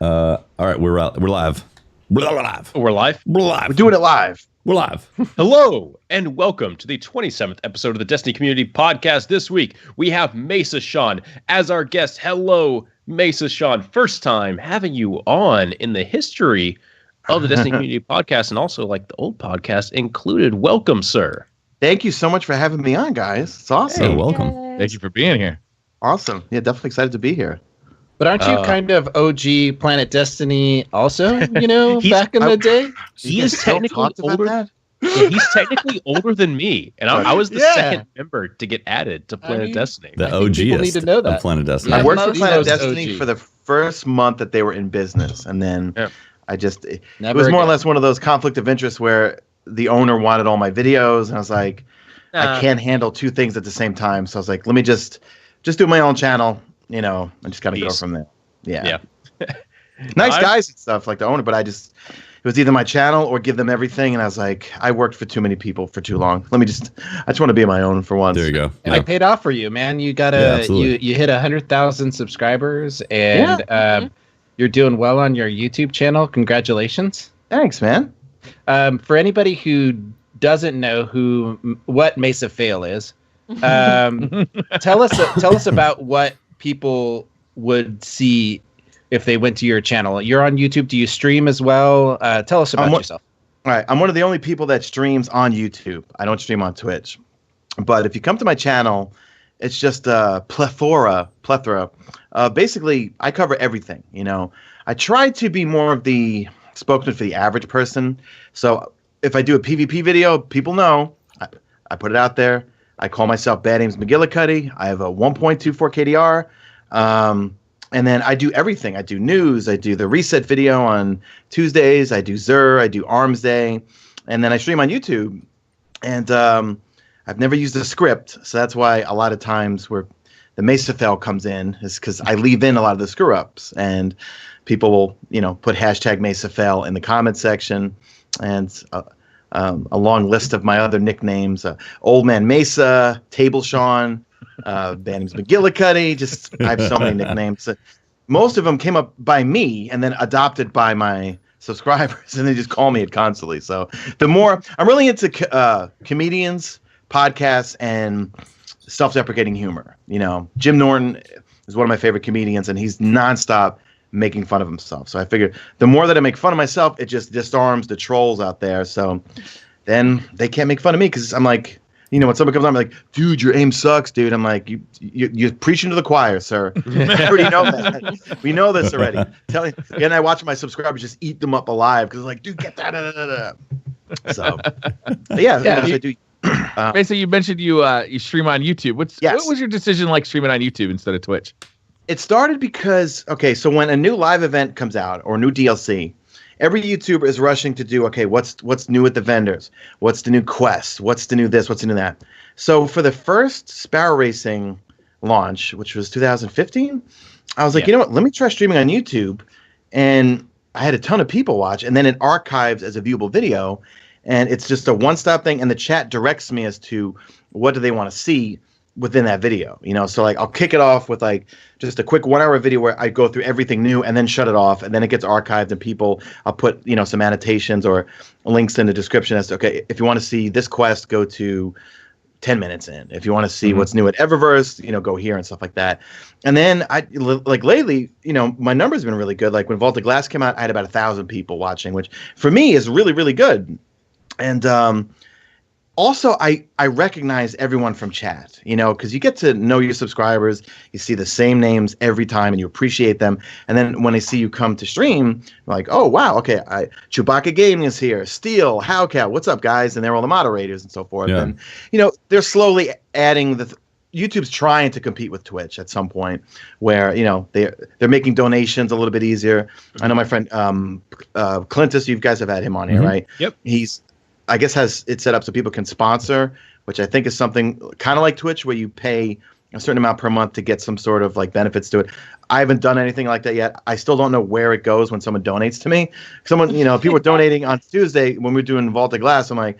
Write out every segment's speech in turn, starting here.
All right, we're live. We're live. We're live. We're live. We're doing it live. We're live. Hello, and welcome to the 27th episode of the Destiny Community Podcast. This week, we have Mesa Sean as our guest. Hello, Mesa Sean. First time having you on in the history of the Destiny Community Podcast, and also like the old podcast included. Welcome, sir. Thank you so much for having me on, guys. It's awesome. Hey, welcome. Thank you for being here. Awesome. Yeah, definitely excited to be here. But aren't you kind of OG Planet Destiny also, you know, back in the day? He is technically older. Yeah, he's technically older than me, and I was the second member to get added to Planet Destiny. The OG need to know that. of Planet Destiny. I worked for Planet knows Destiny OG. for the first month that they were in business, and then I just it Never was more or again. less one of those conflict of interest where the owner wanted all my videos, and I was like, I can't handle two things at the same time. So I was like, let me just do my own channel, you know, and just kind of go from there. Yeah. Nice guys and stuff like the owner, but it was either my channel or give them everything, and I was like, I worked for too many people for too long. I just want to be my own for once. There you go. And Yeah. it paid off for you, man. You got you hit 100,000 subscribers, and you're doing well on your YouTube channel. Congratulations. Thanks, man. For anybody who doesn't know what Mesa Fail is, tell us about what people would see if they went to your channel. You're on YouTube. Do you stream as well? Tell us about yourself. All right. I'm one of the only people that streams on YouTube. I don't stream on Twitch. But if you come to my channel, it's just a plethora. Basically, I cover everything, you know. I try to be more of the spokesman for the average person. So if I do a PvP video, people know. I put it out there. I call myself Bad Names McGillicuddy. I have a 1.24 KDR. And then I do everything. I do news. I do the reset video on Tuesdays. I do Zur. I do Arms Day. And then I stream on YouTube. And I've never used a script. So that's why a lot of times where the Mesa fail comes in is because I leave in a lot of the screw ups. And people will, you know, put hashtag Mesa fail in the comment section. And a long list of my other nicknames, Old Man Mesa, Table Sean, Bad Names McGillicuddy. Just I have so many nicknames. Most of them came up by me and then adopted by my subscribers, and they just call me it constantly. So the more I'm really into comedians, podcasts, and self-deprecating humor. You know, Jim Norton is one of my favorite comedians, and he's nonstop making fun of himself. So I figured the more that I make fun of myself, it just disarms the trolls out there. So then they can't make fun of me because I'm like, you know, when someone comes on, I'm like, dude, your aim sucks, dude. I'm like, you're preaching to the choir, sir. I already know that. We know this already. And I watch my subscribers just eat them up alive because like, dude, get that. Da, da, da, da. So, I do. Basically, you mentioned you stream on YouTube. What was your decision like streaming on YouTube instead of Twitch? It started because, so when a new live event comes out or new DLC, every YouTuber is rushing to do, what's new with the vendors? What's the new quest? What's the new this? What's the new that? So for the first Sparrow Racing launch, which was 2015, I was like, you know what? Let me try streaming on YouTube. And I had a ton of people watch. And then it archives as a viewable video. And it's just a one-stop thing. And the chat directs me as to what do they want to see within that video, you know. So like I'll kick it off with like just a quick 1 hour video where I go through everything new and then shut it off, and then it gets archived and people, I'll put, you know, some annotations or links in the description as to, if you want to see this quest, go to 10 minutes in. If you want to see what's new at Eververse, you know, go here and stuff like that. And then like lately, you know, my numbers have been really good. Like when Vault of Glass came out, I had about 1,000 people watching, which for me is really, really good. And also, I recognize everyone from chat, you know, because you get to know your subscribers. You see the same names every time and you appreciate them. And then when they see you come to stream, you're like, oh, wow, okay, Chewbacca Gaming is here. Steel, Howcat, what's up, guys? And they're all the moderators and so forth. Yeah. And, you know, they're slowly adding YouTube's trying to compete with Twitch at some point where, you know, they're making donations a little bit easier. I know my friend Clintus, you guys have had him on here, right? Yep. He's I guess has it set up so people can sponsor, which I think is something kind of like Twitch where you pay a certain amount per month to get some sort of like benefits to it. I haven't done anything like that yet. I still don't know where it goes when someone donates to me. Someone, you know, people were donating on Tuesday when we were doing Vault of Glass. I'm like,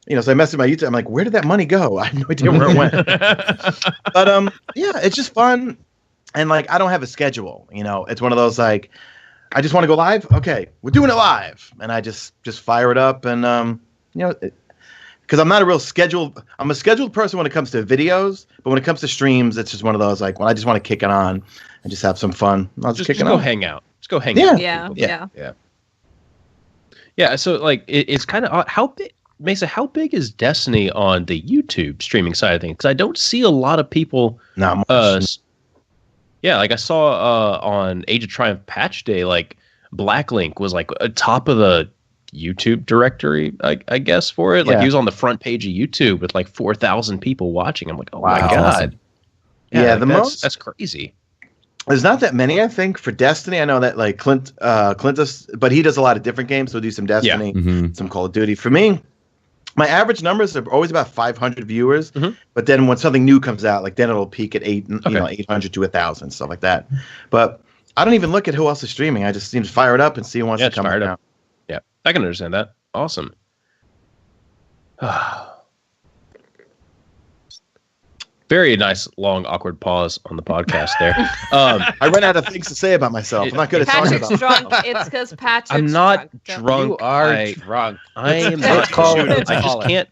you know, so I messaged my YouTube. I'm like, where did that money go? I have no idea where it went. But yeah, it's just fun. And like, I don't have a schedule, you know, it's one of those like, I just want to go live. Okay, we're doing it live, and I just fire it up, and because I'm not a real scheduled. I'm a scheduled person when it comes to videos, but when it comes to streams, it's just one of those like when I just want to kick it on and just have some fun. I'll just kick it go on. hang out. Just go hang out. Yeah. So like it's kind of how big, Mesa. How big is Destiny on the YouTube streaming side of things? Because I don't see a lot of people. Not much. Yeah, like I saw on Age of Triumph patch day, like Blacklink was like top of the YouTube directory, I guess, for it. Like he was on the front page of YouTube with like 4,000 people watching. I'm like, oh my god. Awesome. Yeah, like, that's crazy. There's not that many, I think, for Destiny. I know that like Clint does, but he does a lot of different games. So we'll do some Destiny, some Call of Duty. For me, my average numbers are always about 500 viewers. But then when something new comes out, like then it'll peak at 800 to 1,000, stuff like that. But I don't even look at who else is streaming. I just seem to fire it up and see who wants to come out. Yeah, I can understand that. Awesome. Very nice, long, awkward pause on the podcast there. I ran out of things to say about myself. I'm not good at talking about Patrick's drunk. It's because Patrick's I'm not drunk. You are drunk. I am Let's not call drunk. it. I just can't.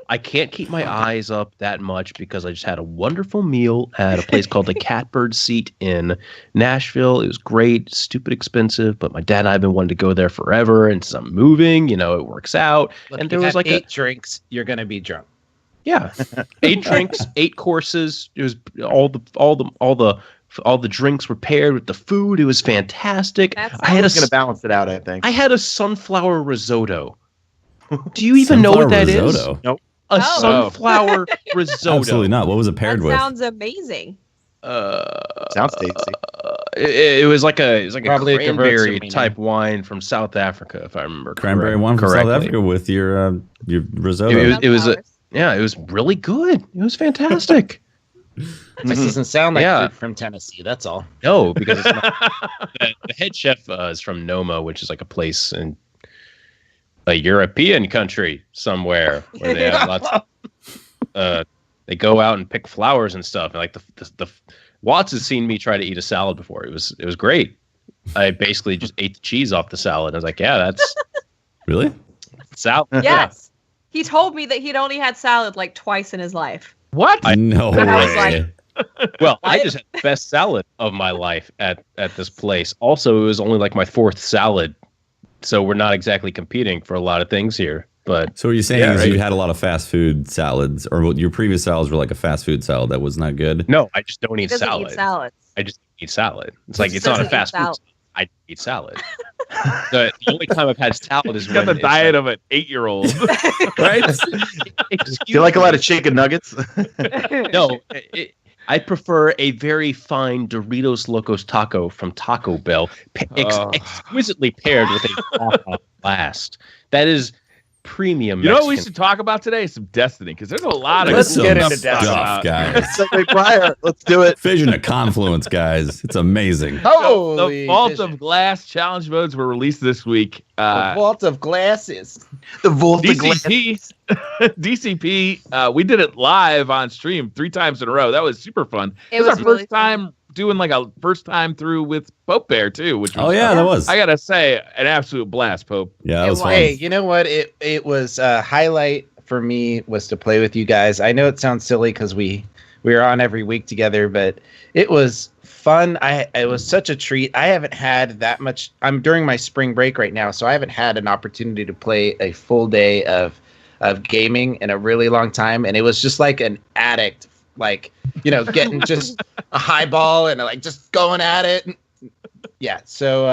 I can't keep my eyes up that much because I just had a wonderful meal at a place called the Catbird Seat in Nashville. It was great, stupid expensive, but my dad and I have been wanting to go there forever. And since I'm moving, it works out. Look, and there was like 8 drinks, you're gonna be drunk. Yeah, 8 drinks, 8 courses. It was all the drinks were paired with the food. It was fantastic. I was gonna balance it out. I think I had a sunflower risotto. Do you even know what that is? Nope. A sunflower risotto. Absolutely not. What was it paired with? Sounds amazing. Sounds tasty. It was like a Probably cranberry type wine from South Africa, if I remember. Cranberry wine from South Africa with your risotto. It was really good. It was fantastic. This doesn't sound like food from Tennessee. That's all. No, because it's not. The head chef is from Noma, which is like a place in a European country somewhere where they have lots of, they go out and pick flowers and stuff. And like the Watts has seen me try to eat a salad before. It was great. I basically just ate the cheese off the salad. I was like, yeah, that's really salad. Yes. Yeah. He told me that he'd only had salad like twice in his life. What? No way. I was like, well, I just had the best salad of my life at this place. Also, it was only like my 4th salad. So we're not exactly competing for a lot of things here. But so what you're saying is you had a lot of fast food salads, or your previous salads were like a fast food salad that was not good? No, I just don't eat he doesn't salad. eat salads. I just eat salad. It's like He it's not a doesn't eat fast food salad. salad. I eat salad. The only time I've had salad is He's got when the diet of an 8-year-old. right. Do you like a lot of chicken nuggets? No, I prefer a very fine Doritos Locos taco from Taco Bell, exquisitely paired with a Baja Blast. That is premium. You know what we Mexican. should talk about today? Some Destiny, because there's a lot of Let's good get stuff into stuff, guys. Segway prior. Let's do it. Fission of Confluence, guys. It's amazing. The Vault of Glass challenge modes were released this week. Vault of Glasses. The Vault of Glass. DCP. We did it live on stream 3 times in a row. That was super fun. It was was our really first time doing like a first time through with Pope Bear too, which was that was. I gotta say, an absolute blast, Pope. Yeah, that was fun. Hey, you know what? It was a highlight for me was to play with you guys. I know it sounds silly because we were on every week together, but it was fun. It was such a treat. I haven't had that much. I'm during my spring break right now, so I haven't had an opportunity to play a full day of gaming in a really long time, and it was just like an addict. Like, getting just a high ball and like just going at it. Yeah. So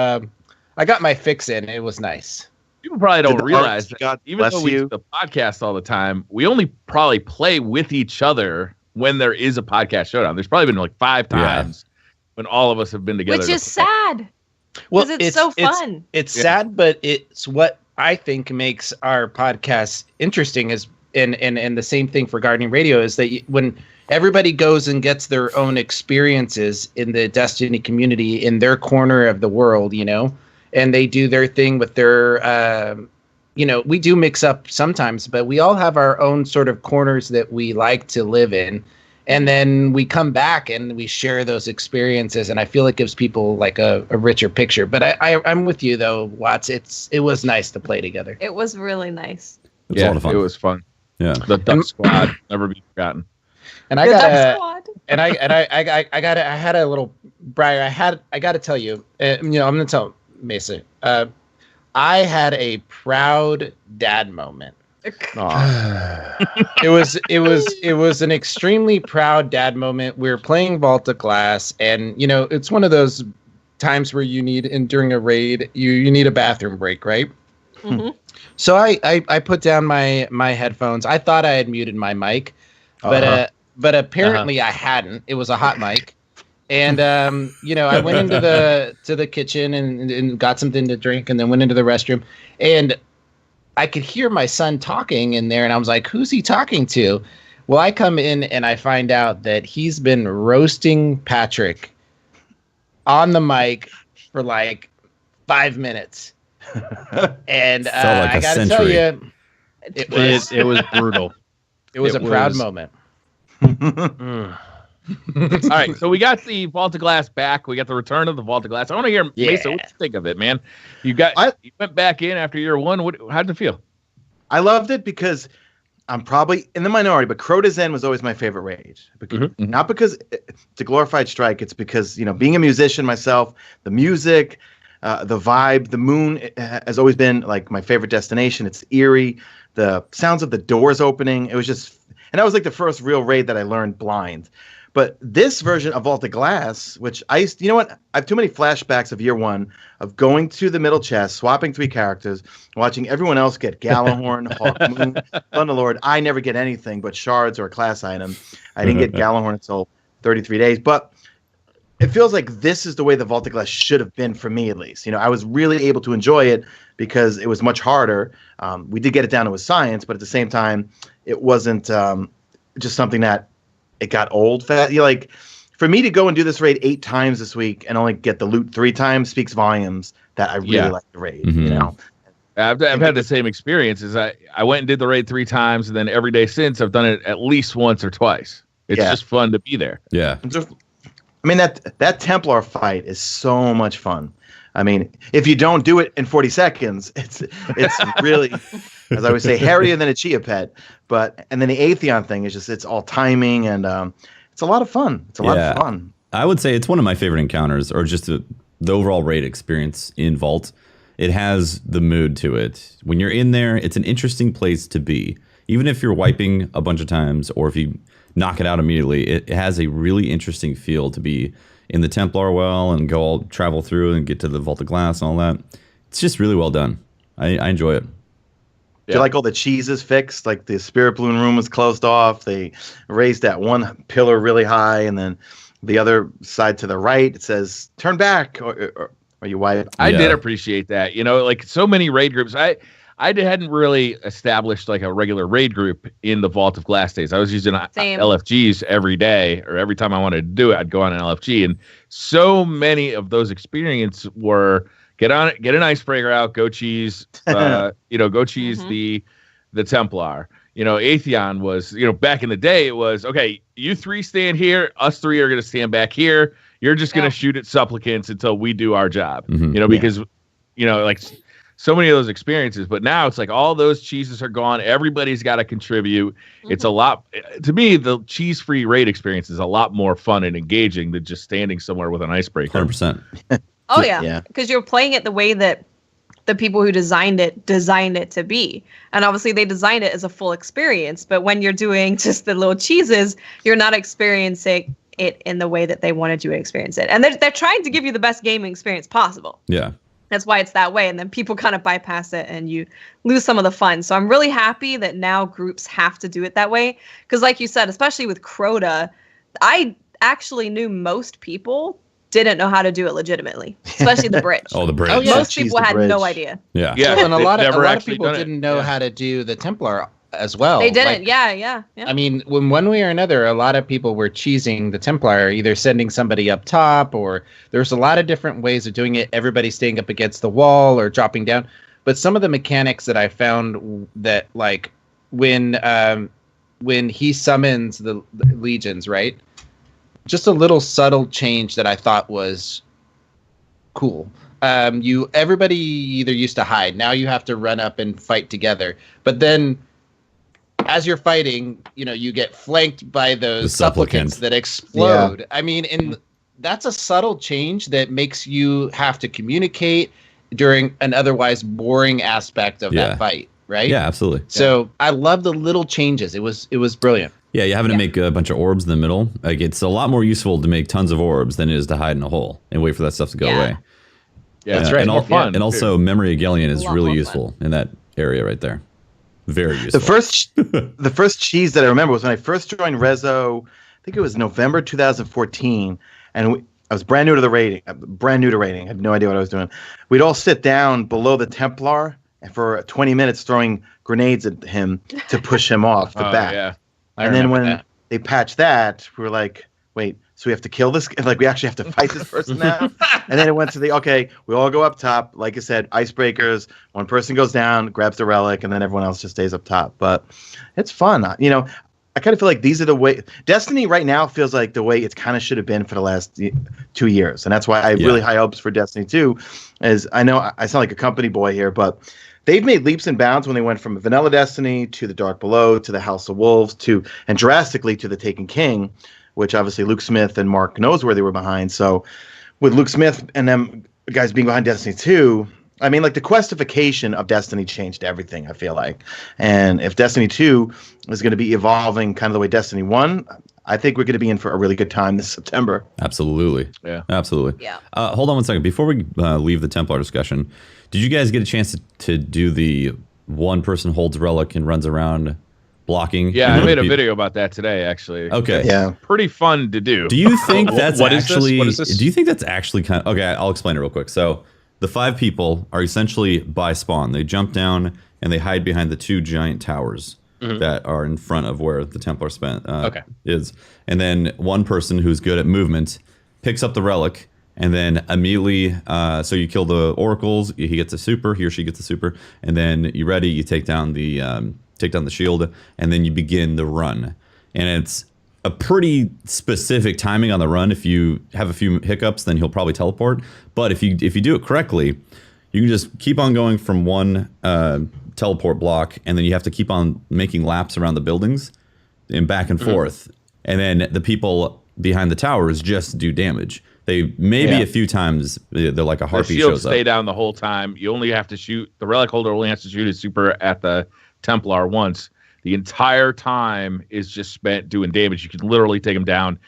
I got my fix in. It was nice. People probably don't realize that God even though we do the podcast all the time, we only probably play with each other when there is a podcast showdown. There's probably been like 5 times when all of us have been together. Which is sad. Well, it's so fun. It's sad, but it's what I think makes our podcast interesting is and the same thing for Gardening Radio is that when everybody goes and gets their own experiences in the Destiny community in their corner of the world, and they do their thing with their, we do mix up sometimes, but we all have our own sort of corners that we like to live in. And then we come back and we share those experiences, and I feel it gives people like a richer picture. But I'm with you though, Watts. It was nice to play together. It was really nice. It was a lot of fun. It was fun. Yeah. The Duck Squad never be forgotten. And I The got Duck Squad. I got to tell you, I'm going to tell Mesa. I had a proud dad moment. It was an extremely proud dad moment. We were playing Vault of Glass, and it's one of those times where you need, and during a raid, you need a bathroom break, right? Mm-hmm. So I put down my headphones. I thought I had muted my mic, but apparently I hadn't. It was a hot mic. And I went into the kitchen and got something to drink, and then went into the restroom, and I could hear my son talking in there, and I was like, who's he talking to? Well, I come in and I find out that he's been roasting Patrick on the mic for like 5 minutes. And Felt like I a got to tell century. you, It was brutal. it was a proud moment. All right, so we got the Vault of Glass back. We got the return of the Vault of Glass. I want to hear, Mesa, what you think of it, man? You went back in after year one. How did it feel? I loved it because I'm probably in the minority, but Crota's End was always my favorite raid. Not because it's a glorified strike. It's because, being a musician myself, the music, the vibe, the moon has always been like my favorite destination. It's eerie. The sounds of the doors opening. It was just, and that was like the first real raid that I learned blind. But this version of Vault of Glass, which I have too many flashbacks of year one of going to the middle chest, swapping 3 characters, watching everyone else get Gallahorn, Hawkmoon, Thunderlord. I never get anything but shards or a class item. I didn't get Gallahorn until 33 days. But it feels like this is the way the Vault of Glass should have been for me, at least. I was really able to enjoy it because it was much harder. We did get it down to a science, but at the same time, it wasn't just something that it got old fast. For me to go and do this raid 8 times this week and only get the loot 3 times speaks volumes that I really like the raid. Mhm. I've had the same experience. I went and did the raid 3 times, and then every day since I've done it at least once or twice. It's just fun to be there. Yeah. That Templar fight is so much fun. If you don't do it in 40 seconds, it's really, as I would say, hairier than a chia pet. And then the Atheon thing is just, it's all timing, and it's a lot of fun. It's a lot of fun. I would say it's one of my favorite encounters, or just the overall raid experience in Vault. It has the mood to it. When you're in there, it's an interesting place to be. Even if you're wiping a bunch of times, or if you knock it out immediately, it has a really interesting feel to be in the Templar well and travel through and get to the Vault of Glass and all that. It's just really well done. I enjoy it. Do you like all the cheeses fixed? Like the Spirit Balloon room was closed off. They raised that one pillar really high, and then the other side to the right, it says turn back or you wipe. I did appreciate that. Like so many raid groups. I hadn't really established like a regular raid group in the Vault of Glass days. I was using LFGs every day, or every time I wanted to do it, I'd go on an LFG. And so many of those experiences were get an icebreaker out, go cheese, go cheese the Templar. Atheon was, back in the day, it was, okay, you 3 stand here, us 3 are going to stand back here. You're just going to shoot at supplicants until we do our job, because, like so many of those experiences. But now it's like all those cheeses are gone. Everybody's got to contribute. It's a lot. To me, the cheese-free raid experience is a lot more fun and engaging than just standing somewhere with an icebreaker. 100%. Oh yeah, because you're playing it the way that the people who designed it to be, and obviously they designed it as a full experience. But when you're doing just the little cheeses, you're not experiencing it in the way that they wanted you to experience it, and they're trying to give you the best gaming experience possible. Yeah. That's why it's that way, and then people kind of bypass it, and you lose some of the fun. So I'm really happy that now groups have to do it that way, because like you said, especially with Crota, I actually knew most people didn't know how to do it legitimately, especially the bridge. The bridge. Oh, yeah. Most people had no idea. Yeah. Well, and a lot of actually people didn't know how to do the Templar as well. They didn't. Yeah. I mean, when one way or another, a lot of people were cheesing the Templar, either sending somebody up top, or there's a lot of different ways of doing it. Everybody staying up against the wall or dropping down. But some of the mechanics that I found that, like, when when he summons the legions, right? Just a little subtle change that I thought was cool. Everybody either used to hide. Now you have to run up and fight together. But then as you're fighting, you get flanked by those supplicants that explode. Yeah. I mean, that's a subtle change that makes you have to communicate during an otherwise boring aspect of that fight, right? Yeah, absolutely. So I love the little changes. It was brilliant. Yeah, you having to make a bunch of orbs in the middle. Like, it's a lot more useful to make tons of orbs than it is to hide in a hole and wait for that stuff to go away. Yeah, that's right. And, and also, Memory of Galleon is really useful in that area right there. Very useful. The first cheese that I remember was when I first joined Rezo. I think it was November 2014, and I was brand new to raiding. I had no idea what I was doing. We'd all sit down below the Templar and for 20 minutes throwing grenades at him to push him off the back. Yeah. And then when they patched that, we were like, wait, so we have to kill this? Like, we actually have to fight this person now? And then it went to we all go up top. Like I said, icebreakers. One person goes down, grabs the relic, and then everyone else just stays up top. But it's fun. I kind of feel like these are the way Destiny right now feels like the way it kind of should have been for the last 2 years. And that's why I have really high hopes for Destiny 2. As I know I sound like a company boy here, but they've made leaps and bounds when they went from Vanilla Destiny to the Dark Below to the House of Wolves and drastically to the Taken King, which obviously Luke Smith and Mark knows where they were behind. So with Luke Smith and them guys being behind Destiny 2, I mean, like, the questification of Destiny changed everything, I feel like. And if Destiny 2 is going to be evolving kind of the way Destiny 1, I think we're going to be in for a really good time this September. Absolutely. Yeah. Absolutely. Yeah. Hold on one second. Before we leave the Templar discussion, did you guys get a chance to do the one person holds relic and runs around blocking? Yeah, I made a video about that today, actually. Okay. Yeah. Pretty fun to do. Do you think that's What actually... What is this? Do you think that's actually kind of... Okay, I'll explain it real quick. So the 5 people are essentially by spawn. They jump down and they hide behind the 2 giant towers that are in front of where the Templar is. And then one person who's good at movement picks up the relic and then immediately, so you kill the oracles. He gets a super. He or she gets a super. And then you ready. You take down the shield, and then you begin the run. And it's a pretty specific timing on the run. If you have a few hiccups, then he'll probably teleport. But if you do it correctly, you can just keep on going from one teleport block, and then you have to keep on making laps around the buildings and back and forth. And then the people behind the towers just do damage. They maybe a few times they're like a harpy shows up. The shields stay down the whole time. You only have to shoot. The relic holder only has to shoot his super at the Templar once. The entire time is just spent doing damage. You can literally take him down.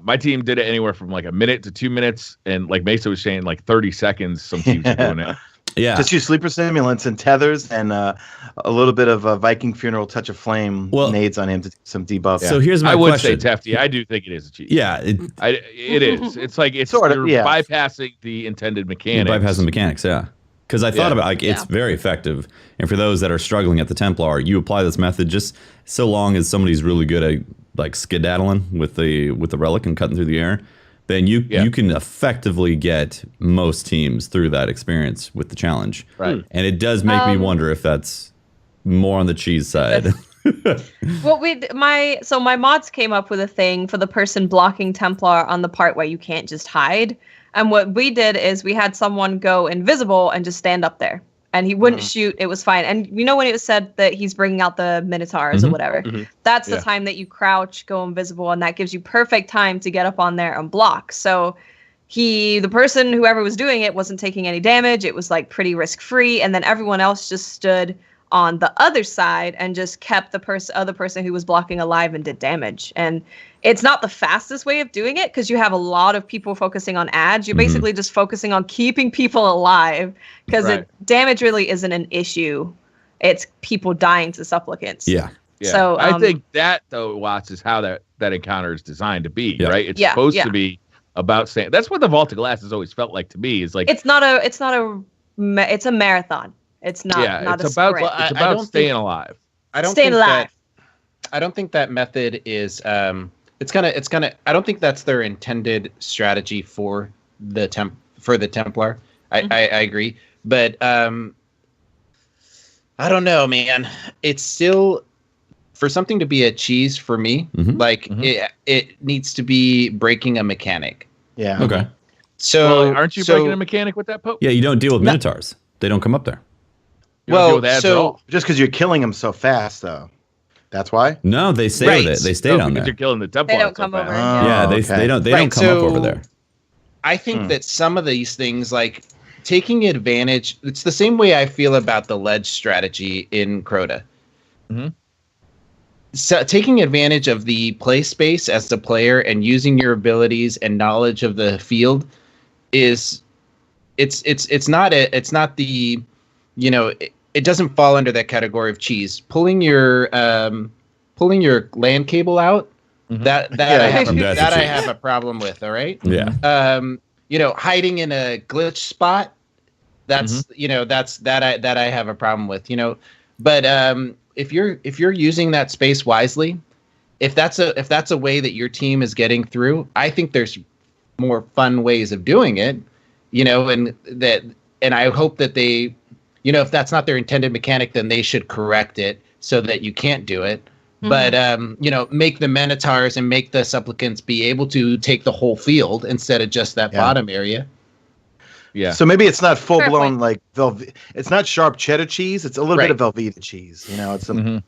My team did it anywhere from like a minute to 2 minutes, and like Mesa was saying, like 30 seconds. Some teams are doing it. Yeah, just use sleeper stimulants and tethers and a little bit of a Viking funeral touch of flame nades on him to do some debuff. So here's my question. I would say, Tefty, I do think it is a cheat. Yeah, it is. It's like you're bypassing the intended mechanics. You're bypassing the mechanics, yeah. Because I thought about it's very effective. And for those that are struggling at the Templar, you apply this method just so long as somebody's really good at like skedaddling with the relic and cutting through the air, then you can effectively get most teams through that experience with the challenge. Right. And it does make me wonder if that's more on the cheese side. Well, my mods came up with a thing for the person blocking Templar on the part where you can't just hide. And what we did is we had someone go invisible and just stand up there. And he wouldn't shoot. It was fine. And you know when it was said that he's bringing out the Minotaurs or whatever? That's the time that you crouch, go invisible, and that gives you perfect time to get up on there and block. So the person, whoever was doing it, wasn't taking any damage. It was like pretty risk-free. And then everyone else just stood on the other side and just kept the other person who was blocking alive and did damage. And it's not the fastest way of doing it because you have a lot of people focusing on ads. You're basically just focusing on keeping people alive because damage really isn't an issue. It's people dying to supplicants. Yeah. So I think that though, Watts, is how that encounter is designed to be, right? It's supposed to be about saying that's what the Vault of Glass has always felt like to me. Is like it's a marathon. It's not. Not it's a about sprint. it's about staying alive. I don't staying alive. I don't think that method is. It's gonna. I don't think that's their intended strategy for the Templar. I agree, but I don't know, man. It's still for something to be a cheese for me, like it needs to be breaking a mechanic. Yeah. Okay. So Well, aren't you breaking a mechanic with that Pope? Yeah, you don't deal with minotaurs. They don't come up there. You don't deal with ads at all. Just because you're killing them so fast, though. That's why. No, they stay with it. They stay down because there. you're killing the Templar. They don't come over. Yeah, they don't come up over there. I think that some of these things, like taking advantage, it's the same way I feel about the ledge strategy in Crota. So taking advantage of the play space as a player and using your abilities and knowledge of the field is it's not the, you know, it doesn't fall under that category of cheese. Pulling your LAN cable out, that I have a problem with. All right. Yeah. You know, hiding in a glitch spot, that's you know, that I have a problem with. You know, but if you're using that space wisely, if that's a way that your team is getting through, I think there's more fun ways of doing it. You know, and I hope that they, you know, if that's not their intended mechanic, then they should correct it so that you can't do it. But you know, make the Minotaurs and make the Supplicants be able to take the whole field instead of just that bottom area. Yeah. So maybe it's not full blown like it's not sharp cheddar cheese. It's a little bit of Velveeta cheese. You know, it's a little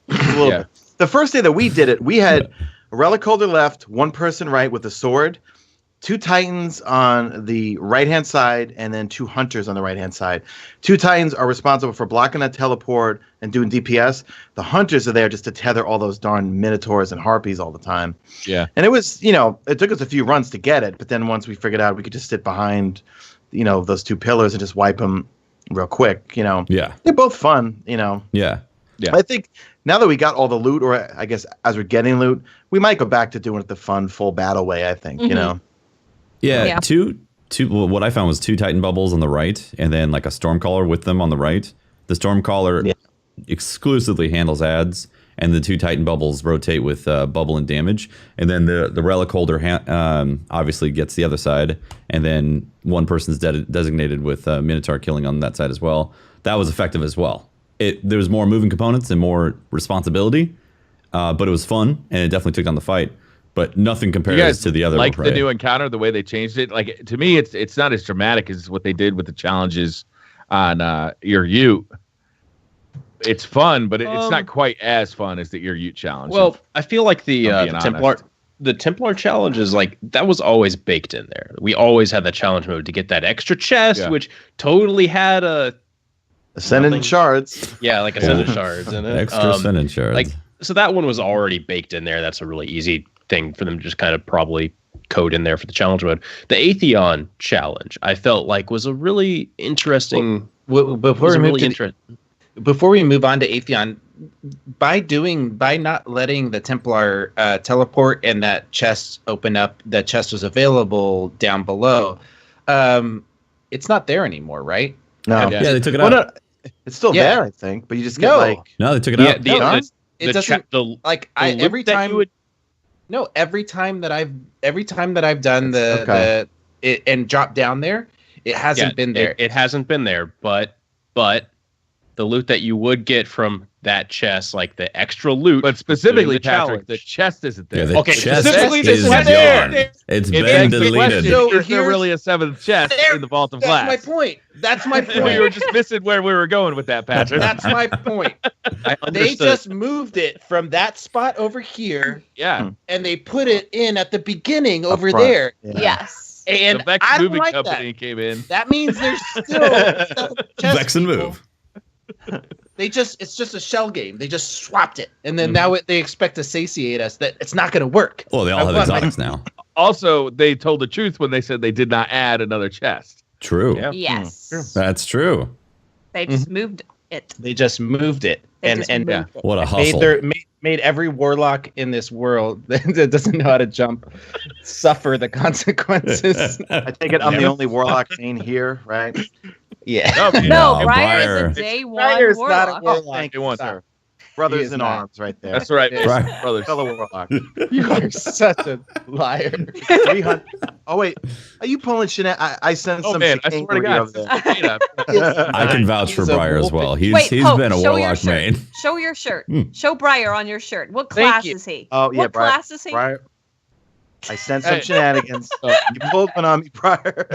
bit. The first day that we did it, we had a relic holder left, one person right with a sword, 2 Titans on the right-hand side, and then 2 Hunters on the right-hand side. 2 Titans are responsible for blocking that teleport and doing DPS. The Hunters are there just to tether all those darn Minotaurs and Harpies all the time. Yeah. And it was, you know, it took us a few runs to get it, but then once we figured out we could just sit behind, you know, those 2 pillars and just wipe them real quick, you know. Yeah. They're both fun, you know. Yeah. Yeah. I think now that we got all the loot, or I guess as we're getting loot, we might go back to doing it the fun, full battle way, I think, you know. Yeah, two. Well, what I found was 2 Titan bubbles on the right, and then like a Stormcaller with them on the right. The Stormcaller exclusively handles ads, and the 2 Titan bubbles rotate with bubble and damage. And then the relic holder obviously gets the other side, and then one person's designated with Minotaur killing on that side as well. That was effective as well. There was more moving components and more responsibility, but it was fun, and it definitely took down the fight. But nothing compares to the other. Like the new encounter, the way they changed it. Like to me, it's not as dramatic as what they did with the challenges on your Ute. It's fun, but it's not quite as fun as the your Ute challenge. Well, I feel like the Templar challenge is like that was always baked in there. We always had that challenge mode to get that extra chest, which totally had a Ascendant shards. Yeah, like Ascendant shards in it. Extra Ascendant shards. Like so that one was already baked in there. That's a really easy thing for them to just kind of probably code in there for the challenge mode. The Atheon challenge, I felt like was a really interesting. Before we move on to Atheon, by not letting the Templar teleport and that chest open up, that chest was available down below. It's not there anymore, right? No, they took it out. No, it's still there, I think, but you just get no, they took it out. It doesn't every time. No, every time that I've done it and dropped down there, it hasn't been there. It hasn't been there, but the loot that you would get from that chest, like the extra loot, but specifically, Patrick, the chest isn't there. Yeah, specifically, the chest is it's been deleted. There's not really a 7th chest in the Vault of Glass. That's my point. We were just missing where we were going with that, Patrick. That's my point. They just moved it from that spot over here. Yeah. And they put it in at the beginning over there. Yeah. Yes. And the Vex I don't Moving like Company that. came in. That means there's still Vex and Move. It's just a shell game. They just swapped it. And then now they expect to satiate us that it's not going to work. Well, they all have exotics now. Also, they told the truth when they said they did not add another chest. True. Yeah. Yes. That's true. They just moved it. They just moved it. What a hustle. Made every warlock in this world that doesn't know how to jump suffer the consequences. I take it I'm the only warlock main here, right? Yeah. No, Briar is a day one Briar's warlock. not a warlock. Thank you, sir. Brothers in arms, right there. That's right, Right. brothers. Fellow warlock. You are such a liar. 300. Oh wait, are you pulling shenanigans? I sense some man, I swear to chicanery God. over there. Yeah. I can vouch for He's a Briar as wolf. well. He's Wait, Pope, been a show your warlock shirt. main. Show your shirt. Show Briar on your shirt. What Thank class you. is he? Oh yeah, What class is he? Briar. I sense some Hey. shenanigans. You pulled one on me, Briar.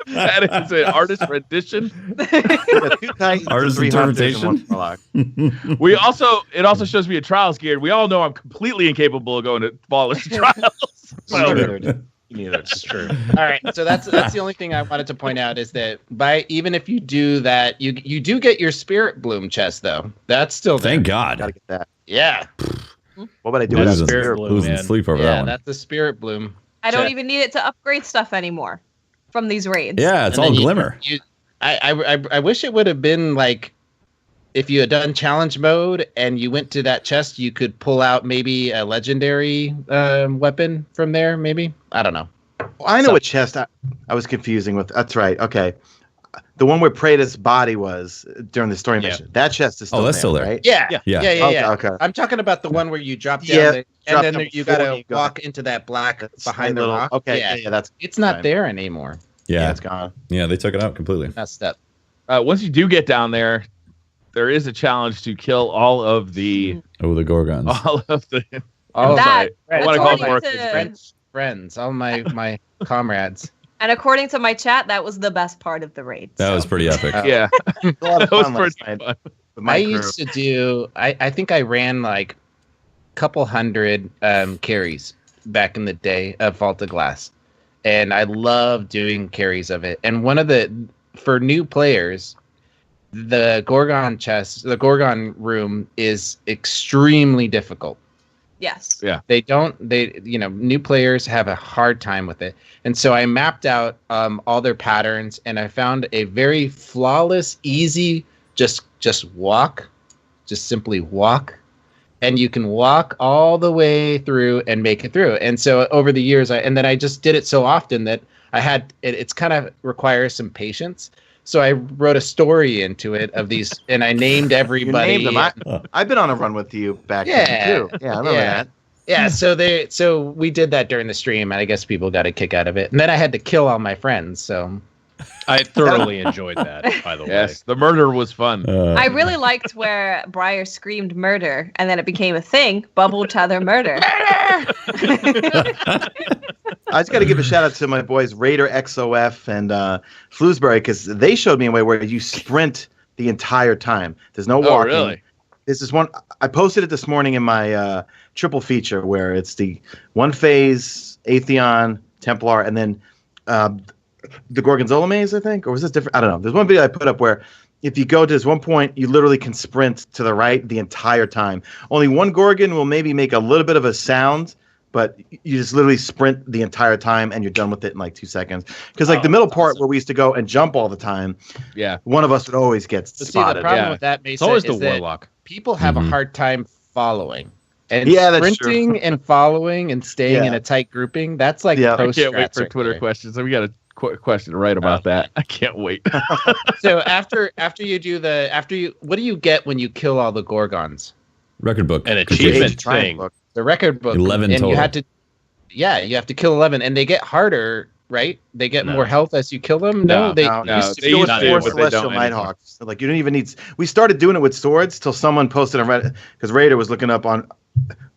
That is an artist rendition. Two titans, Artist 3 hunters, and interpretation. one warlock. It also shows me a trials geared. We all know I'm completely incapable of going to flawless trials. So, Neither. It's true. All right, so that's the only thing I wanted to point out is that even if you do that, you do get your Spirit Bloom chest though. That's still there. Thank Gotta God. get that. Yeah, What would I do Losing, without Spirit spirit? Bloom, losing man. sleep over that yeah, one. that's the Spirit Bloom. I don't chest. even need it to upgrade stuff anymore from these raids. Yeah, it's And all then glimmer. I wish it would have been like if you had done challenge mode and you went to that chest, you could pull out maybe a legendary weapon from there. Maybe I don't know. Well, I know what chest I was confusing with. That's right. Okay. The one where Praetor's body was during the story Yeah. mission. That chest is still that's still there. right? Yeah, Yeah. yeah, Yeah. yeah. Okay. I'm talking about the one where you drop down Yeah, the, drop and then down you before gotta you go. walk into that black behind the Little- rock. Okay. yeah, Yeah, that's it's not fine. there anymore. Yeah, Yeah. it's gone. Yeah, they took it out completely. Messed up. once you do get down there is a challenge to kill all of the Oh, the Gorgons. all of the. Oh, That- I want to call them according orcs. to- friends, all my comrades. And according to my chat, that was the best part of the raid. That so. was pretty epic. Yeah, A lot of that was fun last pretty night fun. with my I crew. used to do. I think I ran like a couple hundred carries back in the day of Vault of Glass, and I love doing carries of it. And one of for new players, the Gorgon room is extremely difficult. Yes. Yeah. New players have a hard time with it. And so I mapped out all their patterns and I found a very flawless, easy, just simply walk. And you can walk all the way through and make it through. And so over the years, I just did it so often that I had, it's kind of requires some patience. So I wrote a story into it of these, and I named everybody. You named them. I've been on a run with you back then too. Yeah, I remember that. Yeah, so we did that during the stream, and I guess people got a kick out of it. And then I had to kill all my friends. So I thoroughly enjoyed that, by the way. Yes, the murder was fun. I really liked where Briar screamed murder and then it became a thing. Bubble tether murder. I just got to give a shout out to my boys Raider XOF and Flusbury because they showed me a way where you sprint the entire time. There's no walking. Oh, really? This is one I posted it this morning in my triple feature where it's the one phase Atheon Templar and then the Gorgonzola maze, I think, or was this different? I don't know. There's one video I put up where if you go to this one point, you literally can sprint to the right the entire time. Only one Gorgon will maybe make a little bit of a sound, but you just literally sprint the entire time and you're done with it in like 2 seconds. Because like the middle part where we used to go and jump all the time, Yeah. one of us would always get But see, the spotted. problem yeah. with that, It's Mesa, always the is that warlock. people have a Mhm. hard time following. And Yeah, that's true. sprinting and following and staying in Yeah. a tight grouping, that's like Yeah. pro I can't wait strats for right Twitter there. questions. We got a question to write about that. I can't wait. So after you do what do you get when you kill all the Gorgons? Record book. An completion. achievement Triumph thing. book. The record book. 11 and total. you had to you have to kill 11 and they get harder, right? They get No. more health as you kill them. No, they No, No, used to they kill used with to, four but they Celestial don't anymore. Nighthawks. Like you don't even need. We started doing it with swords till someone posted on Reddit because Raider was looking up on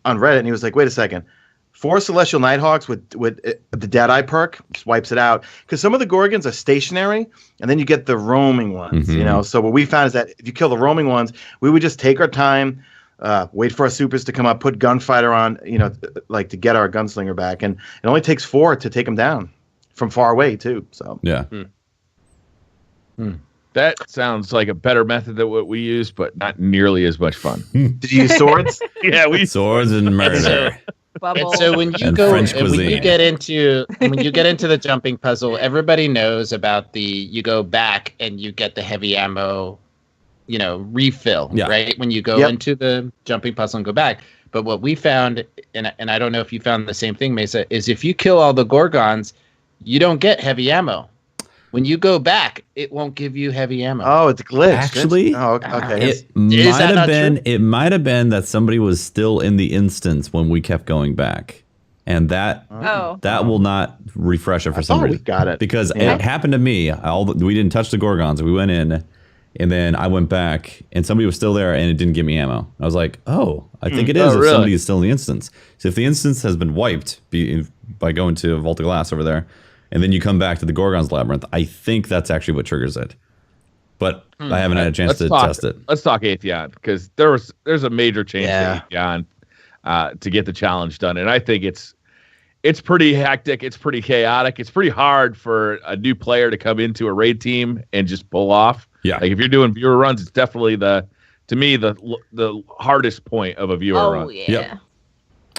Reddit and he was like, "Wait a second, 4 Celestial Nighthawks with the Deadeye perk just wipes it out because some of the Gorgons are stationary and then you get the roaming ones. Mhm. You know, so what we found is that if you kill the roaming ones, we would just take our time." Wait for our supers to come up, put Gunfighter on, like to get our gunslinger back, and it only takes 4 to take them down from far away too. So Yeah. That sounds like a better method than what we use, but not nearly as much fun. did you use swords? Yeah, we Swords and murder. Bubble. And so when you And go French and when you cuisine. get into the jumping puzzle, everybody knows about you go back and you get the heavy ammo, refill, Yeah. right? When you go Yep. into the jumping puzzle and go back. But what we found, and I don't know if you found the same thing, Mesa, is if you kill all the Gorgons, you don't get heavy ammo. when you go back, it won't give you heavy ammo. Oh, it's glitched. Actually, okay. It might have been. It might have been that somebody was still in the instance when we kept going back, and that will not refresh it for some reason. We got it because it happened to me. We didn't touch the Gorgons. We went in, and then I went back, and somebody was still there, and it didn't give me ammo. I was like, oh, I think it is if somebody is still in the instance. So if the instance has been wiped by going to Vault of Glass over there, and then you come back to the Gorgon's Labyrinth, I think that's actually what triggers it. But I haven't had a chance to test it. Let's talk Atheon, because there's a major change to Atheon to get the challenge done. And I think it's pretty hectic. It's pretty chaotic. It's pretty hard for a new player to come into a raid team and just pull off. Yeah. Like if you're doing viewer runs, it's definitely the hardest point of a viewer run. Yeah.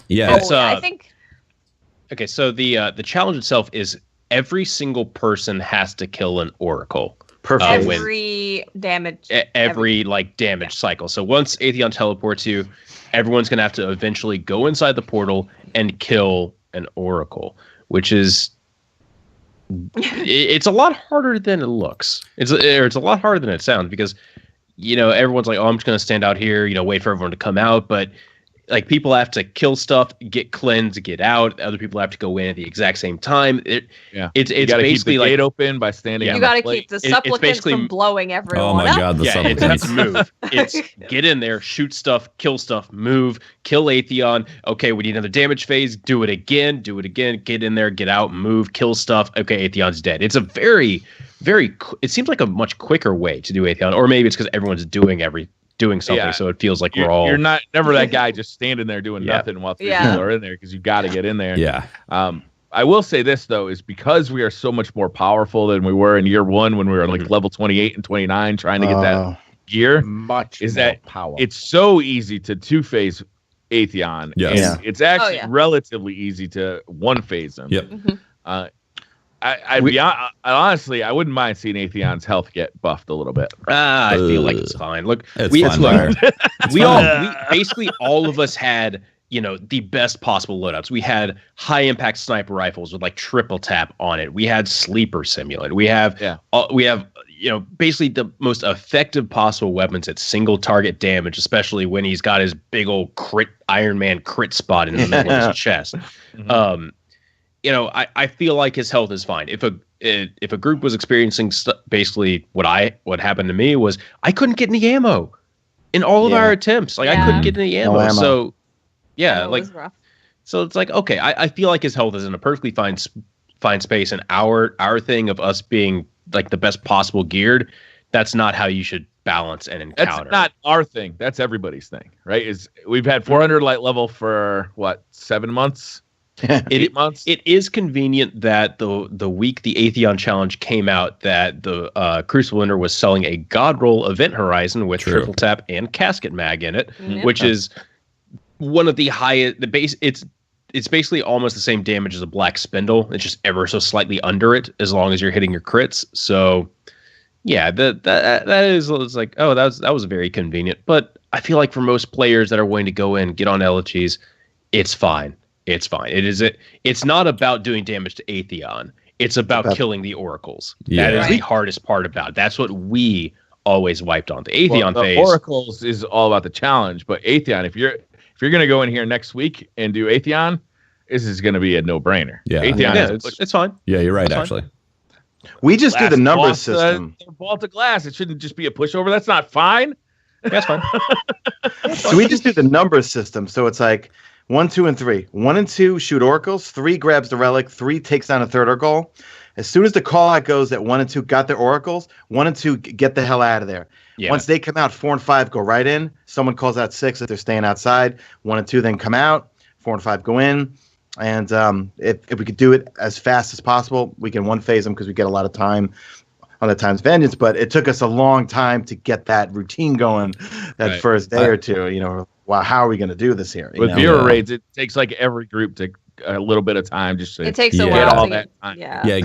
Yeah. I think. Okay, so the challenge itself is every single person has to kill an oracle. Perfect. Every damage. Every damage cycle. So once Atheon teleports you, everyone's gonna have to eventually go inside the portal and kill an oracle, which is it's a lot harder than it looks. It's a lot harder than it sounds, because everyone's like, oh, I'm just gonna stand out here, wait for everyone to come out, but people have to kill stuff, get cleansed, get out. Other people have to go in at the exact same time. It's basically keep the gate open by standing. You got to keep the supplicants from blowing everyone. Oh my God, the supplicants! It's move. It's get in there, shoot stuff, kill stuff, move, kill Atheon. Okay, we need another damage phase. Do it again. Get in there, get out, move, kill stuff. Okay, Atheon's dead. It's a very, very. It seems like a much quicker way to do Atheon, or maybe it's because everyone's doing something, so it feels like you're not never that guy just standing there doing nothing while people are in there, because you got to get in there. Yeah. I will say this though, is because we are so much more powerful than we were in year one when we were level 28 and 29 trying to get that gear. It's so easy to two-phase Atheon. Yes. And it's actually relatively easy to one-phase them. Yep. Mm-hmm. Honestly, I wouldn't mind seeing Atheon's health get buffed a little bit. I feel like it's fine. Look, basically all of us had, the best possible loadouts. We had high impact sniper rifles with triple tap on it. We had sleeper simulant. We have basically the most effective possible weapons at single target damage, especially when he's got his big old Iron Man crit spot in the middle of his chest. Mm-hmm. I feel like his health is fine. If a group was experiencing basically what happened to me was I couldn't get any ammo in all of our attempts. I couldn't get any ammo. So so it's okay. I feel like his health is in a perfectly fine space, and our thing of us being the best possible geared, that's not how you should balance an encounter. That's not our thing. That's everybody's thing, right? We've had 400 light level for 7 months. 8 months. It is convenient that the week the Atheon challenge came out, that the Crucible Winter was selling a God Roll Event Horizon with triple tap and casket mag in it, which is one of the highest. The base it's basically almost the same damage as a Black Spindle. It's just ever so slightly under it, as long as you're hitting your crits. So yeah, that is, it's that was very convenient. But I feel like for most players that are willing to go in, get on elegies, it's fine. It's fine. It's not about doing damage to Atheon. It's about killing the oracles. Yeah. That is the hardest part about it. That's what we always wiped on. The Atheon phase. The oracles is all about the challenge, but Atheon, if you're gonna go in here next week and do Atheon, this is gonna be a no-brainer. Yeah. Atheon it's fine. Yeah, you're right, actually. We just do the numbers system. Vault of Glass. It shouldn't just be a pushover. That's not fine. That's fine. So we just do the numbers system. So it's 1, 2, and 3. 1 and 2 shoot oracles. 3 grabs the relic. 3 takes down a third oracle. As soon as the call out goes that 1 and 2 got their oracles, 1 and 2 get the hell out of there. Yeah. Once they come out, 4 and 5 go right in. Someone calls out 6 if they're staying outside. 1 and 2 then come out. 4 and 5 go in. And if we could do it as fast as possible, we can one-phase them because we get a lot of time on the Time's Vengeance. But it took us a long time to get that routine going that first day or two. Wow, how are we going to do this here? With viewer raids, it takes every group to a little bit of time just to it takes a get while all to that time.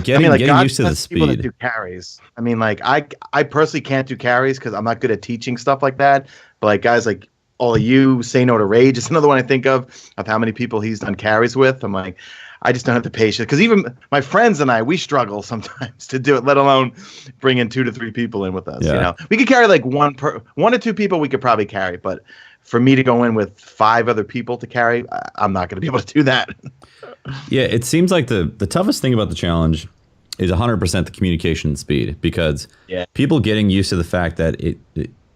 Getting used to the speed. People that do carries. I personally can't do carries because I'm not good at teaching stuff like that. But guys like all of you, Say No to Rage is another one I think of how many people he's done carries with. I'm I just don't have the patience, because even my friends and I, we struggle sometimes to do it, let alone bring in 2 to 3 people in with us. Yeah. You know, we could carry like 1 to 2 people. We could probably carry, but for me to go in with 5 other people to carry, I'm not going to be able to do that. Yeah, it seems like the toughest thing about the challenge is 100% the communication speed, because people getting used to the fact that it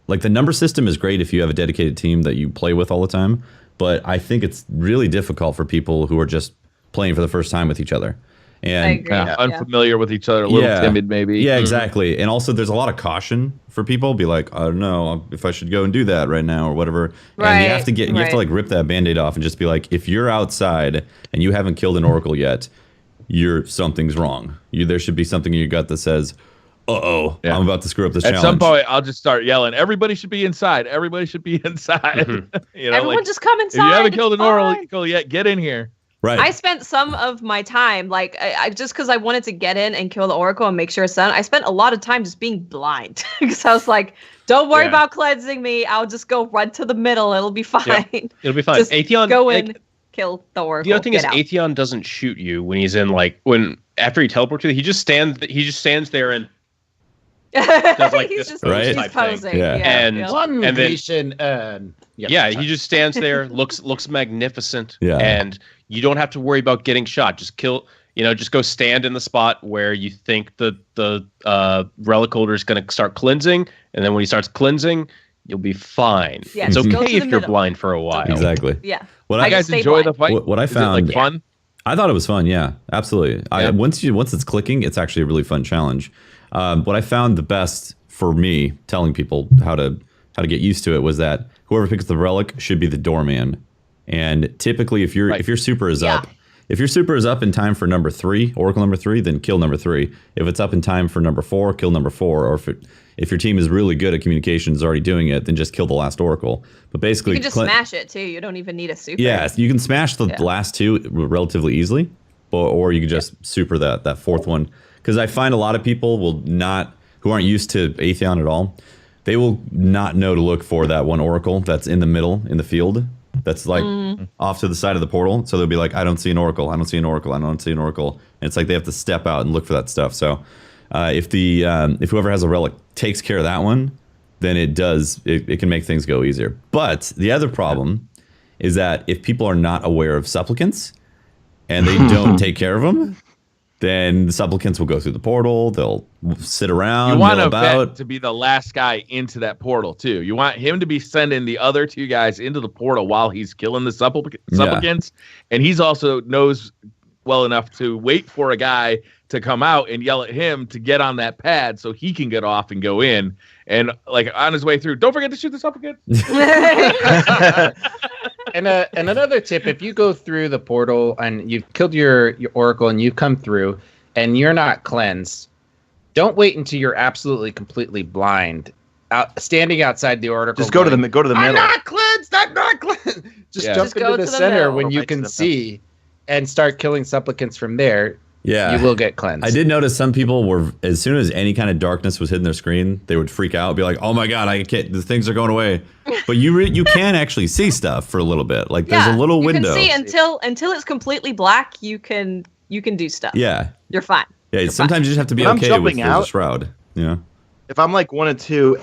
like the number system is great if you have a dedicated team that you play with all the time, but I think it's really difficult for people who are just playing for the first time with each other. And I agree. Unfamiliar with each other, a little timid maybe. Yeah, exactly. And also there's a lot of caution for people. Be like, I don't know if I should go and do that right now or whatever. Right, and you have to like rip that Band-Aid off and just be like, if you're outside and you haven't killed an Oracle yet, something's wrong. There should be something in your gut that says, I'm about to screw up this challenge. At some point, I'll just start yelling, everybody should be inside. Everybody should be inside. You know, everyone just come inside. If you haven't killed an Oracle yet, get in here. Right. I spent some of my time, like, I just because I wanted to get in and kill the Oracle and make sure it's done, I spent a lot of time just being blind. Because I was like, don't worry about cleansing me. I'll just go run to the middle. It'll be fine. Yeah, it'll be fine. Just Atheon, go in, kill the Oracle. The other thing is Atheon doesn't shoot you when he's in, like, after he teleports you, he just stands there and does like he's this just type posing. thing. Yeah. And then he just stands there, looks magnificent, Yeah. and you don't have to worry about getting shot. Just just go stand in the spot where you think the relic holder is going to start cleansing, and then when he starts cleansing, you'll be fine. Yeah, it's just go okay to if the you're middle. blind for a while. Exactly. Yeah. What I I You just guys stay enjoy the blind. fight? what I Is it, found, like, fun? I thought it was fun. Yeah, absolutely. Once it's clicking, it's actually a really fun challenge. What I found the best for me, telling people how to get used to it, was that whoever picks the relic should be the doorman. And typically, if your super is up, if your super is up in time for number 3, Oracle number 3, then kill number 3. If it's up in time for number 4, kill number 4. Or if your team is really good at communications, already doing it, then just kill the last Oracle. But basically, You can just smash it too. You don't even need a super. Yeah, you can smash the last 2 relatively easily, or you can just super that 4th one. Because I find a lot of people who aren't used to Atheon at all, they will not know to look for that one Oracle that's in the middle in the field. That's like off to the side of the portal. So they'll be like, I don't see an Oracle. I don't see an Oracle. I don't see an Oracle. And it's like they have to step out and look for that stuff. So if whoever has a relic takes care of that one, then it can make things go easier. But the other problem is that if people are not aware of supplicants and they don't take care of them, then the supplicants will go through the portal. They'll sit around. You want a about. vet to be the last guy into that portal too. You want him to be sending the other 2 guys into the portal while he's killing the supplicants, and he's also knows well enough to wait for a guy to come out and yell at him to get on that pad so he can get off and go in. And like on his way through, don't forget to shoot the supplicant. And another tip: if you go through the portal and you've killed your Oracle and you come through and you're not cleansed, don't wait until you're absolutely completely blind. Standing outside the Oracle, Just go to the middle. I'm not cleansed. I'm not cleansed. Just jump into the center middle. when you can see, and start killing supplicants from there. Yeah, you will get cleansed. I did notice some people were, as soon as any kind of darkness was hitting their screen, they would freak out, be like, "Oh my god, I can't! The things are going away." But you can actually see stuff for a little bit. Like there's a little window. You can see until it's completely black. You can do stuff. Yeah, you're fine. Yeah, You're sometimes fine. you just have to be When I'm okay with jumping there's a out- shroud. You know. If I'm like 1 and 2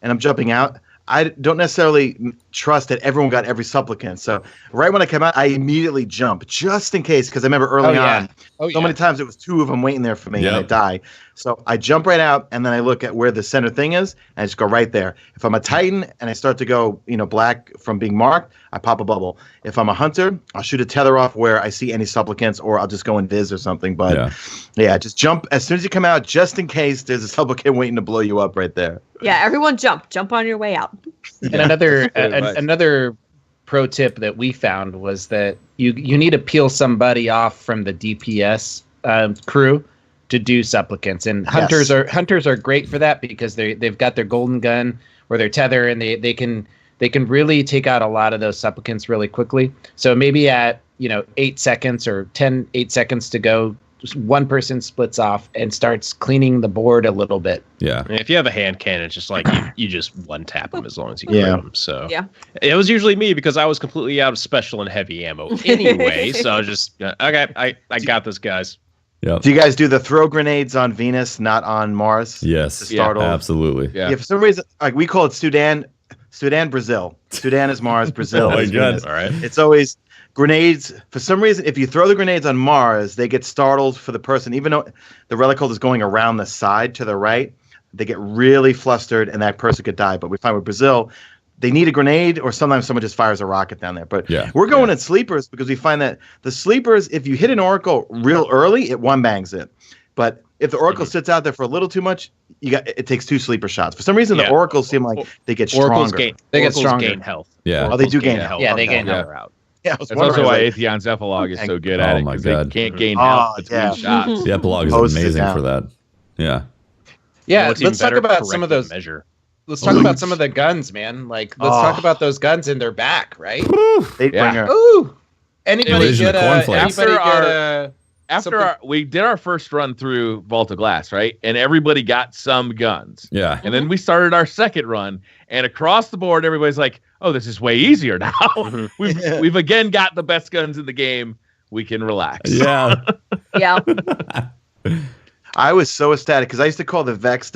and I'm jumping out, I don't necessarily trust that everyone got every supplicant. So right when I come out, I immediately jump just in case, because I remember early on, many times it was 2 of them waiting there for me and I die. So I jump right out and then I look at where the center thing is and I just go right there. If I'm a Titan and I start to go, black from being marked, I pop a bubble. If I'm a hunter, I'll shoot a tether off where I see any supplicants, or I'll just go in Viz or something. But just jump as soon as you come out, just in case there's a supplicant waiting to blow you up right there. Yeah, everyone jump on your way out. And another pro tip that we found was that you need to peel somebody off from the DPS crew to do supplicants, and hunters are great for that because they've got their golden gun or their tether, and they can really take out a lot of those supplicants really quickly. So maybe at 8 seconds or 8 seconds to go, one person splits off and starts cleaning the board a little bit. Yeah. And if you have a hand cannon, it's just like you just one tap them as long as you crit them. So Yeah. It was usually me because I was completely out of special and heavy ammo anyway. So I was just okay. I got this, guys. Yep. Do you guys do the throw grenades on Venus, not on Mars? Yes. To start off? Absolutely. Yeah. For some reason, like we call it Sudan, Brazil. Sudan is Mars, Brazil Oh my is God. Venus. All right. It's always grenades. For some reason, if you throw the grenades on Mars, they get startled for the person. Even though the relic is going around the side to the right, they get really flustered and that person could die. But we find with Brazil, they need a grenade, or sometimes someone just fires a rocket down there. But we're going in sleepers because we find that the sleepers, if you hit an oracle real early, it one bangs it. But if the oracle sits out there for a little too much, it takes 2 sleeper shots. For some reason, the oracles seem like they get stronger. They get stronger. Gain health. Yeah. Oh, they do gain health. Yeah, they gain health. health. Yeah, That's also why Atheon's Epilog is so good at Oh it. my 'Cause God. They can't gain health between shots. The epilogue is Closes it amazing down. for that. Yeah. Yeah, Well, it's even let's talk better about some of corrective those. measure. Let's talk about some of the guns, man. Like, let's talk about those guns in their back, right? Bringer. Ooh. Anybody Division get of a? cornflakes. Anybody After get a? After we did our first run through Vault of Glass, right? And everybody got some guns. Yeah. And then we started our second run, and across the board, everybody's like, "Oh, this is way easier now. We've again got the best guns in the game. We can relax." Yeah. Yeah. I was so ecstatic because I used to call the Vex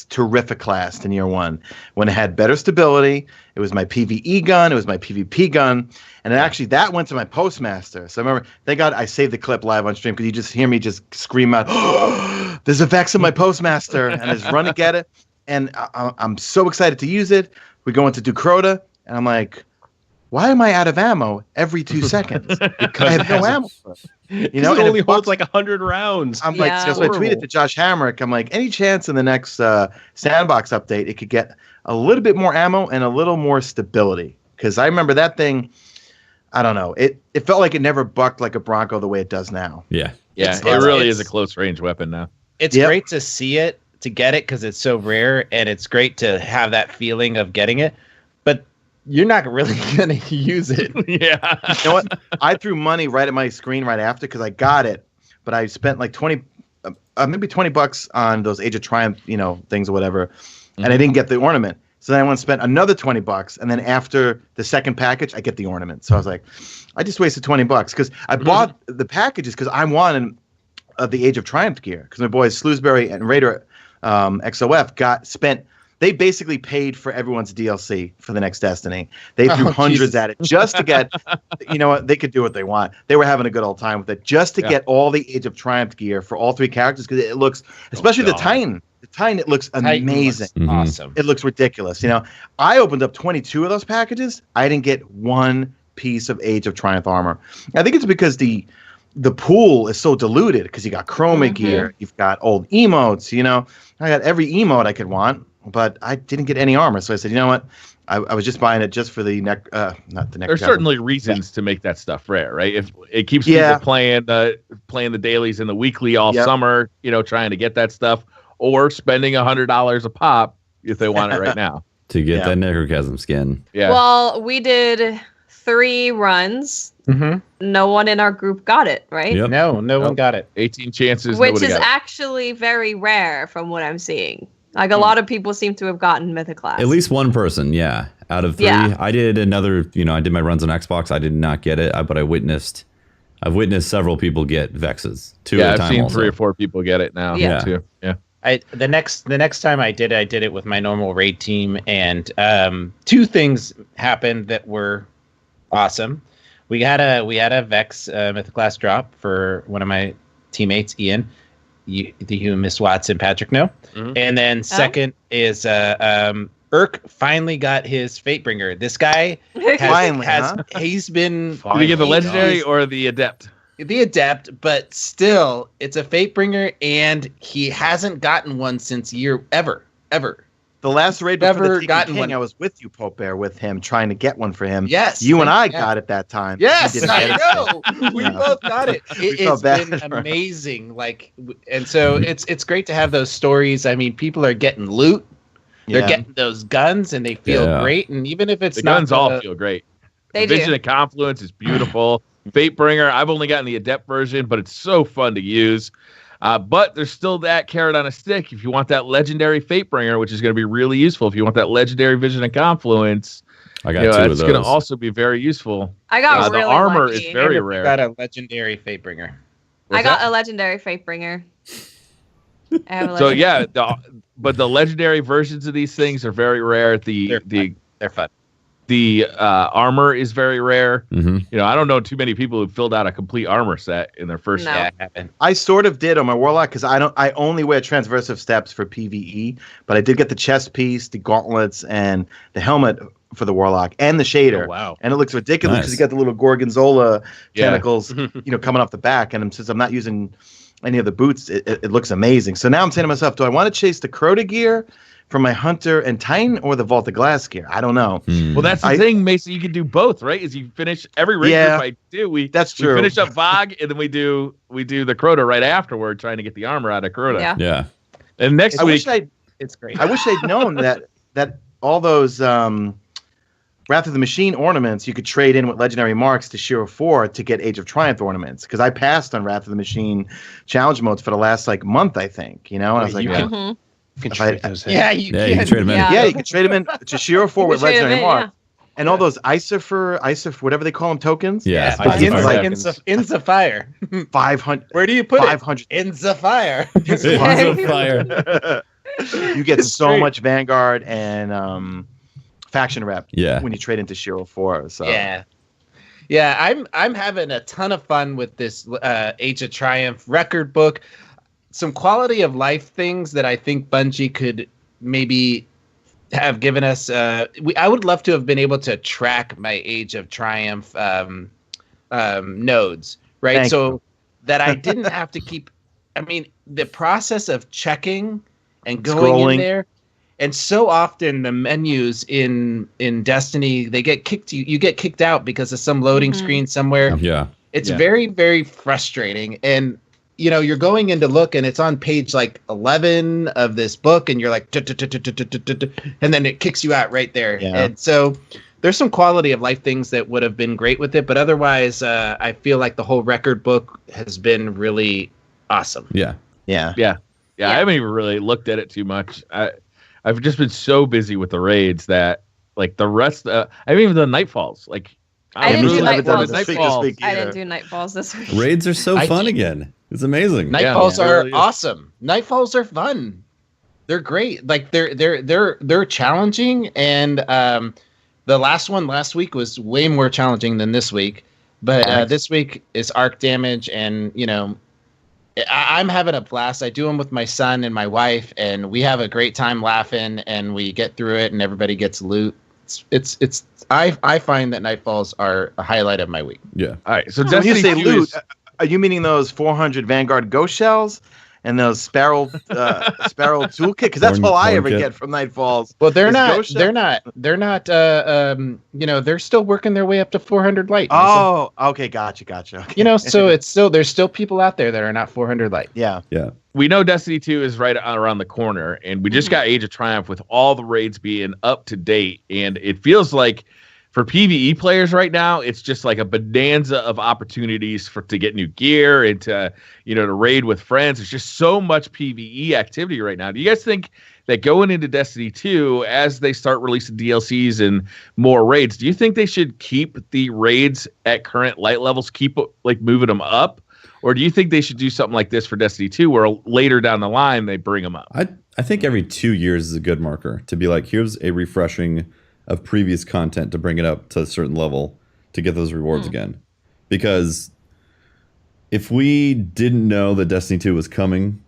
Terrific class in year 1 when it had better stability. It was my PvE gun. It was my PvP gun. And actually, that went to my Postmaster. So I remember, thank God I saved the clip live on stream because you just hear me just scream out, "Oh, there's a Vex in my Postmaster." And I just run to get it. And I'm so excited to use it. We go into Ducrota, and I'm like, why am I out of ammo every 2 seconds? Because I have no ammo. You know, it only holds like 100 rounds. I'm like, so I tweeted to Josh Hamrick. I'm like, any chance in the next sandbox update it could get a little bit more ammo and a little more stability? Because I remember that thing. I don't know. It felt like it never bucked like a Bronco the way it does now. Yeah. Yeah, it really is a close range weapon now. It's great to see it, to get it, because it's so rare, and it's great to have that feeling of getting it. But you're not really going to use it. Yeah. You know what? I threw money right at my screen right after because I got it, but I spent like maybe $20 on those Age of Triumph, things or whatever, and I didn't get the ornament. So then I went and spent another $20, and then after the second package, I get the ornament. So I was like, I just wasted $20 because I bought the packages because I wanted the Age of Triumph gear because my boys Slusbury and Raider XOF spent. They basically paid for everyone's DLC for the next Destiny. They threw hundreds at it just to get, they could do what they want. They were having a good old time with it just to get all the Age of Triumph gear for all 3 characters because it looks, especially the Titan. The Titan, it looks amazing. Awesome. It looks ridiculous. I opened up 22 of those packages. I didn't get one piece of Age of Triumph armor. I think it's because the pool is so diluted because you got chroma gear, you've got old emotes. I got every emote I could want. But I didn't get any armor, so I said, you know what? I was just buying it just for the neck, not the neck. There's certainly reasons to make that stuff rare, right? If it keeps people playing the dailies and the weekly all summer, trying to get that stuff, or spending $100 a pop if they want it right now to get that Necrochasm skin. Yeah. Well, we did 3 runs. No one in our group got it, right? Yep. No one got it. 18 chances, which is actually very rare from what I'm seeing. Like a lot of people seem to have gotten Mythoclast. At least one person, yeah. Out of 3, I did another. I did my runs on Xbox. I did not get it, but I've witnessed several people get Vexes. 2 at a time. I've seen also. 3 or 4 people get it now. Yeah. Too. Yeah. The next time I did it with my normal raid team, and 2 things happened that were awesome. We had a Vex Mythoclast drop for one of my teammates, Ian. You Miss Watson, Patrick, no. And then second is Urk finally got his Fatebringer. This guy he's been. Did he get the legendary or the adept? The adept, but still, it's a Fatebringer, and he hasn't gotten one since ever. The last raid before Never the gotten King, one. I was with you, Pope Bear, with him trying to get one for him. Yes, you and I got it that time. Yes, He didn't I get it. know. We both got it. It's been amazing. And so it's great to have those stories. I mean, people are getting loot. They're getting those guns, and they feel great. And even if it's the not guns all feel great. They the Vision do. of Confluence is beautiful. Fatebringer, I've only gotten the Adept version, but it's so fun to use. But there's still that carrot on a stick. If you want that legendary Fatebringer, which is going to be really useful, if you want that legendary Vision and Confluence, I got two of those. It's going to also be very useful. I got really the armor lucky. is very rare. Got a legendary Fatebringer. I got a legendary Fatebringer. I have a So legendary. but the legendary versions of these things are very rare. They're fun. The armor is very rare. Mm-hmm. I don't know too many people who filled out a complete armor set in their first. No. Yeah, I haven't. I sort of did on my Warlock because I only wear transversive steps for PvE, but I did get the chest piece, the gauntlets, and the helmet for the Warlock and the shader. Oh, wow. And it looks ridiculous because Nice. you got the little Gorgonzola Yeah. tentacles, coming off the back. And since I'm not using any of the boots, it looks amazing. So now I'm saying to myself, do I want to chase the Crota gear for my Hunter and Titan or the Vault of Glass gear? I don't know. Well, that's the thing, Mason. You can do both, right? Is you finish every raid Yeah. group I do. That's We true. finish up Vogue, and then we do the Crota right afterward, trying to get the armor out of Crota. Yeah. Yeah. And next I week, wish It's great. I wish I'd known that all those Wrath of the Machine ornaments you could trade in with legendary marks to Shiro 4 to get Age of Triumph ornaments, because I passed on Wrath of the Machine challenge modes for the last month, I think. And I was like, You "Oh, can- Mhm. You can If I- trade those in. Yeah, you You can trade them in. Yeah. yeah, you can trade them in to Shiro 4 with You can trade 'em legendary in, marks, and all those Isopher, whatever they call them, tokens. Yeah. I do It's like- like in Zephyr. 500. Where do you put 500. it? In Zephyr. It's on fire. You get It's so great. much Vanguard and faction rep Yeah. when you trade into Shiro 4. So Yeah, I'm having a ton of fun with this Age of Triumph record book. Some quality of life things that I think Bungie could maybe have given us. I would love to have been able to track my Age of Triumph nodes, right? Thank So that I didn't have to keep. I mean, the process of checking and going Scrolling. in there. And so often the menus in Destiny, they get kicked. You get kicked out because of some loading Mhm. screen somewhere. Yeah. It's Yeah. very, very frustrating. And you're going in to look, and it's on page like 11 of this book, and you're like, and then it kicks you out right there. Yeah. And so there's some quality of life things that would have been great with it, but otherwise, I feel like the whole record book has been really awesome. Yeah. yeah. Yeah, I haven't even really looked at it too much. I've just been so busy with the raids that like the rest. I haven't even done Nightfalls. Like I didn't do I haven't done Nightfalls. it this week I either. didn't do Nightfalls this week. Raids are so I fun did- again. It's amazing. Nightfalls Yeah, it are really is. awesome. Nightfalls are fun. They're great. Like they're challenging, and the last one last week was way more challenging than this week. But Nice. this week is arc damage, and I'm having a blast. I do them with my son and my wife, and we have a great time laughing, and we get through it, and everybody gets loot. It's I find that Nightfalls are a highlight of my week. Yeah. all right, so When you Destiny say 2 loot, is- are you meaning those 400 Vanguard Ghost Shells and those Sparrow Toolkit? Because that's all I Horn ever kit. get from Nightfalls. Well, they're Is not. Ghost They're not. They're not. They're still working their way up to 400 light. Oh, okay, gotcha. Okay. So it's still there's still people out there that are not 400 light. yeah. we know Destiny 2 is right around the corner, and we just got Age of Triumph with all the raids being up to date, and it feels like for PvE players right now, it's just like a bonanza of opportunities to get new gear and to raid with friends. There's just so much PvE activity right now. Do you guys think that going into Destiny 2, as they start releasing DLCs and more raids, do you think they should keep the raids at current light levels, keep like moving them up? Or do you think they should do something like this for Destiny 2 where later down the line they bring them up? I think every 2 years is a good marker to be like, here's a refreshing of previous content to bring it up to a certain level to get those rewards again. Because if we didn't know that Destiny 2 was coming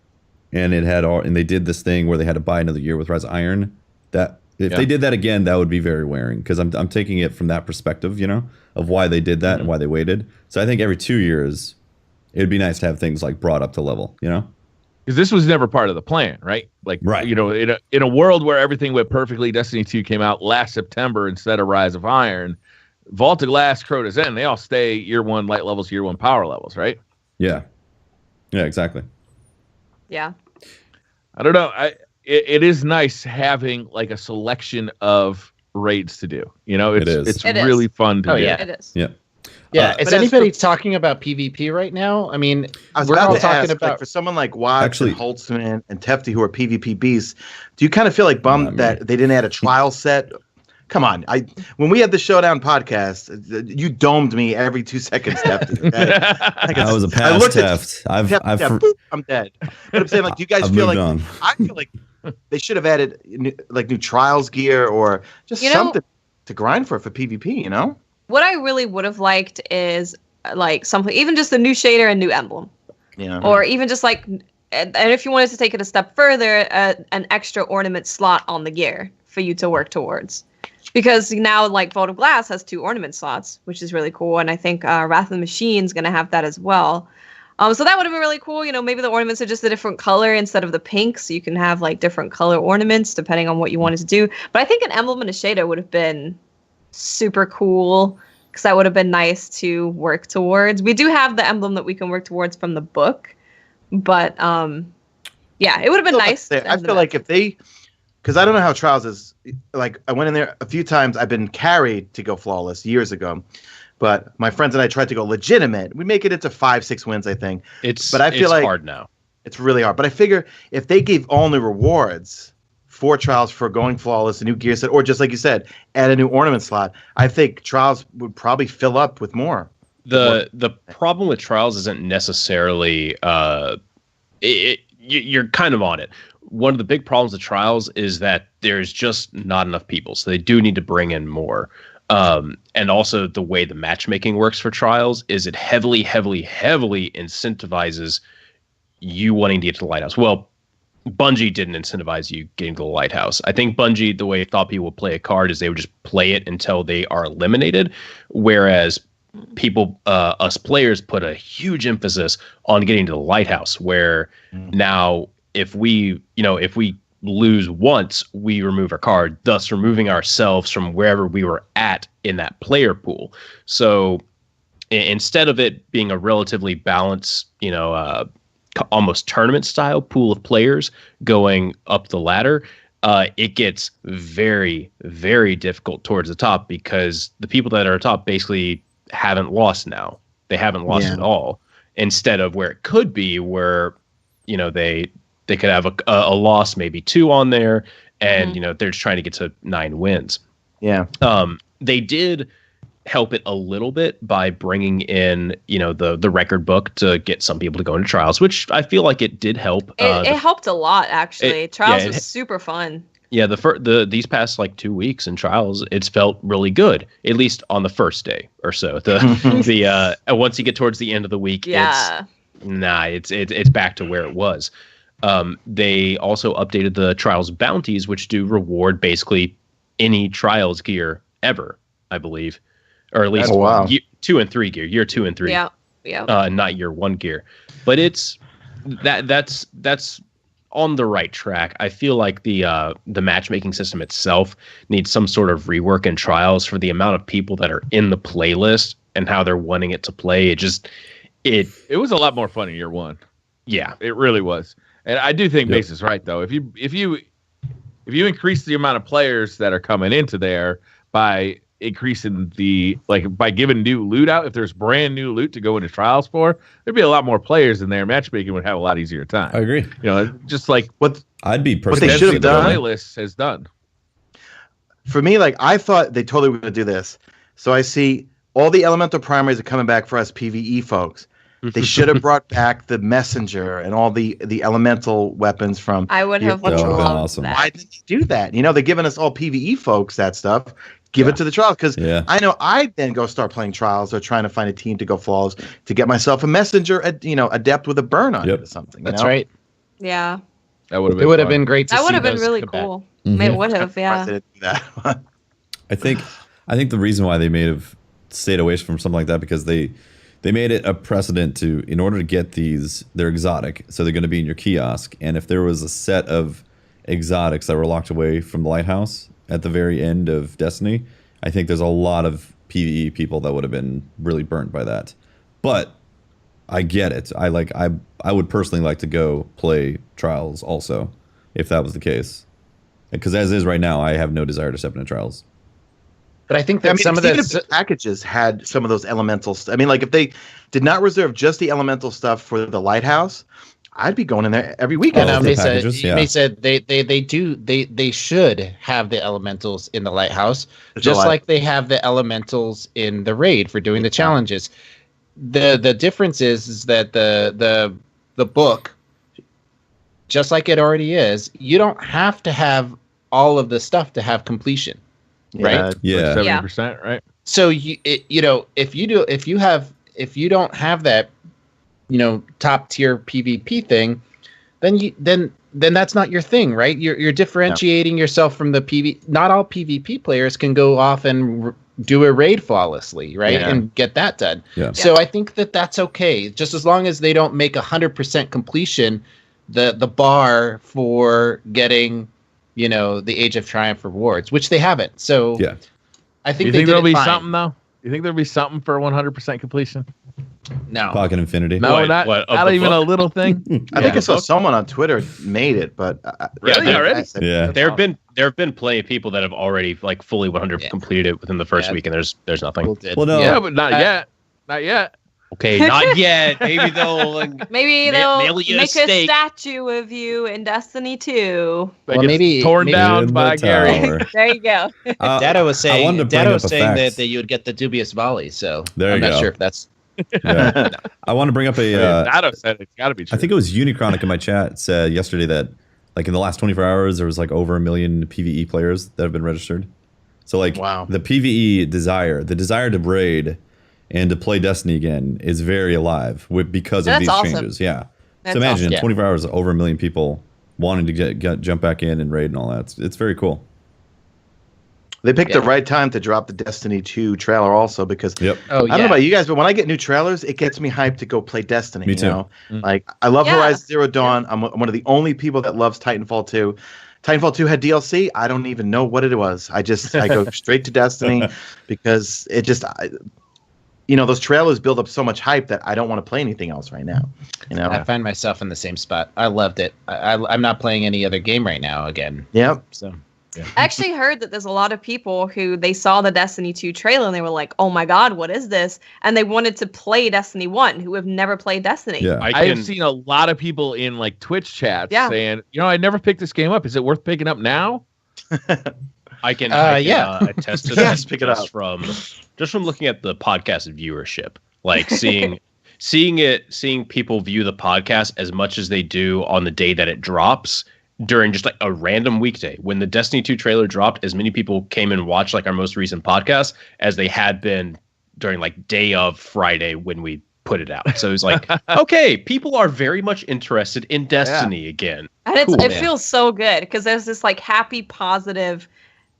and and they did this thing where they had to buy another year with Rise of Iron, that if they did that again, that would be very wearing, because I'm taking it from that perspective, of why they did that and why they waited. So I think every 2 years it'd be nice to have things like brought up to level, Because this was never part of the plan, right? Like, Right. In a world where everything went perfectly, Destiny 2 came out last September instead of Rise of Iron. Vault of Glass, Crota's End, they all stay year one light levels, year one power levels, right? Yeah, exactly. Yeah. I don't know. It is nice having like a selection of raids to do. It is. It's It is. really fun to do. Yeah. It is. Yeah. Yeah, is but as anybody talking about PvP right now? I mean, I was we're about all to talking ask, about like, for someone like Watts Actually- and Holtzmann and Tefty who are PvP beasts, do you kind of feel like Not bummed me. that they didn't add a trial set? Come on, when we had the Showdown podcast, you domed me every 2 seconds, Tefty. Okay? Like, That was a I past looked at theft. I've boop, I'm dead. But I'm saying, like, do you guys I've feel moved like on. I feel like they should have added new trials gear or just something to grind for PvP, you know? What I really would have liked is like something, even just a new shader and new emblem, Yeah. or even just like, and if you wanted to take it a step further, an extra ornament slot on the gear for you to work towards. Because now, like, Vault of Glass has 2 ornament slots, which is really cool, and I think Wrath of the Machine's going to have that as well. So that would have been really cool. You know, maybe the ornaments are just a different color instead of the pink, so you can have like different color ornaments depending on what you wanted to do. But I think an emblem and a shader would have been super cool, because that would have been nice to work towards. We do have the emblem that we can work towards from the book, but yeah, it would have been nice. I feel like if they, because I don't know how Trials is, like, I went in there a few times. I've been carried to go flawless years ago. But my friends and I tried to go legitimate. We make it into 5-6 wins, I think. But I feel like hard now. It's really hard. But I figure if they gave all new rewards for Trials for going flawless, a new gear set, or just like you said, add a new ornament slot, I think Trials would probably fill up with more. The problem with Trials isn't necessarily you're kind of on it. One of the big problems with Trials is that there's just not enough people, so they do need to bring in more. And also the way the matchmaking works for Trials is it heavily incentivizes you wanting to get to the lighthouse. Well, Bungie didn't incentivize you getting to the lighthouse. I think Bungie, the way it thought people would play a card is they would just play it until they are eliminated. Whereas people, us players, put a huge emphasis on getting to the lighthouse, where now if we lose once, we remove our card, thus removing ourselves from wherever we were at in that player pool. So instead of it being a relatively balanced, almost tournament style pool of players going up the ladder, it gets very, very difficult towards the top, because the people that are top basically haven't lost now. They haven't lost at all. Instead of where it could be, where, they could have a loss, maybe 2 on there, and they're just trying to get to 9 wins. Yeah. They did help it a little bit by bringing in, the record book to get some people to go into Trials, which I feel like it did help. It helped a lot, actually. Trials was super fun. Yeah, these past like 2 weeks in Trials, it's felt really good, at least on the first day or so. Once you get towards the end of the week, it's back to where it was. They also updated the Trials bounties, which do reward basically any Trials gear ever, I believe, or at least year 2 and 3 gear, year 2 and 3. Yeah. Not year 1 gear, but it's that's on the right track. I feel like the matchmaking system itself needs some sort of rework in Trials for the amount of people that are in the playlist and how they're wanting it to play. It was a lot more fun in year 1. Yeah, it really was. And I do think Mesa is right, though. If you increase the amount of players that are coming into there by increasing by giving new loot out, if there's brand new loot to go into Trials for, there'd be a lot more players in there. Matchmaking would have a lot easier time. I agree. Just like what I'd be what they should have done. Playlist has done. For me, like, I thought they totally were going to do this. So I see all the elemental primaries are coming back for us PvE folks. They should have brought back the messenger and all the elemental weapons from. I would have loved awesome. that. Why didn't they do that? They're giving us all PvE folks that stuff. Give it to the Trials, because I know I'd then go start playing Trials or trying to find a team to go flawless to get myself a messenger, adept with a burn on it or something. That's right. Yeah. That would have been. It would have been great. That would have been really cool. It would have. Yeah. I think the reason why they may have stayed away from something like that, because they made it a precedent to, in order to get these, they're exotic, so they're going to be in your kiosk. And if there was a set of exotics that were locked away from the lighthouse at the very end of Destiny, I think there's a lot of PvE people that would have been really burnt by that. But I get it. I would personally like to go play Trials also, if that was the case. Because as is right now, I have no desire to step into Trials. But I think that some of even the if packages had some of those elementals. I mean, like if they did not reserve just the elemental stuff for the lighthouse, I'd be going in there every weekend. Oh, the packages, yeah. Mesa, they should have the elementals in the lighthouse, just like they have the elementals in the raid for doing the challenges. The difference is that the book, just like it already is, you don't have to have all of the stuff to have completion, right? Yeah, 70%, right? So if you don't have that, top tier PvP thing, then that's not your thing, right? You're differentiating yourself from the PvP. Not all PvP players can go off and do a raid flawlessly, right? Yeah. And get that done. Yeah. So I think that's okay, just as long as they don't make 100% completion the bar for getting, the Age of Triumph rewards, which they haven't. So yeah. I think there'll be something though. You think there'll be something for 100% completion? No. Pocket Infinity. No, not even a little thing. I think I saw someone on Twitter made it, but Really? Already? Yeah. There have been plenty of people that have already like fully 100 completed it within the first week, and there's nothing. Well, no. Yeah, but not yet. Not yet. Okay, not yet. Maybe they'll they'll you make a statue of you in Destiny 2. Well, maybe torn down by Gary. There you go. Dado was saying that you would get the dubious volley. So There I'm you not go. sure if that's. Yeah. I want to bring up Dado said it's got to be true. I think it was Unichronic in my chat said yesterday that like in the last 24 hours there was like over 1 million PvE players that have been registered. So like the PvE the desire to raid and to play Destiny again is very alive because of these changes. Yeah. So imagine in 24 hours over 1 million people wanting to jump back in and raid and all that. It's very cool. They picked the right time to drop the Destiny 2 trailer also because I don't know about you guys, but when I get new trailers, it gets me hyped to go play Destiny. Me too. Mm-hmm. Like I love Horizon Zero Dawn. I'm one of the only people that loves Titanfall 2. Titanfall 2 had DLC. I don't even know what it was. I go straight to Destiny because it just those trailers build up so much hype that I don't want to play anything else right now. I find myself in the same spot. I loved it. I'm not playing any other game right now again. Yep. So. Yeah. I actually heard that there's a lot of people who they saw the Destiny 2 trailer and they were like, oh my God, what is this? And they wanted to play Destiny 1 who have never played Destiny. Yeah. I have seen a lot of people in like Twitch chats saying, I never picked this game up. Is it worth picking up now? I can attest to that. Yes, pick it up from looking at the podcast viewership, like seeing people view the podcast as much as they do on the day that it drops. During just like a random weekday when the Destiny 2 trailer dropped, as many people came and watched like our most recent podcast as they had been during like day of Friday when we put it out. So it was like, okay, people are very much interested in Destiny again. And it feels so good because there's this like happy, positive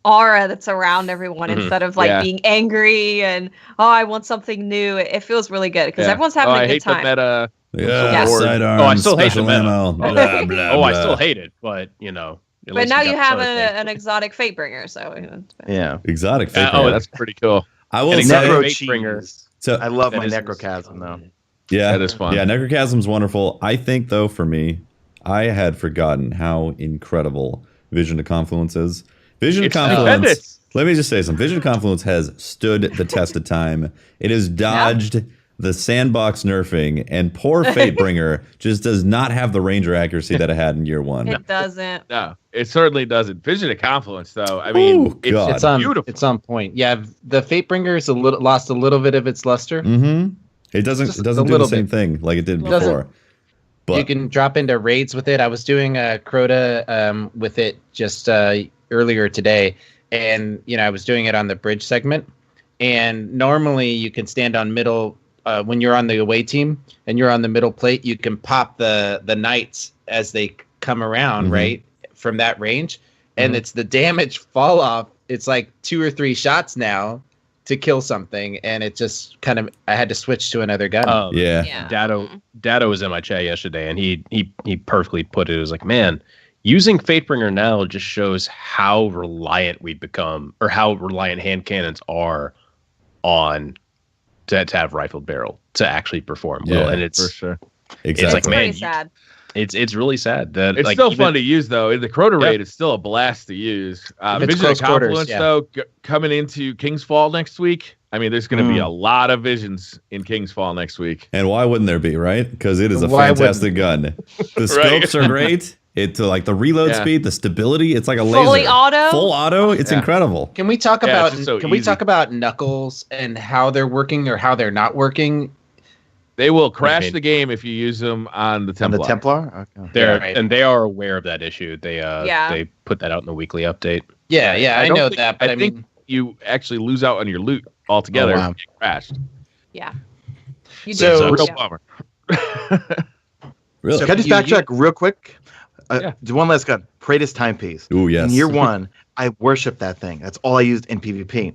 aura that's around everyone instead of like being angry and I want something new. It feels really good because everyone's having a good time. The meta. I still hate the meta. Blah, blah, I still hate it, but But now you have an exotic Fatebringer, so exotic Fatebringer. That's pretty cool. I will say Fatebringer. So I love my Necrochasm though. Yeah, that is fun. Yeah, Necrochasm's wonderful. I think though, for me, I had forgotten how incredible Vision to Confluence is. Vision to Confluence. Let me just say something. Vision to Confluence has stood the test of time. It has dodged the sandbox nerfing, and poor Fatebringer just does not have the ranger accuracy that it had in year one. It doesn't. No, it certainly doesn't. Vision of Confluence, though. I mean, it's beautiful. It's on point. Yeah, the Fatebringer is lost a little bit of its luster. Mm-hmm. It doesn't do the same thing like it did before. But you can drop into raids with it. I was doing a Crota with it just earlier today, and I was doing it on the bridge segment. And normally you can stand on middle. When you're on the away team and you're on the middle plate, you can pop the knights as they come around, right, from that range. And it's the damage fall off. It's like 2 or 3 shots now to kill something. And it just kind of, I had to switch to another gun. Dado was in my chat yesterday, and he perfectly put it. It was like, man, using Fatebringer now just shows how reliant we've become, or how reliant hand cannons are on to have rifled barrel to actually perform well. And it's for sure. It's like, man, sad. It's really sad that it's still fun to use though. The Crota raid is still a blast to use. Vision of Confluence though, coming into King's Fall next week. I mean, there's going to be a lot of visions in King's Fall next week. And why wouldn't there be, right? Because it is a fantastic gun. The scopes are great. It's like the reload speed, the stability. It's like a laser. Fully auto. Full auto. It's incredible. Can we talk about we talk about Knuckles and how they're working or how they're not working? They will crash the game if you use them on the Templar. On the Templar? Okay. And they are aware of that issue. They put that out in the weekly update. Yeah, I know that, but I think mean, you actually lose out on your loot altogether if you get crashed. Yeah. So real bummer. Really? So can I just backtrack real quick? One last gun. Praetor's Timepiece. Ooh, yes. In year one, I worshiped that thing. That's all I used in PvP.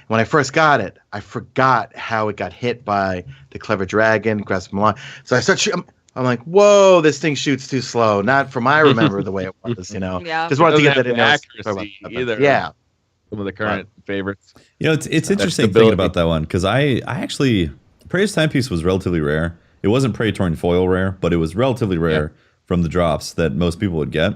When I first got it, I forgot how it got hit by the Clever Dragon, Grasp Milan. So I start shooting. I'm like, whoa, this thing shoots too slow. Not from I remember the way it was, Yeah. Just wanted to get that in there. Accuracy either. Yeah. Some of the current favorites. It's interesting thinking about that one because I actually Praetor's Timepiece was relatively rare. It wasn't Praetorian foil rare, but it was relatively rare from the drops that most people would get.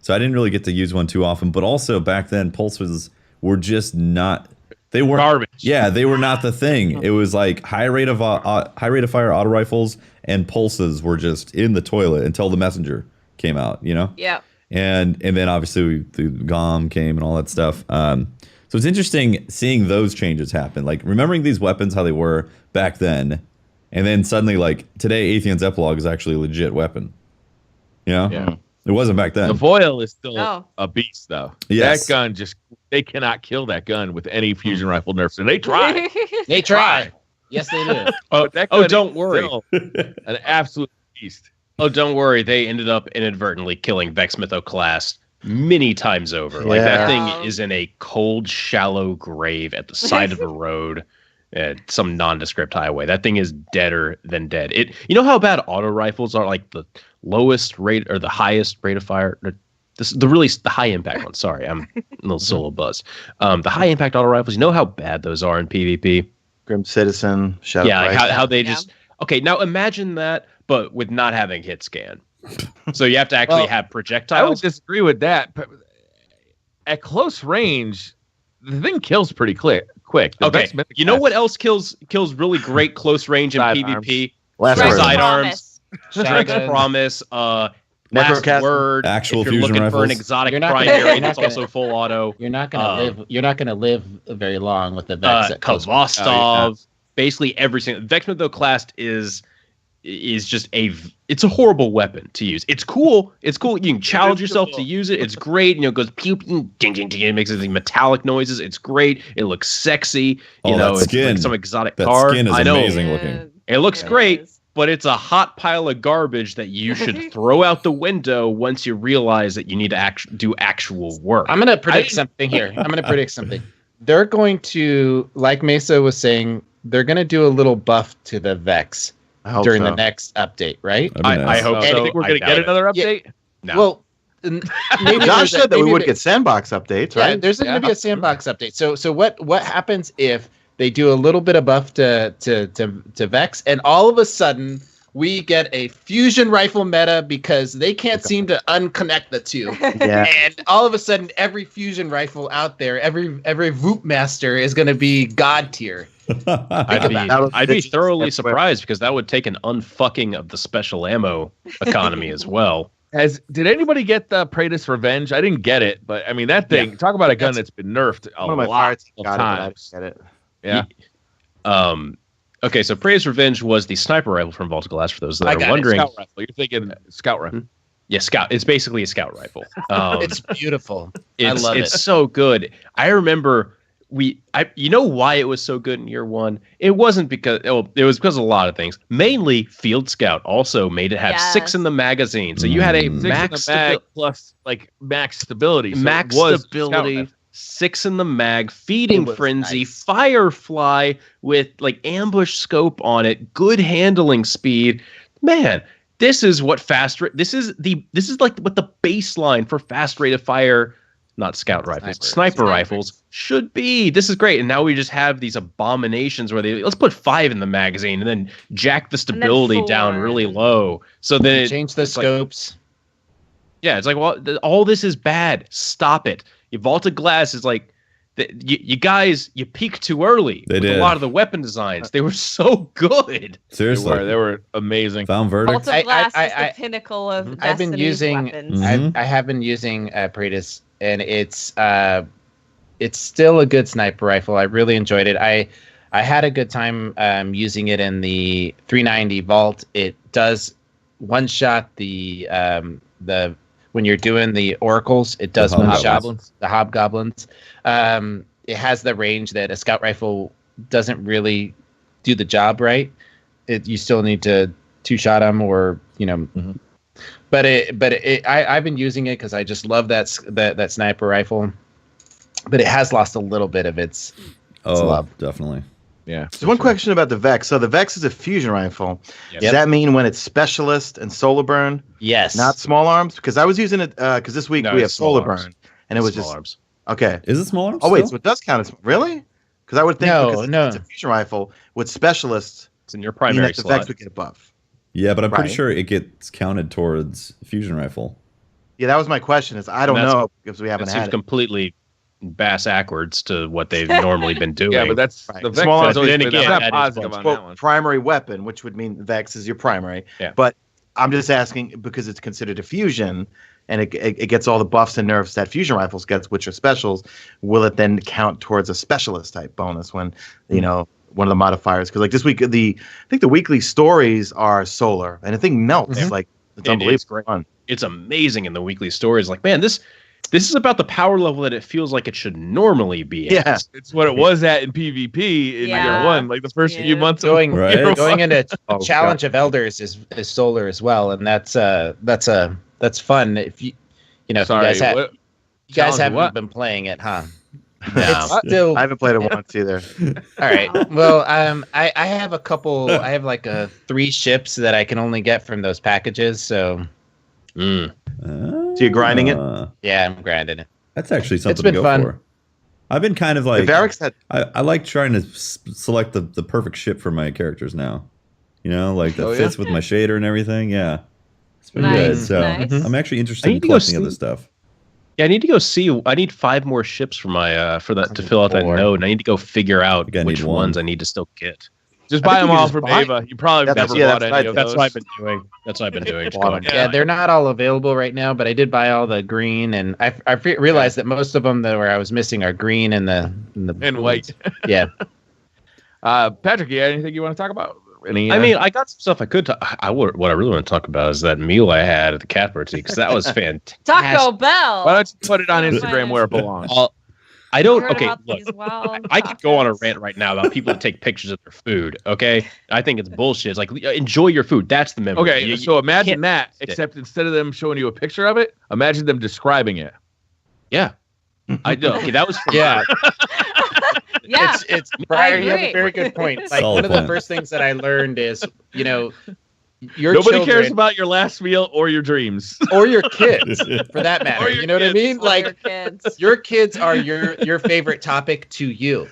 So I didn't really get to use one too often. But also back then, pulses were just not. They were garbage. Yeah, they were not the thing. It was like high rate of fire auto rifles and pulses were just in the toilet until the messenger came out. Yeah. And then obviously the GOM came and all that stuff. So it's interesting seeing those changes happen. Like remembering these weapons how they were back then, and then suddenly like today, Atheon's Epilogue is actually a legit weapon. Yeah. It wasn't back then. The foil is still a beast, though. Yes. That gun they cannot kill that gun with any fusion rifle nerfs, and they try. they try. Yes, they do. Don't worry. An absolute beast. Oh, don't worry. They ended up inadvertently killing Vexmitho class many times over. Like that thing is in a cold, shallow grave at the side of a road at some nondescript highway. That thing is deader than dead. You know how bad auto rifles are? Like the lowest rate or the highest rate of fire. The high impact one. Sorry, I'm a little solo buzz. The high impact auto rifles. You know how bad those are in PvP. Grim Citizen, Shadow. Yeah, like how they just. Okay, now imagine that, but with not having hit scan. So you have to actually have projectiles. I would disagree with that. But at close range, the thing kills pretty quick. Okay, you know what else kills really great close range in PvP? Sidearms. Strength Promise. Last Word. Actual if you're fusion looking rifles. for an exotic primary that's also full auto. You're not gonna live very long with the Vex. Kvostov. Basically every single Vexmitho class is just it's a horrible weapon to use. It's cool. You can challenge yourself to use it. It's great. It goes pew pew ding ding ding. It makes these metallic noises. It's great. It looks sexy. It's like some exotic car. That skin is amazing looking. It looks great, but it's a hot pile of garbage that you should throw out the window once you realize that you need to do actual work. I'm gonna predict something here. They're going to, like Mesa was saying, they're gonna do a little buff to the Vex during the next update, right? I hope so. You think we're going to get another update? No. Well, maybe Josh said that we would get sandbox updates, right? Yeah, there's going to be a sandbox update. So what happens if they do a little bit of buff to Vex, and all of a sudden we get a fusion rifle meta because they can't seem to unconnect the two. Yeah. And all of a sudden, every fusion rifle out there, every Voop master is going to be god tier. I'd be thoroughly surprised because that would take an unfucking of the special ammo economy as well. Did anybody get the Praetor's Revenge? I didn't get it, but I mean that thing. Talk about a gun that's been nerfed a lot of times. Get it. Yeah. Okay, so Praetor's Revenge was the sniper rifle from Vault of Glass. For those that are wondering, scout rifle. You're thinking scout rifle. Yeah, scout. It's basically a scout rifle. It's beautiful. I love it. It's so good. I remember. You know why it was so good in year one? It wasn't because it was because of a lot of things. Mainly, Field Scout also made it have 6 in the magazine, so you had a max plus like max stability. So max stability, 6 in the mag, feeding frenzy, Firefly with like ambush scope on it, good handling speed. Man, this is what this is like what the baseline for fast rate of fire. not scout rifles, sniper rifles should be. This is great. And now we just have these abominations where let's put 5 in the magazine and then jack the stability down really low. So then change the scopes. Yeah, it's like, well, all this is bad. Stop it. Your vaulted glass is like, you guys, you peaked too early. They did. A lot of the weapon designs. They were so good. Seriously. They were amazing. Found verdict. Vaulted glass is the pinnacle of I've been using weapons. I have been using Praetus, and it's still a good sniper rifle. I really enjoyed it. I had a good time using it in the 390 vault. It does one shot the when you're doing the oracles, it does one shot the hobgoblins. It has the range that a scout rifle doesn't really do the job right. You still need to 2-shot them, or But I've been using it because I just love that sniper rifle. But it has lost a little bit of its love. Definitely. Yeah. So one question about the Vex. So the Vex is a fusion rifle. Yep. Does that mean when it's specialist and solar burn? Yes. Not small arms? Because I was using it because this week we have solar arms. burn, and it was Small just arms. okay. Is it smaller? Oh wait, so it does count as really? Because I would think No. it's a fusion rifle with specialists. It's in your Meaning primary that the slot. Vex would get a buff. Yeah, but I'm pretty Right. sure it gets counted towards fusion rifle. Yeah, that was my question. Is I don't And that's- know because we haven't It had seems it. completely backwards to what they've normally been doing. Yeah, but that's Right. the Vex. Small has arms, always then been- again, that's that not is positive on Well, that one. primary weapon, which would mean Vex is your primary. Yeah. But I'm just asking because it's considered a fusion, and it gets all the buffs and nerfs that fusion rifles gets, which are specials. Will it then count towards a specialist type bonus when one of the modifiers? Because like this week, I think the weekly stories are solar, and the thing melts like it's It is unbelievable. great. Fun. It's amazing in the weekly stories. Like, man, this is about the power level that it feels like it should normally be at. Yeah. It's what it was at in PvP in Yeah. year 1, like the first few Yeah. months. going Right. into Oh, Challenge of Elders is solar as well, and that's fun. If you Sorry, if you guys, what? you guys Challenge of haven't what? been playing it, huh? No. It's still I haven't played it once either. all right. Well, I have a couple. I have like 3 ships that I can only get from those packages. So Mm. So you're grinding it? yeah, I'm grinding it. That's actually something been to go fun. for. I've been kind of like The Varix had I like trying to select the perfect ship for my characters now. Like that Oh, yeah? fits with my shader and everything. Yeah, it's been Nice, good. So nice. I'm actually I interested need in to go collecting other see- stuff. Yeah, I need to go see. I need 5 more ships for my for that to fill out that 4. node. And I need to go figure out think I which need 1. ones I need to still get. Just I buy think them you all just from buy- Ava. You probably That's- never yeah, bought that's any right. of That's those. what I've been doing. Just Bought 'em. going. Yeah, they're not all available right now, but I did buy all the green, and I realized that most of them that where I was missing are green and the And white. Yeah. Patrick, you got anything you want to talk about? Any? I mean, I got some stuff I could. What I really want to talk about is that meal I had at the cat party because that was fantastic. Taco Bell. Why don't you put it on You're Instagram fine. where it belongs? I don't. Heard Okay, about look. these wild I could go on a tacos. rant right now about people that take pictures of their food. Okay, I think it's bullshit. It's like enjoy your food. That's the memory. Okay, so imagine can't that, it. except instead of them showing you a picture of it, imagine them describing it. yeah, I do. Okay, that was for Yeah. Yeah. It's Briar, you have agree. a very good point. Like Solid one of the point. first things that I learned is, your Nobody children, cares about your last meal or your dreams. or your kids for that matter. Or your You know what I kids. mean? Or Like your kids. your kids are your favorite topic to you.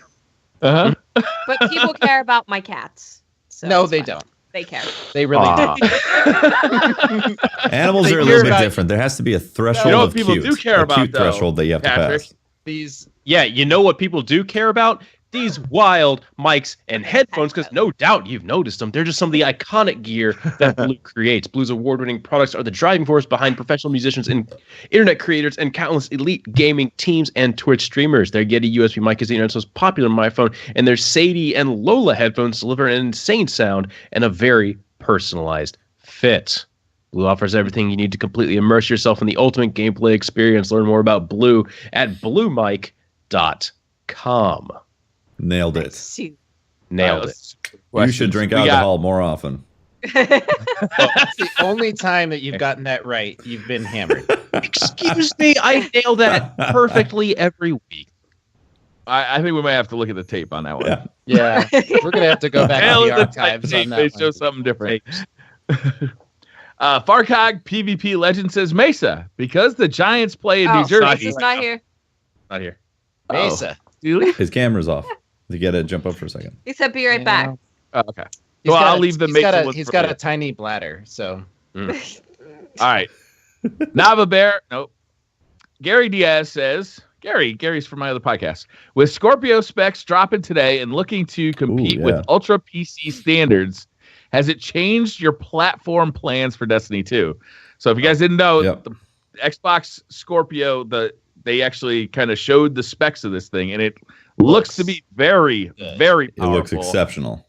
Uh-huh. But people care about my cats. So No, it's they fine. don't. They care. They really Aw. don't. Animals They are a care little bit about- different. There has to be a threshold You know what of people cute. do care a about, cute though, threshold that you have Patrick? to pass. These Yeah, you know what people do care about? These wild mics and headphones, because no doubt you've noticed them. They're just some of the iconic gear that Blue creates. Blue's award-winning products are the driving force behind professional musicians and internet creators and countless elite gaming teams and Twitch streamers. Their Yeti USB mic is the internet's most popular microphone, and their Sadie and Lola headphones deliver an insane sound and a very personalized fit. Blue offers everything you need to completely immerse yourself in the ultimate gameplay experience. Learn more about Blue at bluemic.com. Nailed it. Shoot. Nailed it. You should drink alcohol more often. That's the only time that you've gotten that right. You've been hammered. Excuse me, I nail that perfectly every week. I think we might have to look at the tape on that one. Yeah. Yeah, we're gonna have to go back Hell, to the the archives tape, on they that show one. something different. Farcog PvP Legend says Mesa because the Giants play in Oh, New Jersey. He's not here. Not here. Mesa. His camera's off. You gotta jump up for a second. He said, "Be right back." Oh, okay. Well, I'll leave the Mesa. He's got a tiny bladder, so. All right. Nava Bear. Nope. Gary Diaz says, Gary's from my other podcast. With Scorpio specs dropping today and looking to compete with Ultra PC standards, has it changed your platform plans for Destiny 2? So if you guys didn't know, the Xbox Scorpio, they actually kind of showed the specs of this thing, and it looks to be very, very powerful. It looks exceptional.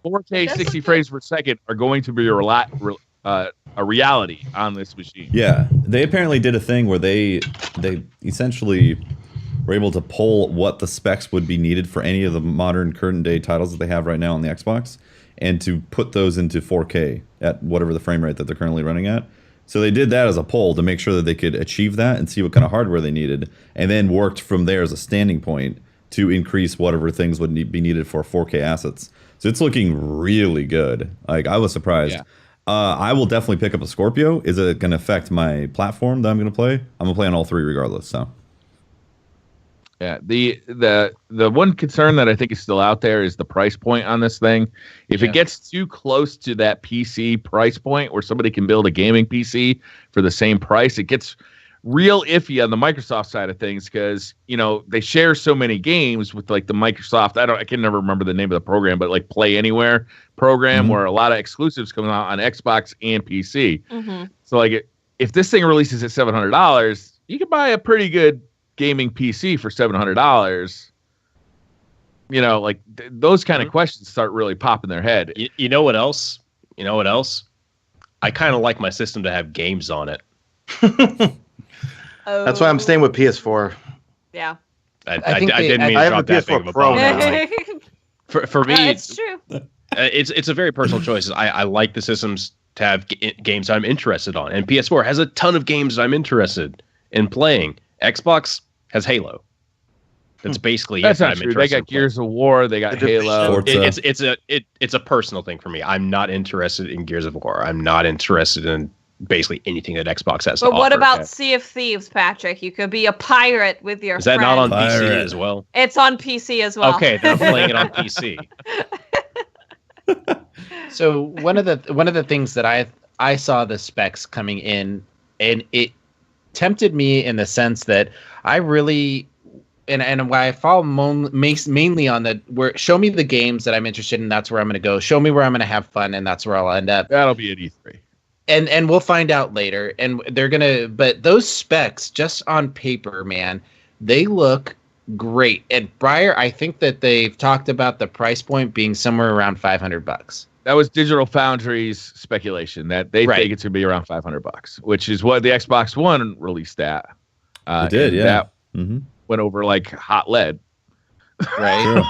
4K 60 frames per second are going to be a reality on this machine. Yeah, they apparently did a thing where they essentially were able to pull what the specs would be needed for any of the modern current day titles that they have right now on the Xbox, and to put those into 4K at whatever the frame rate that they're currently running at. So they did that as a poll to make sure that they could achieve that and see what kind of hardware they needed, and then worked from there as a standing point to increase whatever things would be needed for 4K assets. So it's looking really good. Like, I was surprised. Yeah. I will definitely pick up a Scorpio. Is it going to affect my platform that I'm going to play? I'm going to play on all three regardless. So, yeah, the one concern that I think is still out there is the price point on this thing. If it gets too close to that PC price point where somebody can build a gaming PC for the same price, it gets real iffy on the Microsoft side of things, because they share so many games with like the Microsoft. I can never remember the name of the program, but like Play Anywhere program, where a lot of exclusives come out on Xbox and PC. So like if this thing releases at $700, you can buy a pretty good gaming PC for $700. Like those kind of questions start really popping their head. You know what else? I kind of like my system to have games on it. That's why I'm staying with PS4. Yeah. I didn't mean to drop that big of a Pro bomb. now. For me, it's true. It's a very personal choice. I like the systems to have games I'm interested on, and PS4 has a ton of games that I'm interested in playing. Xbox has Halo. That's basically That's it. not I'm true. They got Gears of War. They got Halo. It's a personal thing for me. I'm not interested in Gears of War. I'm not interested in basically anything that Xbox has to offer. But what about Sea of Thieves, Patrick? You could be a pirate with your Is that friends. not on PC as well? It's on PC as well. Okay, then I'm playing it on PC. So one of the things that I saw the specs coming in, and it tempted me in the sense that I really and why I fall mainly on where show me the games that I'm interested in, that's where I'm going to go. Show me where I'm going to have fun, and that's where I'll end up. That'll be at E3. And we'll find out later. And but those specs just on paper, man, they look great. And Breyer, I think that they've talked about the price point being somewhere around $500. That was Digital Foundry's speculation that they think it's going to be around $500, which is what the Xbox One released at. It did, yeah. That went over like hot lead. Right.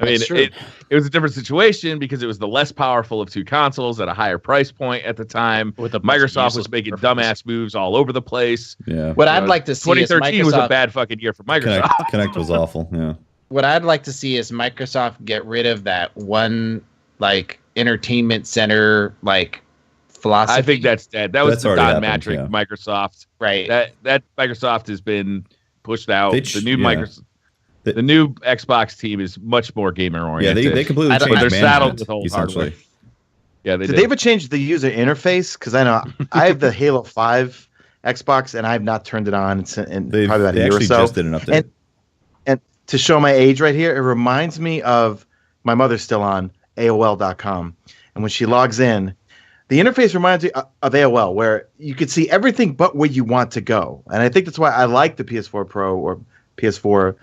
I mean, it was a different situation because it was the less powerful of two consoles at a higher price point at the time. With the Microsoft was making dumbass moves all over the place. Yeah. What I'd like to see 2013 was a bad fucking year for Microsoft. Kinect was awful. Yeah. What I'd like to see is Microsoft get rid of that one like entertainment center like philosophy. I think that's dead. That was the Don happened, Matrick Microsoft. Right. That Microsoft has been pushed out. The new Microsoft. The new Xbox team is much more gamer oriented. Yeah, they completely changed They're management, saddled with old essentially. hardware. Yeah, Did they ever change the user interface? Because I know I have the Halo 5 Xbox and I have not turned it on in probably about a year or so. Just did an update. And to show my age right here, it reminds me of my mother's still on AOL.com. And when she logs in, the interface reminds me of AOL, where you could see everything but where you want to go. And I think that's why I like the PS4 Pro or PS4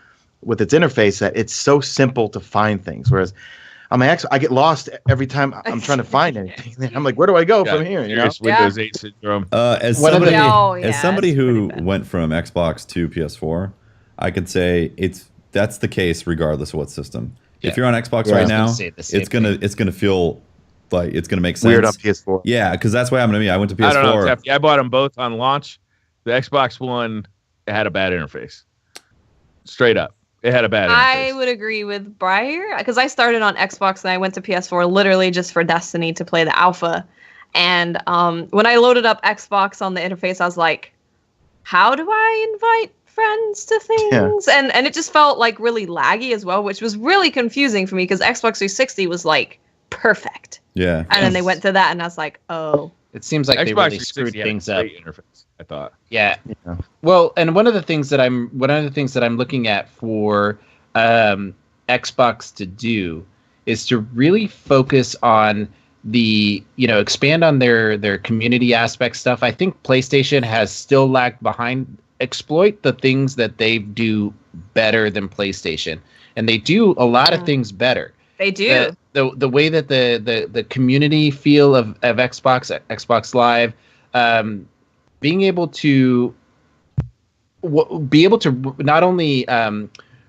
with its interface, that it's so simple to find things. Whereas on my Xbox, I get lost every time I'm trying to find anything. I'm like, where do I go from here? Windows 8 syndrome. As somebody who went from Xbox to PS4, I could say that's the case regardless of what system. Yeah. If you're on Xbox right now, it's gonna feel like it's gonna make sense. Weird on PS4. Yeah, because that's what happened to me. I went to PS4. I don't know, Tefty. I bought them both on launch. The Xbox One had a bad interface. Straight up. It had a bad interface. I would agree with Breyer, because I started on Xbox and I went to PS4 literally just for Destiny to play the alpha. And when I loaded up Xbox on the interface, I was like, how do I invite friends to things, and it just felt like really laggy as well, which was really confusing for me because Xbox 360 was like perfect. Yeah. And then they went to that, and I was like, oh. It seems like Xbox they really 360 screwed had a things up. great interface, I thought. Yeah. Well, and one of the things that I'm looking at for Xbox to do is to really focus on the, expand on their community aspect stuff. I think PlayStation has still lagged behind. Exploit the things that they do better than PlayStation, and they do a lot of things better. They do. The way that the community feel of Xbox Live, being able to not only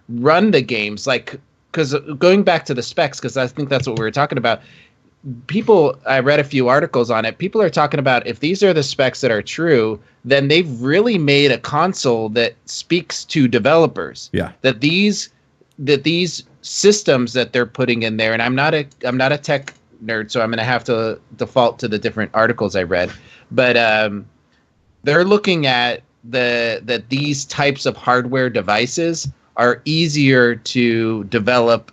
run the games, like, because going back to the specs, because I think that's what we were talking about. I read a few articles on it. People are talking about if these are the specs that are true, then they've really made a console that speaks to developers. Yeah. That these systems that they're putting in there, and I'm not a tech nerd, so I'm going to have to default to the different articles I read, but they're looking at that these types of hardware devices are easier to develop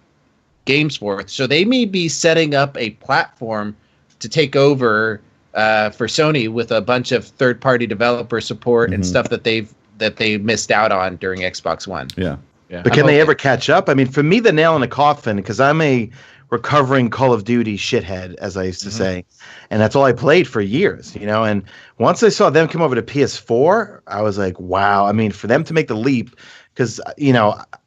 games for. So they may be setting up a platform to take over for Sony with a bunch of third-party developer support and stuff that they missed out on during Xbox One. Yeah. But can they ever catch up? I mean, for me, the nail in the coffin, because I'm a recovering Call of Duty shithead, as I used to say, and that's all I played for years, And once I saw them come over to PS4, I was like, wow. I mean, for them to make the leap, because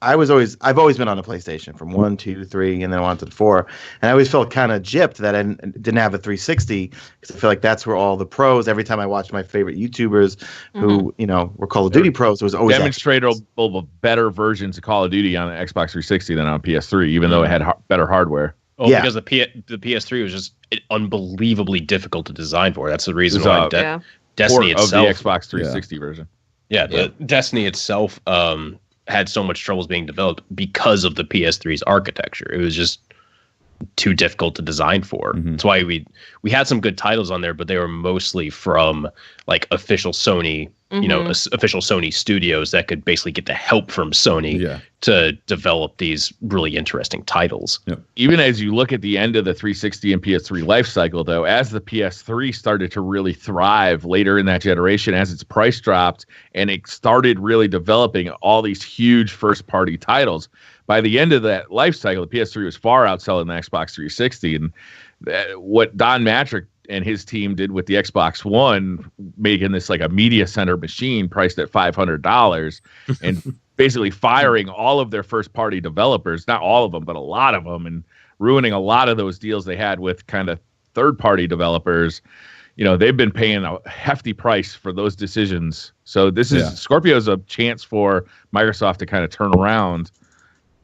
I've always been on a PlayStation from 1, 2, 3, and then I went to the 4, and I always felt kind of gypped that I didn't have a 360 because I feel like that's where all the pros. Every time I watched my favorite YouTubers who were Call of Duty pros, it was always demonstrable better versions of Call of Duty on the Xbox 360 than on PS3, even though it had better hardware. Oh, because the PS3 was just unbelievably difficult to design for. That's the reason why Destiny itself of the Xbox 360 version. Yeah, the Destiny itself had so much troubles being developed because of the PS3's architecture. It was just too difficult to design for. That's why we had some good titles on there, but they were mostly from like official Sony, official Sony studios that could basically get the help from Sony to develop these really interesting titles. Yep. Even as you look at the end of the 360 and PS3 life cycle, though, as the PS3 started to really thrive later in that generation, as its price dropped and it started really developing all these huge first-party titles, by the end of that life cycle, the PS3 was far outselling the Xbox 360. And what Don Matrick and his team did with the Xbox One, making this like a media center machine priced at $500 and basically firing all of their first-party developers, not all of them, but a lot of them, and ruining a lot of those deals they had with kind of third-party developers. They've been paying a hefty price for those decisions. So Scorpio's a chance for Microsoft to kind of turn around.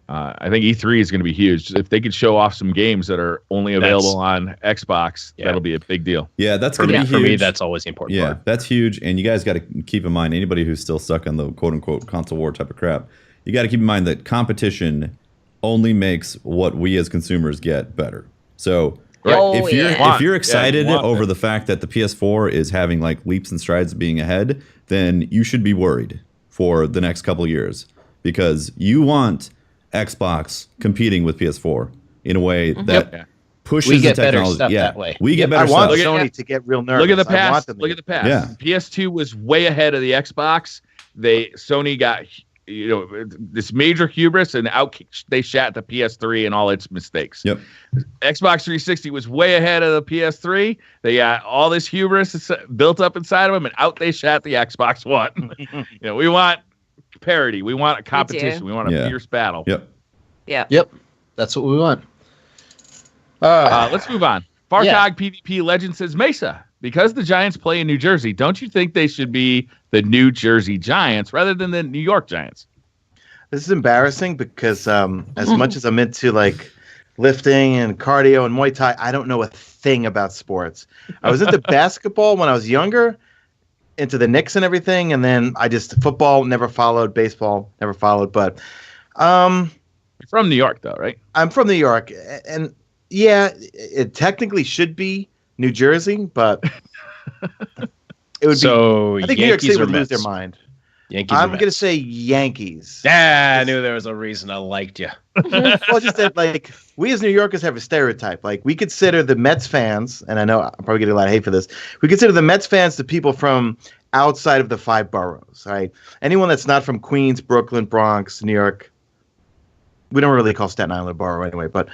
I think E3 is going to be huge. If they could show off some games that are only available on Xbox, that'll be a big deal. Yeah, that's going to be huge. For me, that's always the important part. Yeah, that's huge. And you guys got to keep in mind, anybody who's still stuck on the quote-unquote console war type of crap, you got to keep in mind that competition only makes what we as consumers get better. So if you're excited over the fact that the PS4 is having like leaps and strides being ahead, then you should be worried for the next couple of years, because you want Xbox competing with PS4 in a way that pushes the technology. That way. We get better I want stuff. Sony to get real nervous. Look at the past. Look at the past. Yeah. PS2 was way ahead of the Xbox. Sony got this major hubris, and out they shat the PS3 and all its mistakes. Yep. Xbox 360 was way ahead of the PS3. They got all this hubris built up inside of them, and out they shat the Xbox One. We want parity. We want a competition. We want a fierce battle. Yep. Yeah. Yep. That's what we want. Let's move on. Farcog PvP Legend says, Mesa, because the Giants play in New Jersey, don't you think they should be the New Jersey Giants rather than the New York Giants? This is embarrassing because as much as I'm into like lifting and cardio and Muay Thai, I don't know a thing about sports. I was into basketball when I was younger, into the Knicks and everything, and then football never followed, baseball never followed. But you're from New York, though, right? I'm from New York, and it technically should be New Jersey, but it would be. So I think New York City would lose their mind. Yankees. I'm gonna say Yankees. Yeah, I knew there was a reason I liked you. Well, just that, like, we as New Yorkers have a stereotype. Like, we consider the Mets fans, and I know I'm probably getting a lot of hate for this. We consider the Mets fans the people from outside of the 5 boroughs. Right? Anyone that's not from Queens, Brooklyn, Bronx, New York. We don't really call Staten Island a borough anyway, but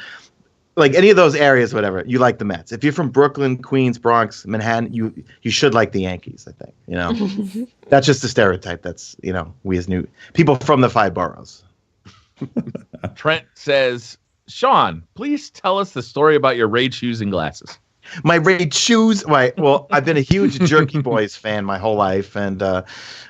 like any of those areas, whatever, you like the Mets. If you're from Brooklyn, Queens, Bronx, Manhattan, you should like the Yankees, I think. You know, that's just a stereotype. That's, you know, we as new people from the 5 boroughs. Trent says, Sean, please tell us the story about your Raid shoes and glasses. My Raid shoes. Right. Well, I've been a huge Jerky Boys fan my whole life, and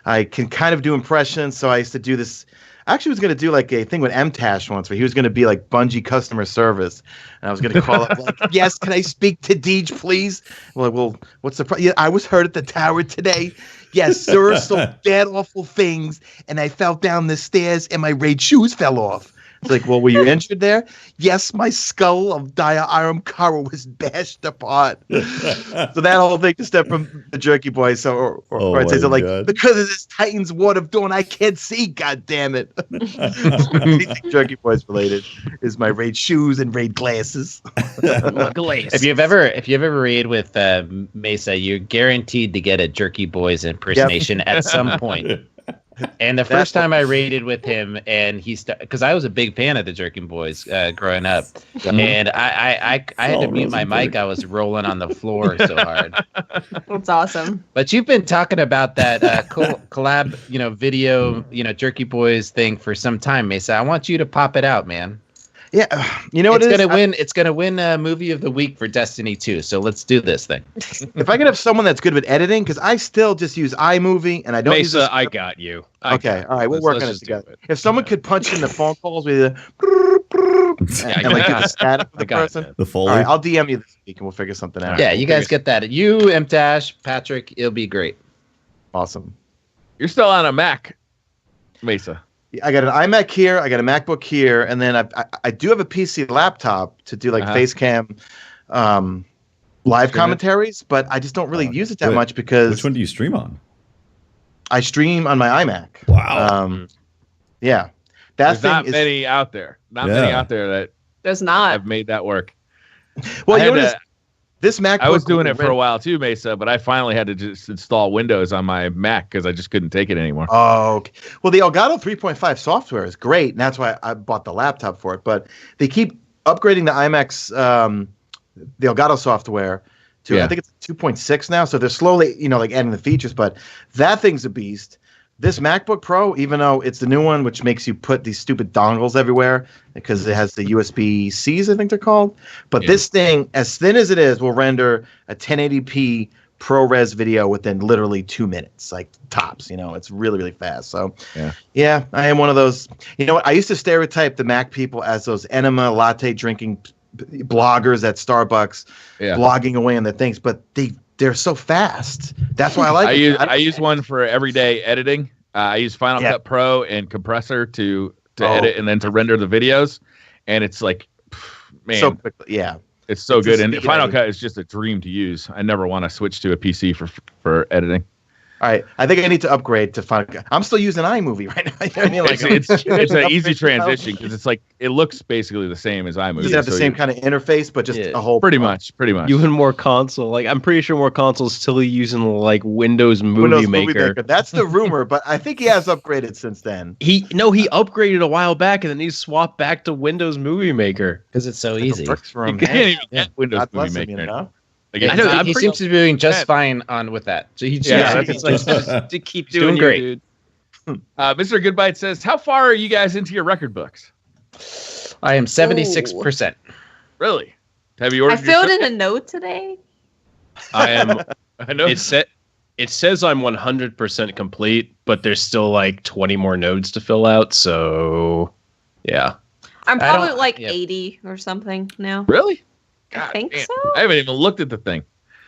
I can kind of do impressions. So I used to do this. I actually was going to do like a thing with M-Tash once where he was going to be like Bungie customer service. And I was going to call up like, yes, can I speak to Deej, please? Well, what's the problem? Yeah, I was hurt at the tower today. Yes, sir, some bad, awful things. And I fell down the stairs and my Raid shoes fell off. It's like, well, were you injured there? Yes, my skull of diaram Kara was bashed apart. So that whole thing just stepped from the Jerky Boys. So, or I'd say so like, because of this Titan's Ward of Dawn, I can't see. God damn it! Anything Jerky Boys related is my Raid shoes and Raid glasses. If you've ever raid with Mesa, you're guaranteed to get a Jerky Boys impersonation at some point. And the first time I raided with him, and because I was a big fan of the Jerkin Boys growing up, and I had to mute my mic. I was rolling on the floor so hard. That's awesome. But you've been talking about that collab, video, Jerky Boys thing for some time, Mesa. I want you to pop it out, man. Yeah, you know what it's gonna win. It's gonna win movie of the week for Destiny 2. So let's do this thing. If I could have someone that's good with editing, because I still just use iMovie and I don't. Mesa, I got you. Okay, all right, we'll work on it together. If someone could punch in the phone calls with and like get the static of the person, the Foley. All right, I'll DM you this week and we'll figure something out. Yeah, you guys get that. You, M-Tash, Patrick, it'll be great. Awesome. You're still on a Mac, Mesa. I got an iMac here, I got a MacBook here, and then I do have a PC laptop to do like Facecam live commentaries, but I just don't really use it that much because... Which one do you stream on? I stream on my iMac. Wow. Yeah. There's not many out there. Many out there that there's not have made that work. Well, this MacBook... I was doing it for a while too, Mesa, but I finally had to just install Windows on my Mac because I just couldn't take it anymore. Oh, okay. Well, the Elgato 3.5 software is great, and that's why I bought the laptop for it. But they keep upgrading the iMac's, the Elgato software to, I think it's 2.6 now. So they're slowly, like adding the features, but that thing's a beast. This MacBook Pro, even though it's the new one, which makes you put these stupid dongles everywhere because it has the USB-Cs, I think they're called. But this thing, as thin as it is, will render a 1080p ProRes video within literally 2 minutes, like tops. It's really, really fast. So, yeah, I am one of those. You know what? I used to stereotype the Mac people as those enema latte drinking bloggers at Starbucks, blogging away on their things, but they're so fast. That's why I like it. I use one for everyday editing. I use Final Cut Pro and Compressor to edit and then to render the videos. And it's like, man, so quickly, it's so good. And Final Cut is just a dream to use. I never want to switch to a PC for editing. All right, I think I need to upgrade to Final Cut. I'm still using iMovie right now. It's an easy transition because it's like it looks basically the same as iMovie. Does it have the same kind of interface, but just a whole pretty much. Even more console. Like I'm pretty sure more consoles still using like Windows Movie Maker. That's the rumor, but I think he has upgraded since then. He upgraded a while back and then he swapped back to Windows Movie Maker because it's so easy. It works for him. You can't even get Windows Movie Maker. I know he seems to be doing just fine with that. So he's to keep doing great. Dude. Mr. Goodbite says, "How far are you guys into your record books?" I am 76%. Really? Have you ordered? I filled in a note today. I am. I know. It says I'm 100% complete, but there's still like 20 more nodes to fill out. So, yeah. I'm probably like 80 or something now. Really? God, I think so. I haven't even looked at the thing.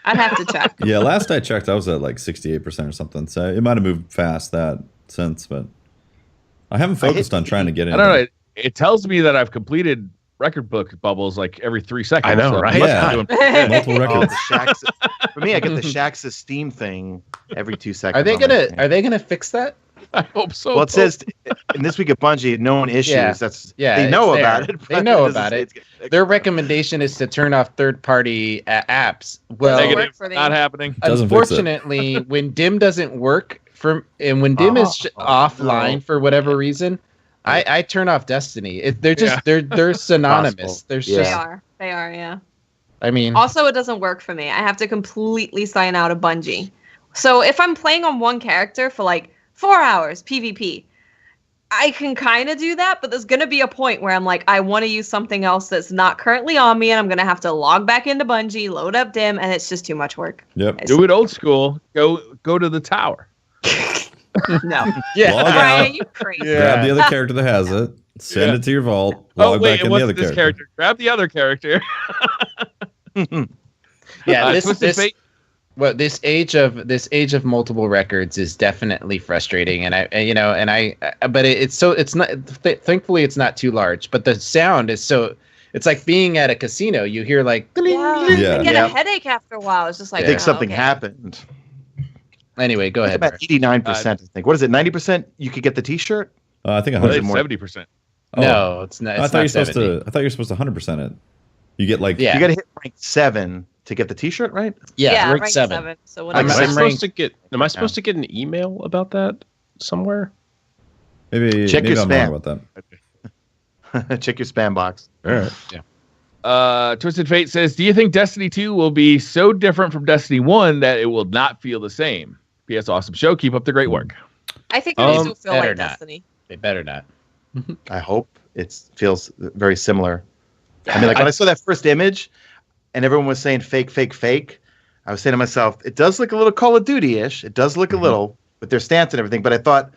I'd have to check. Yeah, last I checked, I was at like 68% or something. So it might have moved fast that since, but I haven't focused on trying to get in. I don't know. It tells me that I've completed record book bubbles like every 3 seconds. I know, right? Yeah. Multiple records. For me, I get the Shax's Steam thing every 2 seconds. Are they gonna fix that? I hope so. Well, it says in this week at Bungie, known issues. They it's know there. about it. They know about it. Their recommendation is to turn off third-party apps. Well, negative, not happening. Unfortunately, when DIM doesn't work when DIM is offline for whatever reason, I turn off Destiny. They're synonymous. There's They are. Yeah. I mean, also, it doesn't work for me. I have to completely sign out of Bungie. So if I'm playing on one character for like 4 hours PvP, I can kind of do that, but there's going to be a point where I'm like, I want to use something else that's not currently on me, and I'm going to have to log back into Bungie, load up DIM, and it's just too much work. Yep. Do it old school. Go to the tower. No. Yeah. Brian, you crazy. Grab the other character that has it, send it to your vault, log back in the other character. Grab the other character. Yeah, this age of multiple records is definitely frustrating, but it's not. Thankfully, it's not too large. But the sound is so. It's like being at a casino. You hear like. I get a headache after a while. It's just like. I think something happened. Anyway, go ahead. About 89%. I think. What is it? 90%? You could get the T-shirt. I think 100 more. 70%. No, it's not. I thought you were supposed to 100% it. You get like you got to hit rank 7 to get the T-shirt, right? Yeah, rank 7. So am I supposed to get an email about that somewhere? Maybe check your spam. About that. Check your spam box. All right. Yeah. Twisted Fate says, do you think Destiny 2 will be so different from Destiny 1 that it will not feel the same? P.S. Awesome show. Keep up the great work. I think it will feel like Destiny. They better not. I hope it feels very similar. I mean, like when I saw that first image and everyone was saying fake, I was saying to myself, it does look a little Call of Duty-ish. It does look a little with their stance and everything. But I thought,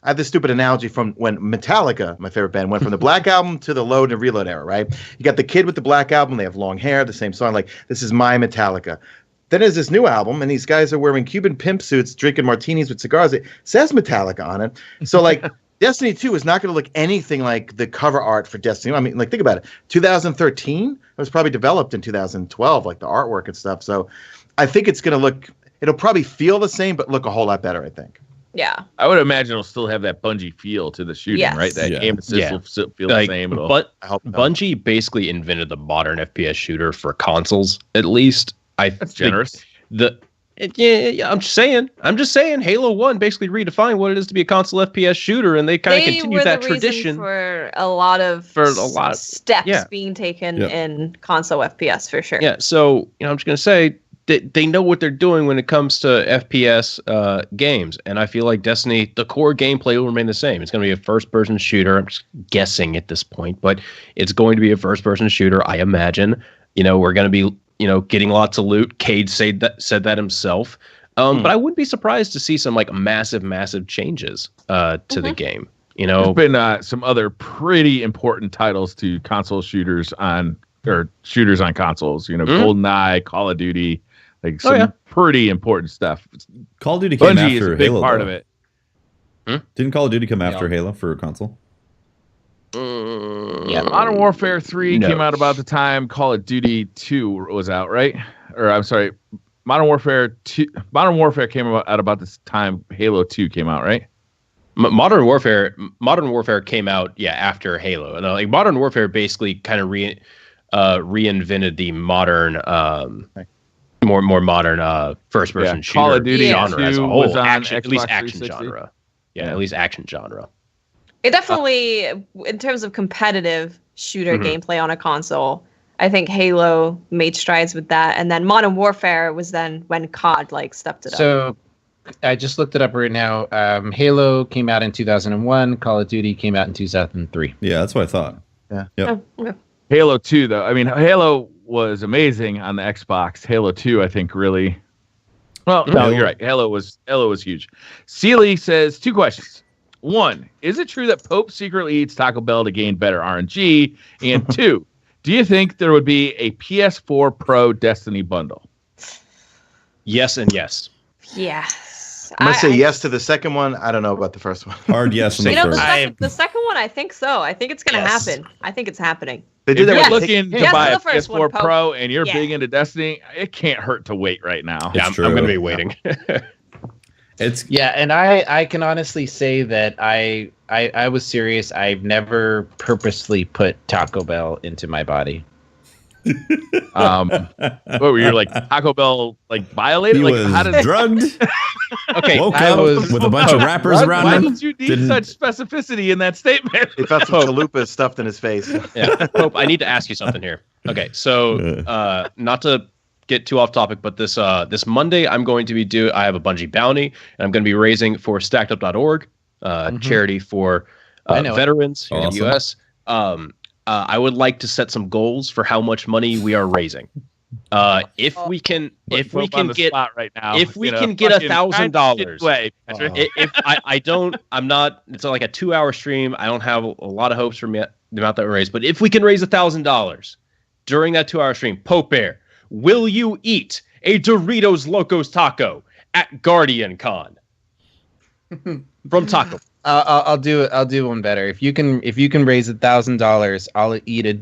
I have this stupid analogy from when Metallica, my favorite band, went from the Black Album to the Load and Reload era, right? You got the kid with the Black Album. They have long hair, the same song. Like, this is my Metallica. Then there's this new album, and these guys are wearing Cuban pimp suits, drinking martinis with cigars. It says Metallica on it. So, like, Destiny 2 is not going to look anything like the cover art for Destiny. I mean, like, think about it. 2013, it was probably developed in 2012, like the artwork and stuff. So I think it's going to look, it'll probably feel the same, but look a whole lot better, I think. Yeah. I would imagine it'll still have that Bungie feel to the shooting, right? That aim assist will still feel the same. But Bungie basically invented the modern FPS shooter for consoles, at least. That's generous. I'm just saying. Halo 1 basically redefined what it is to be a console FPS shooter, and they kind of continued that tradition for a lot of steps being taken in console FPS for sure. Yeah, so I'm just gonna say they know what they're doing when it comes to FPS games, and I feel like Destiny, the core gameplay will remain the same. It's going to be a first-person shooter. I'm just guessing at this point, but it's going to be a first-person shooter. I imagine. We're going to be getting lots of loot. Cade said that himself. But I wouldn't be surprised to see some like massive changes to the game. There's been some other pretty important titles to console shooters on consoles. GoldenEye, Call of Duty, like some pretty important stuff. Call of Duty came Bungie after is a big Halo, part though. of it. Didn't Call of Duty come after Halo for console? Yeah, Modern Warfare 3 came out about the time Call of Duty 2 was out, right? Or I'm sorry, Modern Warfare came out about this time Halo 2 came out, right? Modern Warfare came out after Halo. And like Modern Warfare basically kind of reinvented the modern more modern first person shooter Call of Duty genre as a whole. Was on at least action 360. genre. Yeah, at least action genre. It definitely, in terms of competitive shooter gameplay on a console, I think Halo made strides with that, and then Modern Warfare was then when COD stepped it up. So I just looked it up right now. Halo came out in 2001. Call of Duty came out in 2003. Yeah, that's what I thought. Yeah. Yep. Halo 2, though. I mean, Halo was amazing on the Xbox. Halo 2, I think, really. Well, no, you're right. Halo was huge. Sealy says 2 questions. 1, is it true that Pope secretly eats Taco Bell to gain better RNG? And 2, do you think there would be a PS4 Pro Destiny bundle? Yes and yes. Yes. I'm going to say yes to the second one. I don't know about the first one. Hard yes on the first. The second one, I think so. I think it's going to happen. I think it's happening. They did if that you're with looking to buy a PS4 Pro and you're big into Destiny, it can't hurt to wait right now. Yeah, I'm going to be waiting. And I can honestly say that I was serious. I've never purposely put Taco Bell into my body. What were you like Taco Bell like violated? He Like was how did drugged. Okay, Woke I up was- with a bunch of rappers around Why him. did you need such specificity in that statement? He felt some chalupas stuffed in his face. Yeah, Pope, I need to ask you something here. Okay, so not to get too off topic, but this Monday I'm going to be I have a Bungie bounty, and I'm going to be raising for StackedUp.org, charity for veterans here in the U.S. I would like to set some goals for how much money we are raising. If we can get right now, if we can get $1,000, if I'm not. It's like a 2-hour stream. I don't have a lot of hopes for the amount that we raise, but if we can raise $1,000 during that 2-hour stream, Pope Bear, will you eat a Doritos Locos taco at Guardian Con from Taco? I'll do it. I'll do one better. If you can raise $1,000, I'll eat a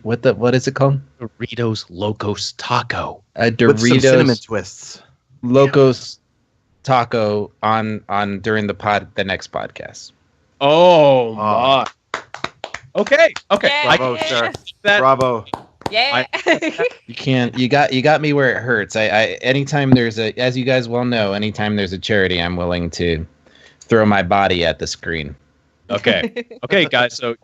what is it called? Doritos Locos taco. A With some cinnamon Doritos twists. Locos taco on during the next podcast. Oh my. Okay. Yeah. Bravo, sir. Bravo. Yeah. You got me where it hurts. I anytime there's as you guys well know, anytime there's a charity, I'm willing to throw my body at the screen. Okay, guys. So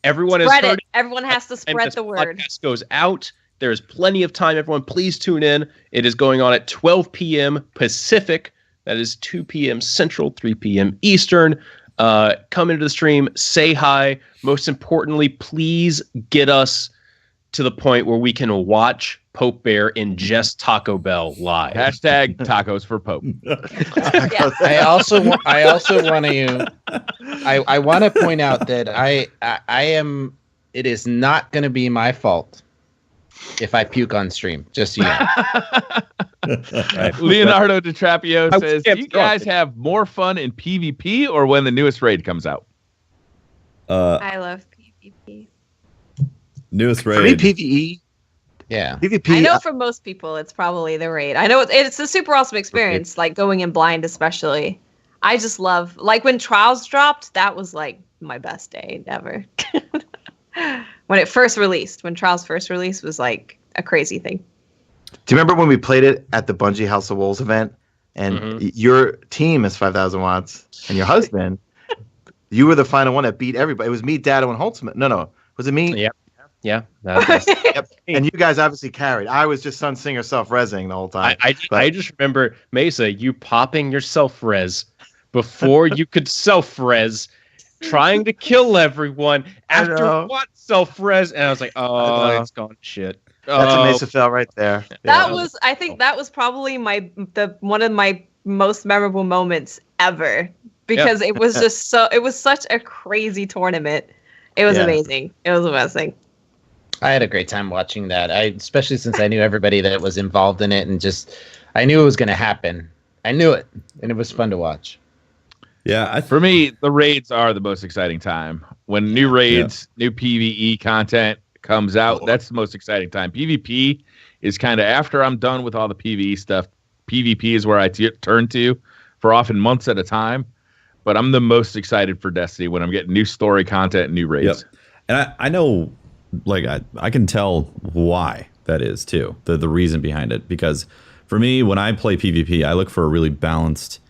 everyone Spread has heard it. Everyone has to spread the word. Podcast goes out. There's plenty of time. Everyone, please tune in. It is going on at 12 p.m. Pacific. That is 2 p.m. Central, 3 p.m. Eastern. Come into the stream, say hi. Most importantly, please get us to the point where we can watch Pope Bear ingest Taco Bell live. Hashtag tacos for Pope. Yeah. I also want to point out that I am. It is not going to be my fault if I puke on stream. Just so you know. Right. Leonardo DiTrapio I says, can't "Do you stop guys it. have more fun in PvP or when the newest raid comes out?" I love PvP. Newest For me, raid. PvE. Yeah. PvP. I know for most people, it's probably the raid. I know it's a super awesome experience, like going in blind, especially. I just love, like when Trials dropped, that was like my best day ever. When Trials first released was like a crazy thing. Do you remember when we played it at the Bungie House of Wolves event? And your team is 5,000 watts, and your husband, you were the final one that beat everybody. It was me, Dado, and Holtzmann. No. Was it me? Yeah. Yep. And you guys obviously carried. I was just Sun Singer self-resing the whole time. I just remember, Mesa, you popping your self-res before you could self-res, trying to kill everyone after what self-res? And I was like, it's gone to shit. That's a Mesa fail right there. I think that was probably one of my most memorable moments ever, because it was just it was such a crazy tournament. It was amazing. It was amazing. I had a great time watching that. Especially since I knew everybody that was involved in it, and I knew it was going to happen. I knew it, and it was fun to watch. Yeah, For me, the raids are the most exciting time. When new raids, new PvE content comes out, that's the most exciting time. PvP is kind of after I'm done with all the PvE stuff. PvP is where I turn to for often months at a time. But I'm the most excited for Destiny when I'm getting new story content and new raids. Yep. And I know, like, I can tell why that is too, the reason behind it. Because for me, when I play PvP, I look for a really balanced,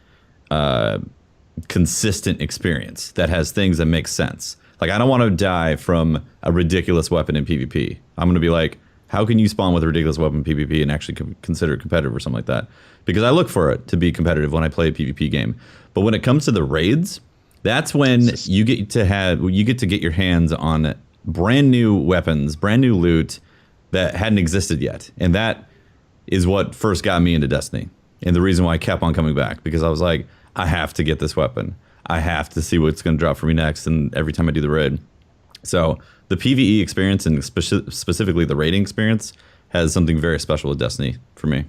consistent experience that has things that make sense. Like, I don't want to die from a ridiculous weapon in PvP. I'm going to be like, how can you spawn with a ridiculous weapon in PvP and actually consider it competitive or something like that? Because I look for it to be competitive when I play a PvP game. But when it comes to the raids, that's when you get to get your hands on brand new weapons, brand new loot that hadn't existed yet. And that is what first got me into Destiny. And the reason why I kept on coming back, because I was like, I have to get this weapon. I have to see what's going to drop for me next. And every time I do the raid. So the PvE experience, and specifically the raiding experience, has something very special with Destiny for me.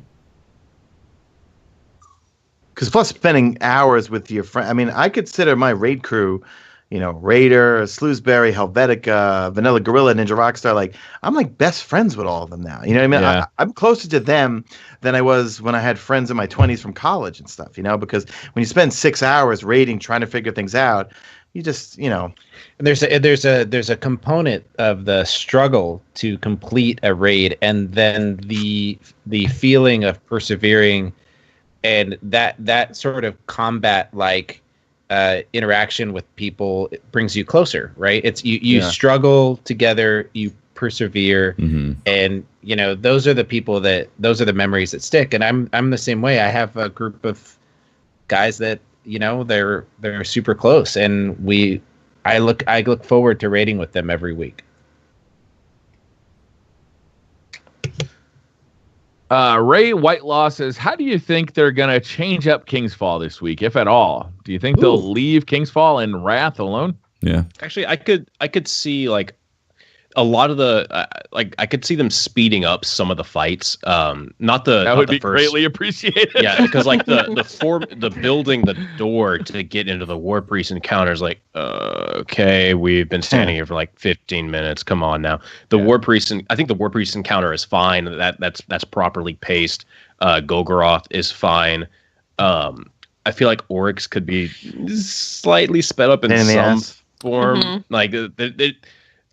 Because plus spending hours with your friend, I mean, I consider my raid crew, Raider, Slusberry, Helvetica, Vanilla Gorilla, Ninja Rockstar. Like, I'm like best friends with all of them now. You know what I mean? Yeah. I'm closer to them than I was when I had friends in my 20s from college and stuff, because when you spend 6 hours raiding, trying to figure things out, you just, And there's a component of the struggle to complete a raid, and then the feeling of persevering, and that sort of combat like interaction with people, it brings you closer, right? It's you struggle together, you persevere, and those are the memories that stick. And I'm the same way. I have a group of guys that they're super close, and I look forward to raiding with them every week. Ray Whitelaw says, how do you think they're going to change up King's Fall this week, if at all? Do you think they'll leave King's Fall and Wrath alone? Yeah. Actually, I could see like a lot of the I could see them speeding up some of the fights. That would be greatly appreciated. Yeah, because like the building the door to get into the War Priest encounters, like okay, we've been standing here for like 15 minutes. Come on now. War Priest, I think the War Priest encounter is fine. That's properly paced. Golgoroth is fine. I feel like Oryx could be slightly sped up in some form. Like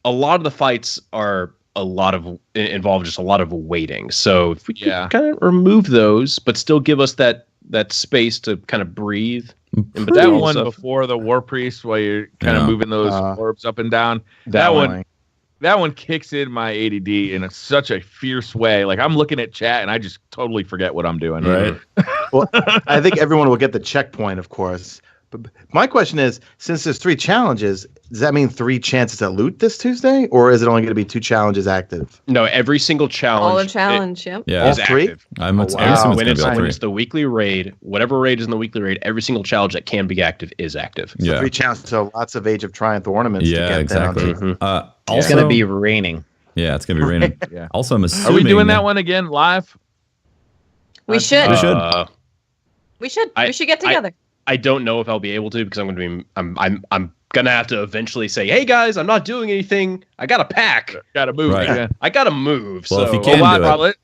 a lot of the fights are involve just a lot of waiting. So if we can kind of remove those, but still give us that space to kind of breathe. But that one before the War Priest, while you're kind of moving those orbs up and down, that one kicks in my ADD in such a fierce way. Like, I'm looking at chat and I just totally forget what I'm doing. Right. Well, I think everyone will get the checkpoint, of course. But my question is, since there's 3 challenges, does that mean 3 chances at loot this Tuesday, or is it only going to be 2 challenges active? No, every single challenge. All the challenge, is all 3? active. When it's the weekly raid, whatever raid is in the weekly raid, every single challenge that can be active is active. So 3 challenges, so lots of Age of Triumph ornaments. Yeah, to get exactly. Down. It's going to be raining. Yeah, it's going to be raining. Yeah. Also, I'm assuming. Are we doing that one again live? We should. We should. We should get together. I don't know if I'll be able to, because I'm going to be I'm gonna have to eventually say, hey guys, I'm not doing anything. I got to pack. Got to move. Right. Yeah. I got to move. Well, so if you can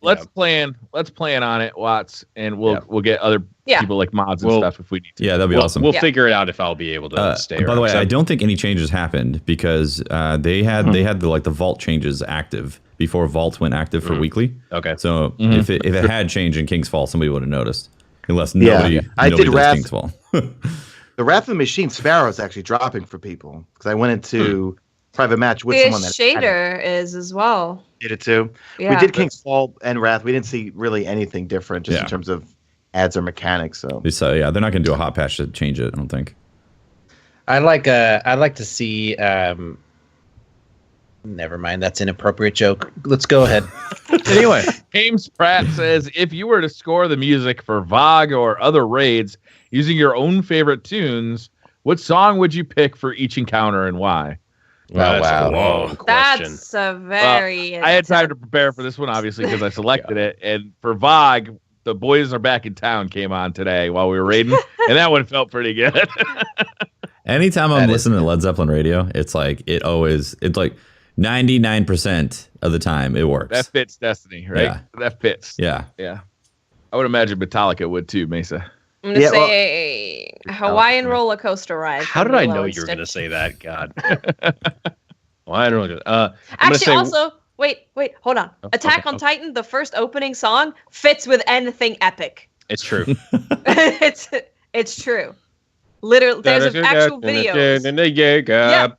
let's plan on it, Watts, and we'll get other people like mods and stuff if we need to. Yeah, that'd be awesome. We'll figure it out if I'll be able to stay. By the way, I don't think any changes happened because they had the vault changes active before Vault went active for weekly. Okay. So if it had changed in King's Fall, somebody would have noticed. Unless nobody did does King's Fall. The Wrath of the Machine Sparrow is actually dropping for people because I went into private match with someone that shader is as well. Did it too? Yeah. We did King's Fall and Wrath. We didn't see really anything different just in terms of ads or mechanics. So they're not going to do a hot patch to change it. I don't think. I'd like to see. Never mind. That's an inappropriate joke. Let's go ahead. Anyway, James Pratt says, if you were to score the music for VOG or other raids using your own favorite tunes, what song would you pick for each encounter and why? That's a long question. That's a very. I had time to prepare for this one, obviously, because I selected it. And for VOG, The Boys Are Back in Town came on today while we were raiding, and that one felt pretty good. Anytime I'm listening to Led Zeppelin radio, it's like 99% of the time it works. That fits Destiny, right? Yeah. That fits. Yeah. Yeah. I would imagine Metallica would too, Mesa. I'm going to say Hawaiian Roller Coaster Ride. How did I know you were going to say that? God. Hawaiian Roller Coaster. Actually, also, wait, hold on. Attack on Titan, the first opening song, fits with anything epic. It's true. It's true. Literally, there's actual videos. Yeah,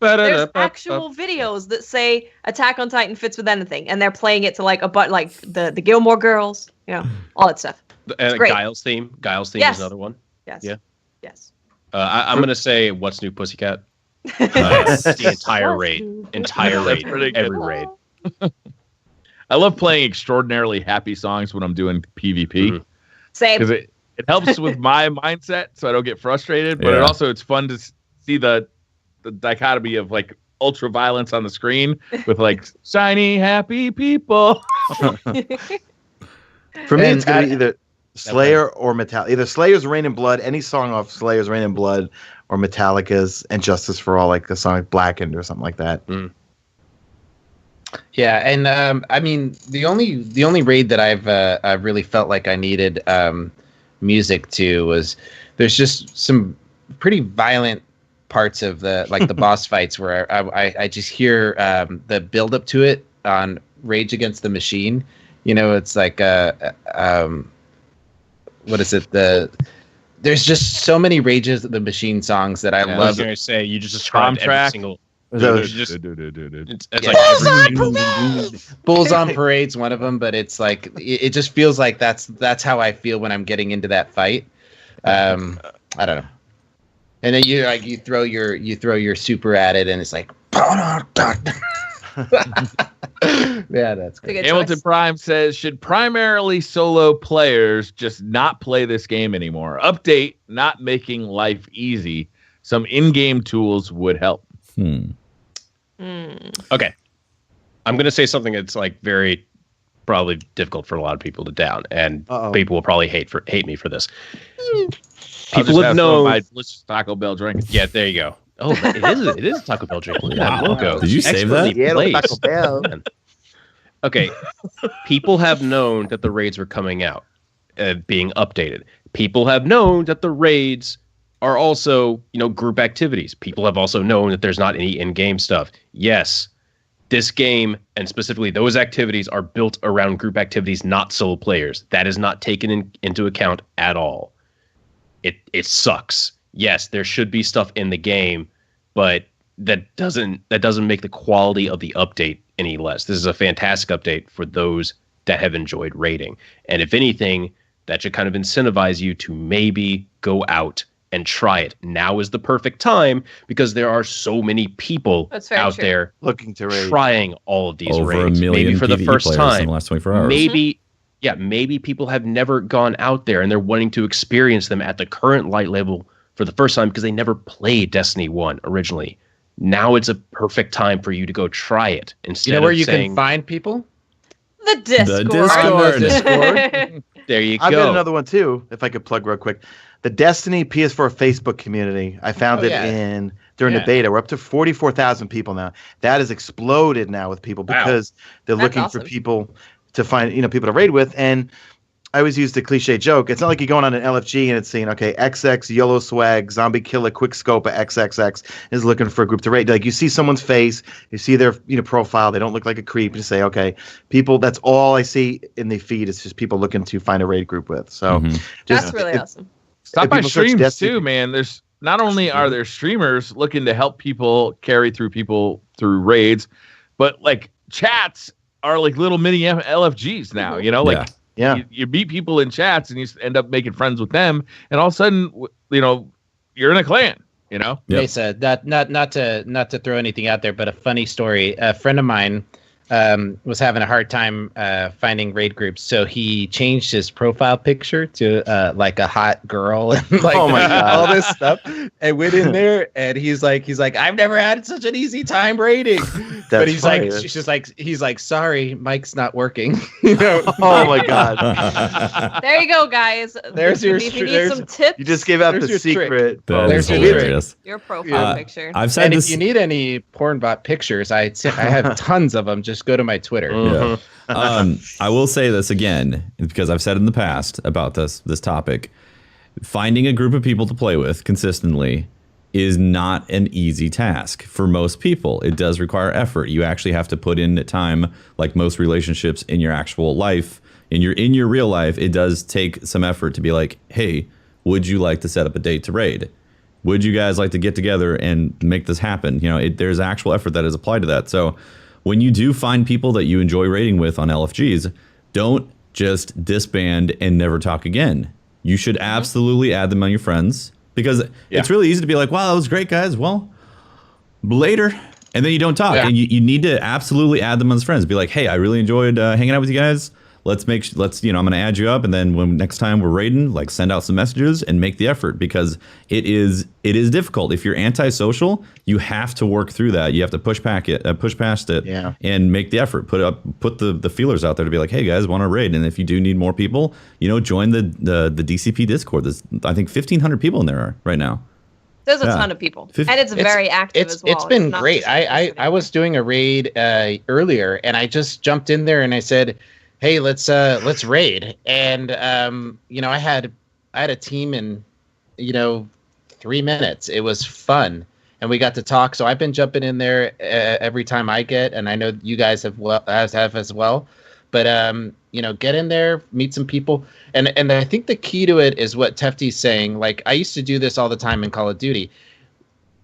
there's actual videos that say Attack on Titan fits with anything, and they're playing it to like the Gilmore Girls, all that stuff. Guile's theme. Is another one. Yes. Yeah. Yes. I'm gonna say What's New Pussycat. The entire raid. Every raid. I love playing extraordinarily happy songs when I'm doing PvP. Same. Because it helps with my mindset so I don't get frustrated, but it's fun to see the dichotomy of like ultra violence on the screen with like shiny happy people. For me, it's gonna be either Slayer or Metallica. Either Slayer's Rain in Blood, any song off Slayer's Rain in Blood, or Metallica's and Justice for All, like a song like Blackened or something like that. Yeah, and I mean the only raid that I've really felt like I needed music to was there's just some pretty violent parts of the boss fights where I just hear the build up to it on Rage Against the Machine. You know, it's like what is it? There's just so many Rages of the Machine songs that I love. I was going to say, you just described every single. It's like Bulls on Parade's one of them, but it's like it just feels like that's how I feel when I'm getting into that fight. I don't know. And then you throw your super at it, and it's like. Yeah, that's good. Hamilton Prime says, should primarily solo players just not play this game anymore? Update, not making life easy. Some in-game tools would help. Okay. I'm going to say something that's like very probably difficult for a lot of people to down, and people will probably hate me for this. People have known my delicious Taco Bell drink. Yeah, there you go. Oh, it is a Taco Bell drink. Wow. Logo. Did you save that? Yeah, Taco Bell. Okay. People have known that the raids were coming out, being updated. People have known that the raids are also, group activities. People have also known that there's not any in-game stuff. Yes, this game, and specifically those activities, are built around group activities, not solo players. That is not taken into account at all. It sucks. Yes, there should be stuff in the game, but that doesn't make the quality of the update any less. This is a fantastic update for those that have enjoyed raiding. And if anything, that should kind of incentivize you to maybe go out and try it. Now is the perfect time because there are so many people out there looking to raid, trying all of these over raids. a million maybe for the PvE first players time. in the last 24 hours. Maybe people have never gone out there and they're wanting to experience them at the current light level for the first time because they never played Destiny 1 originally. Now it's a perfect time for you to go try it. Instead where of you saying, can find people? The Discord. There you go. I've got another one too, if I could plug real quick. The Destiny PS4 Facebook community. I found during the beta. We're up to 44,000 people now. That has exploded now with people because they're looking for people to find, people to raid with. And I always use the cliche joke. It's not like you're going on an LFG and it's saying, okay, XX, Yellow Swag, Zombie Killer, Quick Scope, XXX is looking for a group to raid. Like you see someone's face, you see their profile, they don't look like a creep. You say, okay, people, that's all I see in the feed is just people looking to find a raid group with. So that's really awesome. Stop by streams too, man. There's not only are there streamers looking to help people carry through raids, but like chats are like little mini LFGs now, You meet people in chats and you end up making friends with them, and all of a sudden, you're in a clan. Yep. Mesa, not to throw anything out there, but a funny story. A friend of mine was having a hard time finding raid groups, so he changed his profile picture to like a hot girl and like all this stuff, and went in there, and he's like, I've never had such an easy time raiding. But he's funny. He's like, sorry, Mike's not working. Oh my god. There you go, guys. There's your. If you need some tips, You just gave out the secret. That is There's your hilarious. your profile picture. I've said And this. if you need any porn bot pictures, I have tons of them. Just go to my Twitter. Yeah. I will say this again because I've said in the past about this topic. Finding a group of people to play with consistently is not an easy task for most people. It does require effort. You actually have to put in time, like most relationships in your actual life, in your real life. It does take some effort to be like, hey, would you like to set up a date to raid? Would you guys like to get together and make this happen? There's actual effort that is applied to that. So when you do find people that you enjoy raiding with on LFGs, don't just disband and never talk again. You should absolutely add them on your friends because it's really easy to be like, wow, that was great, guys. Well, later. And then you don't talk. And you need to absolutely add them as friends. Be like, hey, I really enjoyed hanging out with you guys. Let's I'm going to add you up. And then when next time we're raiding, like send out some messages and make the effort because it is difficult. If you're antisocial, you have to work through that. You have to push past it and make the effort. Put the feelers out there to be like, hey guys, want to raid? And if you do need more people, join the DCP Discord. There's I think 1,500 people in there right now. There's a ton of people, and it's very active as well. It's been great. I was doing a raid earlier, and I just jumped in there and I said, "Hey, let's raid." And I had a team in 3 minutes. It was fun, and we got to talk. So I've been jumping in there every time I get, and I know you guys have as well. But get in there, meet some people, and I think the key to it is what Tefty's saying. Like, I used to do this all the time in Call of Duty.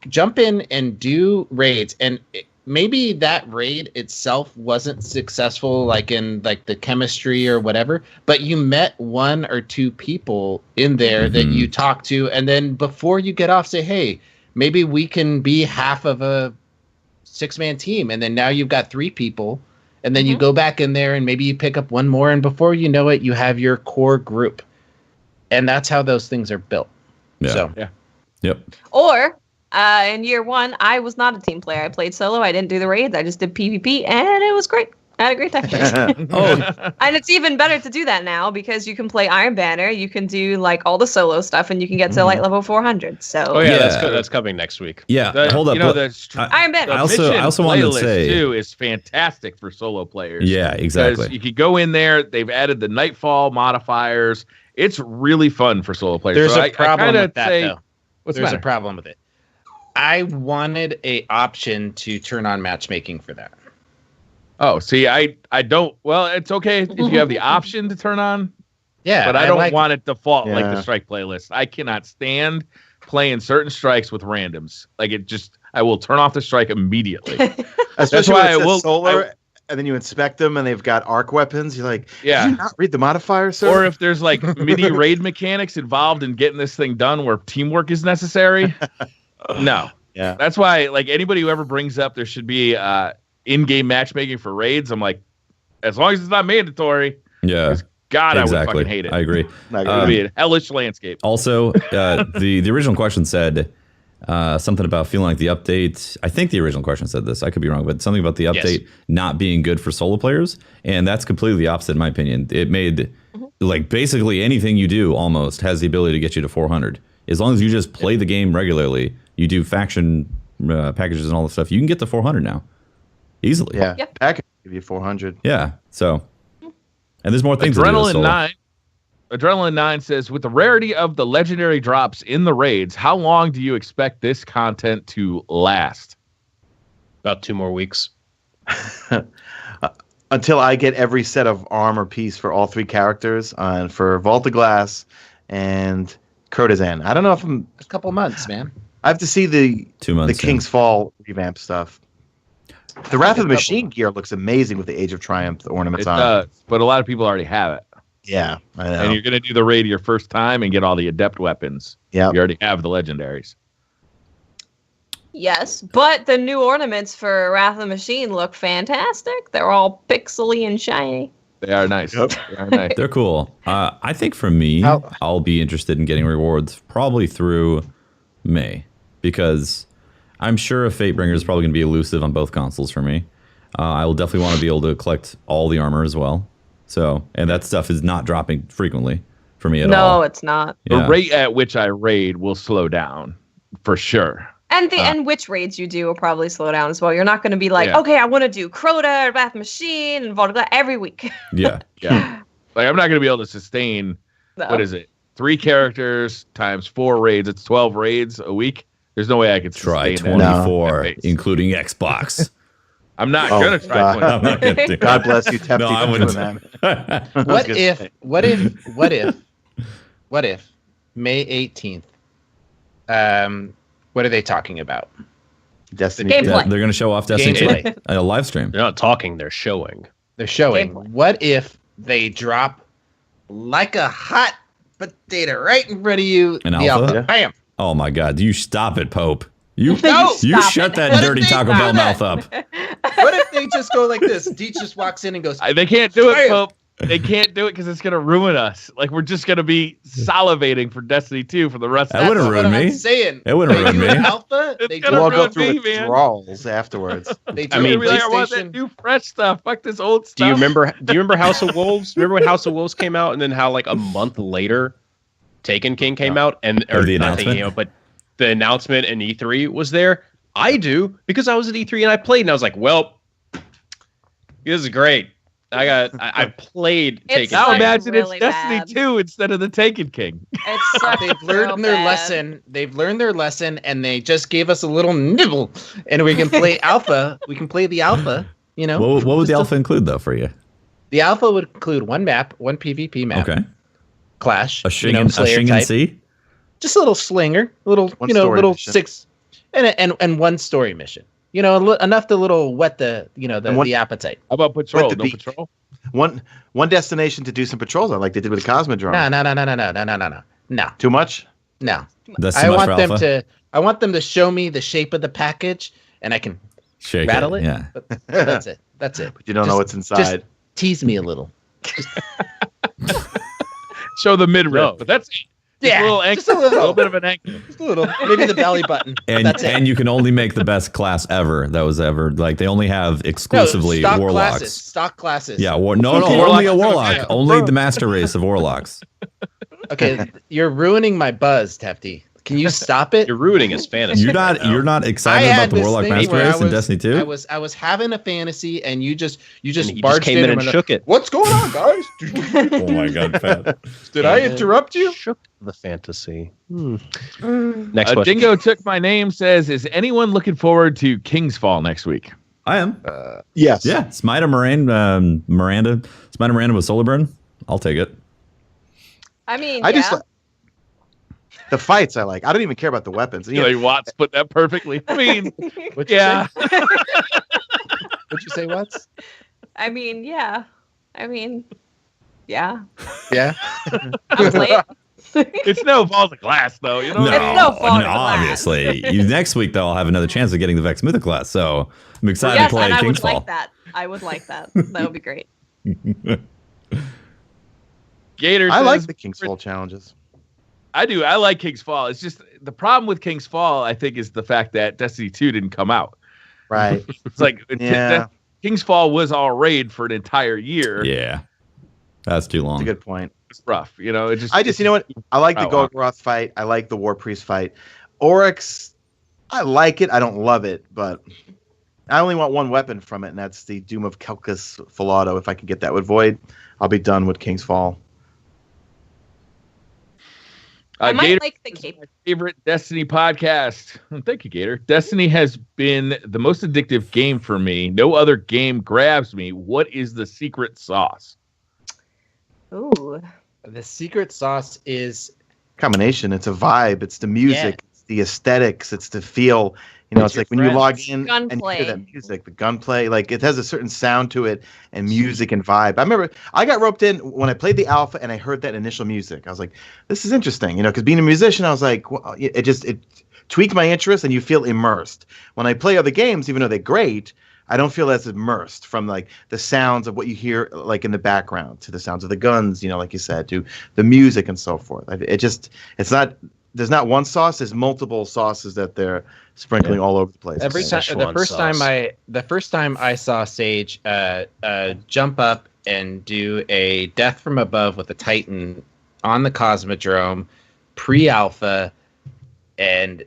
Jump in and do raids, and maybe that raid itself wasn't successful, like in like the chemistry or whatever. But you met 1 or 2 people in there that you talked to, and then before you get off, say, "Hey, maybe we can be half of a 6-man team," and then now you've got 3 people. And then you go back in there and maybe you pick up 1 more. And before you know it, you have your core group. And that's how those things are built. Yeah. So, yeah. Yep. Or in year 1, I was not a team player. I played solo. I didn't do the raids. I just did PvP. And it was great. I had a great time. And it's even better to do that now because you can play Iron Banner. You can do like all the solo stuff and you can get to like level 400. So that's coming next week. Yeah, hold up. Iron Banner. I also wanted to say too is fantastic for solo players. Yeah, exactly. You could go in there. They've added the Nightfall modifiers. It's really fun for solo players. There's a problem with that, though. There's a problem with it. I wanted a option to turn on matchmaking for that. Oh, see, I don't. Well, it's okay if you have the option to turn on. Yeah, but I don't want it default like the strike playlist. I cannot stand playing certain strikes with randoms. Like I will turn off the strike immediately. That's why I will solar. And then you inspect them, and they've got arc weapons. You're like, did you not read the modifier, sir? Or if there's like mini raid mechanics involved in getting this thing done, where teamwork is necessary. No. Yeah. That's why, like, anybody who ever brings up there should be in-game matchmaking for raids, I'm like, as long as it's not mandatory. Yeah. God, exactly. I would fucking hate it. I agree. It would be a hellish landscape. Also, the original question said something about feeling like the update. I think the original question said this. I could be wrong, but something about the update not being good for solo players. And that's completely the opposite, in my opinion. It made like basically anything you do almost has the ability to get you to 400. As long as you just play the game regularly, you do faction packages and all this stuff, you can get to 400 now. Easily. Yeah. Package give you 400. Yeah. So, and there's more things to do. Adrenaline 9 says, with the rarity of the legendary drops in the raids, how long do you expect this content to last? About 2 more weeks. Until I get every set of armor piece for all 3 characters, and for Vault of Glass and Kurtizan. I don't know if I'm... A couple months, man. I have to see the 2 months, the King's Fall revamp stuff. The Wrath of the Machine gear looks amazing with the Age of Triumph ornaments on. It does, but a lot of people already have it. Yeah, I know. And you're going to do the raid your first time and get all the adept weapons. Yeah, you already have the legendaries. Yes, but the new ornaments for Wrath of the Machine look fantastic. They're all pixely and shiny. They are nice. Yep. They are nice. They're cool. I think for me, I'll be interested in getting rewards probably through May, because I'm sure a Fatebringer is probably going to be elusive on both consoles for me. I will definitely want to be able to collect all the armor as well. So, and that stuff is not dropping frequently for me at all. No, it's not. The rate at which I raid will slow down for sure. And which raids you do will probably slow down as well. You're not going to be like, okay, I want to do Crota, Wrath Machine, and Vault of Glass every week. Yeah. Like, I'm not going to be able to sustain, what is it, 3 characters times 4 raids. It's 12 raids a week. There's no way I could try 24, including Xbox. I'm not going to try 24. I'm not gonna God bless you, Tefty. No, I wouldn't. What if May 18th, what are they talking about? Destiny. Gameplay. They're going to show off Destiny 2 a live stream. They're not talking, they're showing. They're showing. Gameplay. What if they drop like a hot potato right in front of you? An alpha? Bam. Oh my God! You stop it, Pope. You shut that What dirty if they Taco do Bell that? mouth up. What if they just go like this? Deech just walks in and goes, They can't do it, Bam. Pope. They can't do it because it's going to ruin us. Like, we're just going to be salivating for Destiny 2 for the rest of That wouldn't ruin me. I'm saying. It wouldn't ruin do me. an alpha. They gonna do We'll ruin go through me, man. withdrawals afterwards. They do I mean, a I want that PlayStation. new fresh stuff. Fuck this old stuff. Do you remember House of Wolves? Remember when House of Wolves came out, and then how like a month later Taken King came out, and or the not Taken announcement? King came out, but the announcement in E3 was there. I do, because I was at E3 and I played, and I was like, well, this is great. I played Taken. Now sucks imagine really it's Destiny bad. 2 instead of the Taken King. It's such They've learned their lesson. They've learned their lesson, and they just gave us a little nibble, and we can play alpha. We can play the alpha. You know, What would the alpha include though for you? the alpha would include one map, one PvP map, Okay, Clash, a Shingen Slayer type. C. Just a little slinger, little One story little mission. 6, and one story mission. Enough to little wet the the appetite. How about patrol? What the No beat? patrol? One destination to do some patrols on, like they did with the Cosmodrome. No. Too much? No. That's too I much want for them alpha. to show me the shape of the package, and I can Shake rattle it. Yeah. But that's it. That's it. But you don't know what's Just inside. tease me a little. Show the midriff, No. but that's it. Yeah, a little ankle, just a little. bit of an ankle. Just a little. Maybe the belly button. And That's it. and you can only make the best class ever that was ever, like, they only have No, exclusively stock warlocks. classes. Stock classes. Yeah, no, Okay, only a warlocks. warlock. Yeah. Only the master race of warlocks. Okay, you're ruining my buzz, Tefty. Can you stop it? You're ruining his fantasy. You're not right now. you're not I excited had about the this warlock thing master where race in Destiny 2? I was having a fantasy, and you just And he barged just came in and were like, shook it. What's going on, guys? Oh my god, Pat. Did I interrupt you? Shook the fantasy. Next question. Dingo took my name. Says, is anyone looking forward to King's Fall next week? I am. Yes. Yeah, Smite Miranda with Solar Burn. I'll take it. I mean, I yeah. just the fights I like. I don't even care about the weapons. You know, Watts put that perfectly. I mean, What'd you yeah. say? What'd you say, Watts? I mean, yeah. I mean, yeah. Yeah. I'll play it. It's no balls of glass, though. You know No, what I mean? no fault of the obviously. Next week, though, I'll have another chance of getting the Vex Mythic class. So I'm excited Yes, to play and I King's would Fall. like that. I would like that. That would be great. Gator I says, like the King's Fall challenges. I do. I like King's Fall. It's just the problem with King's Fall, I think, is the fact that Destiny 2 didn't come out. Right. It's like Yeah. King's Fall was all raid for an entire year. Yeah, that's too long. That's a good point. It's rough. You know, it just I just, you know what? I like the Oh, wow. Golgoroth fight. I like the War Priest fight. Oryx, I like it. I don't love it, but I only want one weapon from it, and that's the Doom of Kelkus Filato. If I can get that with Void, I'll be done with King's Fall. I might Gator like the is cape. my favorite Destiny podcast. Thank you, Gator. Destiny has been the most addictive game for me. No other game grabs me. What is the secret sauce? Ooh. The secret sauce is Combination. It's a vibe. It's the music. It's the aesthetics. It's the feel. You know, With it's your like when you log friends. in and you Gunplay. hear that music, the gunplay, like it has a certain sound to it and music and vibe. I remember I got roped in when I played the alpha and I heard that initial music. I was like, this is interesting, you know, because being a musician, I was like, well, it tweaked my interest and you feel immersed. When I play other games, even though they're great, I don't feel as immersed from like the sounds of what you hear like in the background to the sounds of the guns, you know, like you said, to the music and so forth. It's not. There's not one sauce. There's multiple sauces that they're sprinkling all over the place. every time. Szechuan The first time I saw Sage jump up and do a death from above with a Titan on the Cosmodrome, pre-alpha, and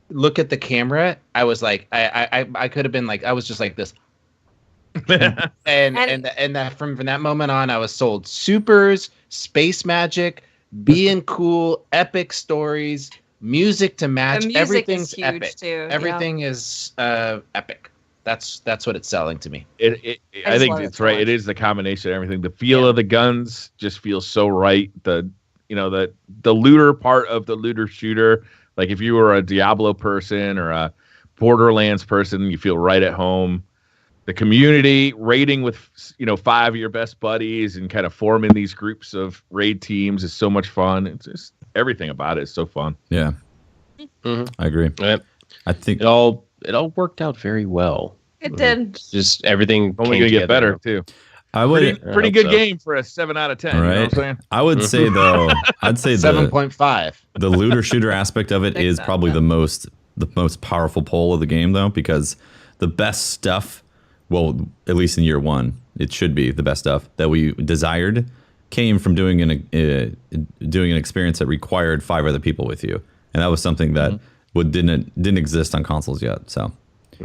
look at the camera, I was like, I could have been like, I was just like this. and that from that moment on, I was sold. Supers, space magic, being cool, epic stories, music to match. The music Everything's is huge epic. too. Everything is epic. That's what it's selling to me. I just think love it it's so right. much. It is the combination of everything. The feel of the guns just feels so right. The looter part of the looter shooter. Like if you were a Diablo person or a Borderlands person, you feel right at home. The community raiding with 5 of your best buddies and kind of forming these groups of raid teams is so much fun. It's just everything about it is so fun. Yeah, Mhm. I agree. Yep. I think It all worked out very well. It did. Just everything Only came gonna get together. better too. I would. Pretty hope good so. game for a 7 out of 10. You know what I'm Right. saying? I would say though. I'd say 7.5. the looter shooter aspect of it Think is so, probably yeah. the most powerful pull of the game though, because the best stuff, well, at least in year one, it should be the best stuff that we desired came from doing an experience that required 5 other people with you. and that was something that didn't exist on consoles yet. So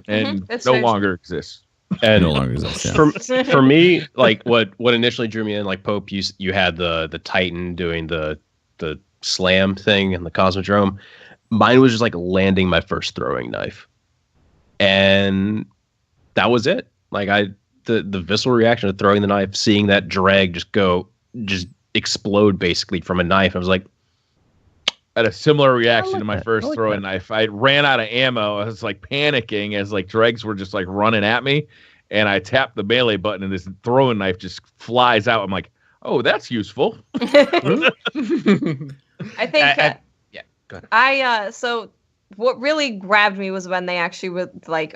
and That's no very longer exists. And no longer exists. Yeah. for me, like what initially drew me in, like Pope, you had the Titan doing the slam thing in the Cosmodrome. Mine was just like landing my first throwing knife, and that was it. Like the visceral reaction of throwing the knife, seeing that drag just explode basically from a knife. I was like, I had a similar reaction to my that. first throwing knife. I ran out of ammo. I was like panicking as like dregs were just like running at me, and I tapped the melee button, and this throwing knife just flies out. I'm like, oh, that's useful. I think yeah, go ahead. so what really grabbed me was when they actually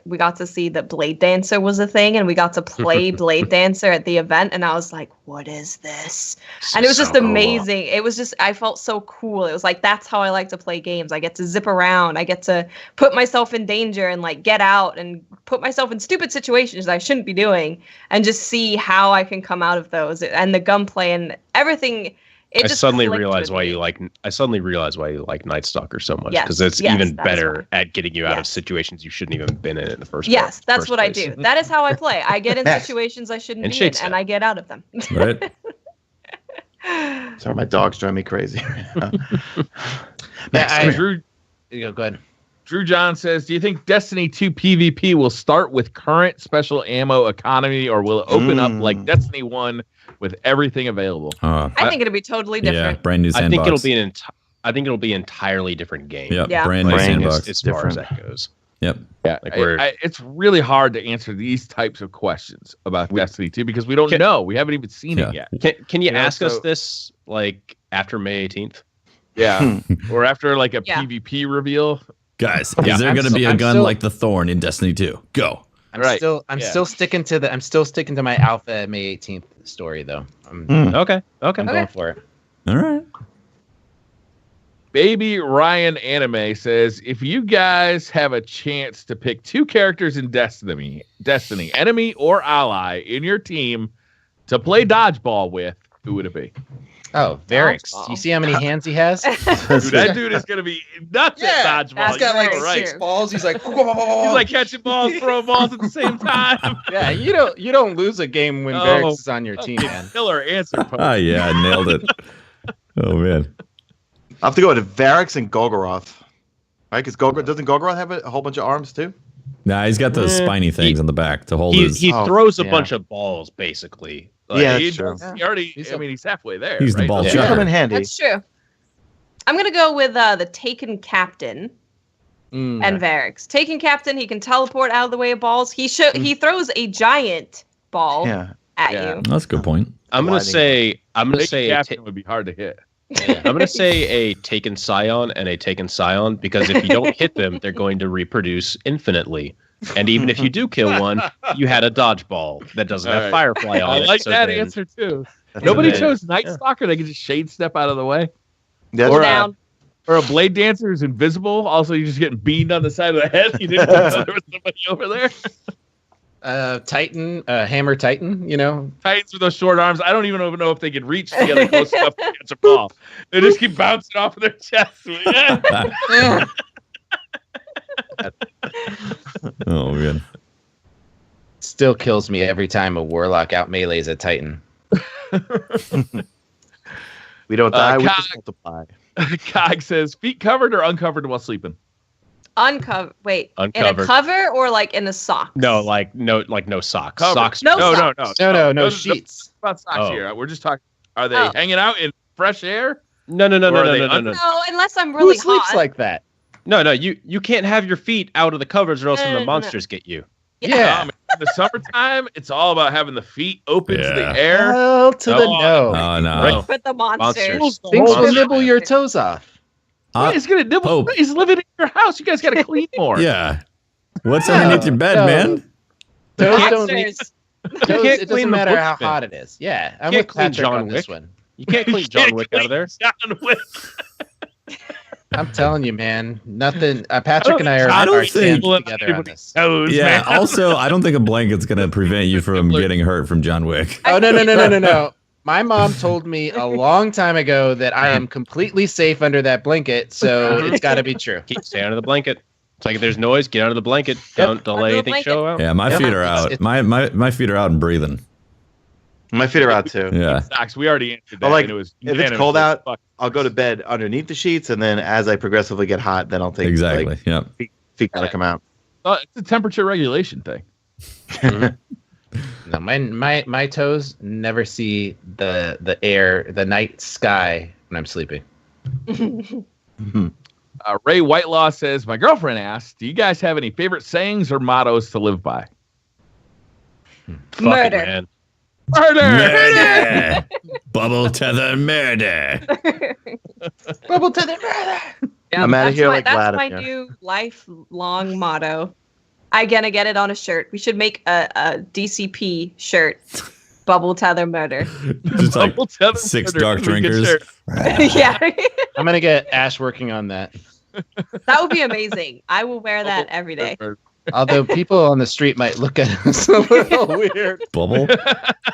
we got to see that Blade Dancer was a thing, and we got to play Blade Dancer at the event, and I was like, what is this? And it was just amazing. It was just, I felt so cool. It was like, that's how I like to play games. I get to zip around. I get to put myself in danger and like get out and put myself in stupid situations that I shouldn't be doing, and just see how I can come out of those. And the gunplay and everything. I suddenly realized why you like Night Stalker so much, Yes, because it's yes, even that is better why. at getting you out of Yes. situations you shouldn't even been in the first. Yes, that's first what I place. do. That is how I play. I get in Yes. situations I shouldn't And be in, shakes and it. I get out of them. Right. Sorry, my dog's driving me crazy. Drew, Go ahead. Drew John says, do you think Destiny 2 PvP will start with current special ammo economy, or will it open up like Destiny 1 with everything available? I think it'll be totally Yeah, different. brand new sandbox. I think it'll be an entirely different game. Yep, Yeah. brand new Brand sandbox. as far as Different. that goes. Yep. Yeah, Like we're- it's really hard to answer these types of questions about Destiny 2 because we don't know. We haven't even seen it yet. Can you Yeah, ask us so- this like after May 18th? Yeah, or after like a Yeah. PvP reveal. Guys, Yeah, is there I'm going to still- be a I'm gun still- like the Thorn in Destiny 2? Go. I'm Right. still Yeah. sticking to my alpha May 18th story though. I'm Okay. going for it. All right. Baby Ryan Anime says, if you guys have a chance to pick two characters in Destiny, enemy or ally, in your team to play dodgeball with, who would it be? Oh, Varix. Dodgeball. You see how many hands he has? Dude, that dude is going to be nuts at dodgeball. that's He's got like You're right. 6 balls. He's like, He's like catching balls, throwing balls at the same time. yeah. You don't lose a game when Oh, Varix is on your team, man. Killer answer. Pope. Ah, yeah, I nailed it. Oh, man. I have to go with Varix and Golgoroth. Right? Because doesn't Golgoroth have a whole bunch of arms too? Nah, he's got those spiny things on the back to hold his... He Oh, throws a yeah. bunch of balls basically. Yeah, he, that's true. he already. He's He's halfway there. He's the right? ball They chucker. come in handy. That's true. I'm gonna go with the Taken Captain and Varix. Taken Captain, he can teleport out of the way of balls. He throws a giant ball Yeah. at Yeah. you. That's a good point. I'm gonna say Big captain would be hard to hit. I'm gonna say a Taken Scion and a Taken Scion, because if you don't hit them, they're going to reproduce infinitely. And even if you do kill one, you had a dodgeball that doesn't have Alright. Firefly on I it. like so that then- answer too. That's Nobody amazing. chose Night Stalker. They could just shade step out of the way. That's Or, Down. Or a blade dancer who's invisible. Also, you're just getting beamed on the side of the head. You didn't know there was somebody over there. Titan, Hammer Titan, Titans with those short arms. I don't even know if they could reach together close enough to catch a ball. They just keep bouncing off of their chest. Yeah. Oh, man. Still kills me every time a Warlock out melees a Titan. We don't die, we Cog- just multiply. Cog says, feet covered or uncovered while sleeping? Uncover. Wait. In Uncovered. a cover or like in a sock? No socks. Covered. Socks. No No, socks. No, sheets. About socks Oh. here. We're just talking. Are they Oh. hanging out in fresh air? No. Or are they No. No, unless I'm Who really sleeps hot. like that? No. You can't have your feet out of the covers, or else No, the no. monsters get you. Yeah. In the summertime, it's all about having the feet open to Yeah. the air. Hell to the Oh, no. Oh, no. Right. With the monsters. Monsters. Things will Monsters. nibble your toes off. He's gonna nibble. Pope. He's living in your house. You guys got to clean more. Yeah. What's underneath your bed, No. man? Toes don't need, Monsters. toes, can't it clean doesn't the matter how footprint. hot it is. Yeah, I'm Can't with clean Patrick John on this Wick. one. You can't clean John Wick out of there. John Wick. I'm telling you, man. Nothing. Patrick and I are, I don't are think- standing together on this. Toes, Yeah, man. also, I don't think a blanket's going to prevent you from getting hurt from John Wick. Oh no. My mom told me a long time ago that I am completely safe under that blanket, so it's got to be true. Stay under the blanket. It's like if there's noise, get under the blanket. Don't let anything show out. Yeah, my feet are out. My feet are out and breathing. My feet are out too. Yeah. Socks. We already answered that. But like, and it was if it's cold out, I'll go to bed underneath the sheets, and then as I progressively get hot, then I'll take Exactly. Yep. feet gotta come out. It's a temperature regulation thing. No, my toes never see the air, the night sky when I'm sleeping. Ray Whitelaw says, my girlfriend asked, do you guys have any favorite sayings or mottos to live by? Murder. Man. Murder. Bubble tether murder. Bubble to the murder. Yeah, I'm outta here like that's Gladys, my yeah. new lifelong motto. I'm gonna get it on a shirt. We should make a DCP shirt. Bubble tether murder. Just like Bubble tether 6 murder. dark Good drinkers. shirt. Yeah. I'm gonna get Ash working on that. That would be amazing. I will wear that every day. Although people on the street might look at us a little weird. Bubble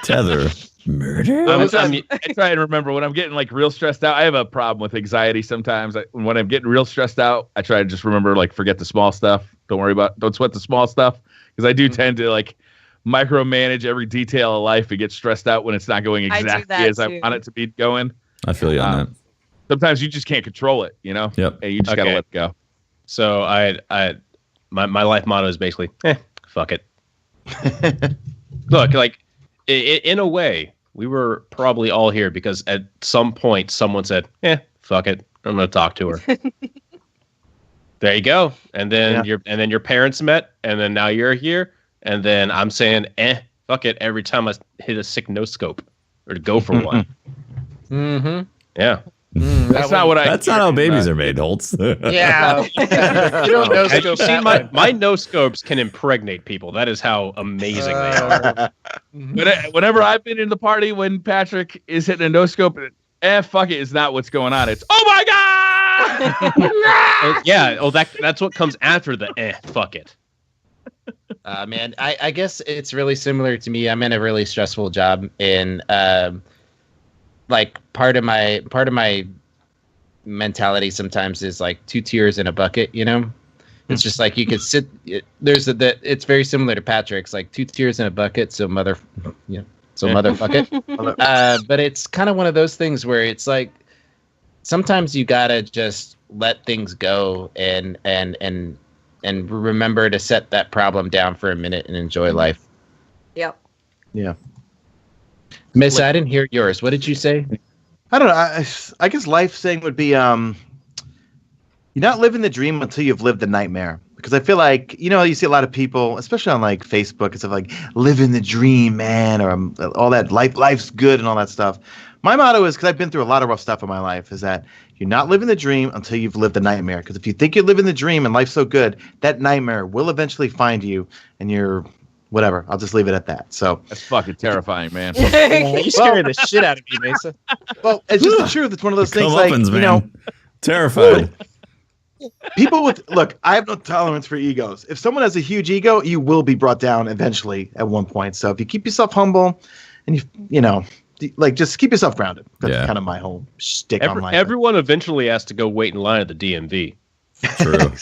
tether murder. I try and remember when I'm getting like real stressed out. I have a problem with anxiety sometimes. When I'm getting real stressed out, I try to just remember, like, forget the small stuff. Don't sweat the small stuff, because I do tend to like micromanage every detail of life and get stressed out when it's not going exactly as I want it to be going. I feel you on that. Sometimes you just can't control it, you know? Yep. And you just gotta let it go. So my life motto is basically, fuck it. Look, like in a way, we were probably all here because at some point someone said, fuck it, I'm gonna talk to her. There you go. And then your parents met, and then now you're here, and then I'm saying, fuck it every time I hit a sick no scope or to go for one. Mm-hmm. Yeah. That's not how babies are made, Holtz. Yeah. You don't know Have you scope seen that my no scopes can impregnate people. That is how amazing they are. Whenever I've been in the party when Patrick is hitting a no scope, fuck it is not what's going on. It's, oh my god. Yeah. Oh, that's what comes after the fuck it. Man, I guess it's really similar to me. I'm in a really stressful job, and like part of my mentality sometimes is like 2 tears in a bucket, you know? It's just like you could sit it's very similar to Patrick's, like 2 tears in a bucket, so motherfuck it. But it's kind of one of those things where it's like sometimes you gotta just let things go and remember to set that problem down for a minute and enjoy life. Yep. Yeah. Mesa, I didn't hear yours. What did you say? I don't know. I guess life saying would be you're not living the dream until you've lived the nightmare. Because I feel like, you see a lot of people, especially on like Facebook and stuff, like living the dream, man, or all that life's good and all that stuff. My motto is, because I've been through a lot of rough stuff in my life, is that you're not living the dream until you've lived the nightmare. Because if you think you're living the dream and life's so good, that nightmare will eventually find you, and you're whatever. I'll just leave it at that. So that's fucking terrifying, man. You scared the shit out of me, Mesa. Well, it's just the truth. It's one of those things, like, terrified. People look, I have no tolerance for egos. If someone has a huge ego, you will be brought down eventually at one point. So if you keep yourself humble and like, just keep yourself grounded. That's kind of my whole shtick on life. Everyone eventually has to go wait in line at the DMV. True.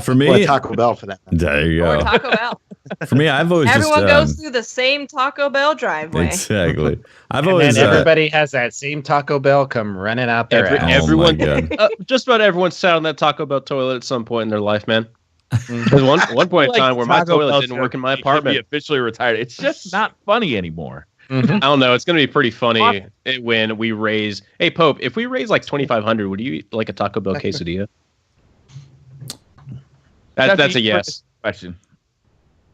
For me, or Taco Bell for that. There you go. Or Taco Bell. For me, I've always everyone goes through the same Taco Bell driveway. Exactly. And everybody has that same Taco Bell come running out there. Everyone, just about everyone sat on that Taco Bell toilet at some point in their life, man. There's one point in time where my toilet didn't work in my apartment. Be officially retired. It's just not funny anymore. I don't know. It's going to be pretty funny when we raise. Hey, Pope, if we raise like 2,500, would you eat like a Taco Bell quesadilla? That's a yes. Question.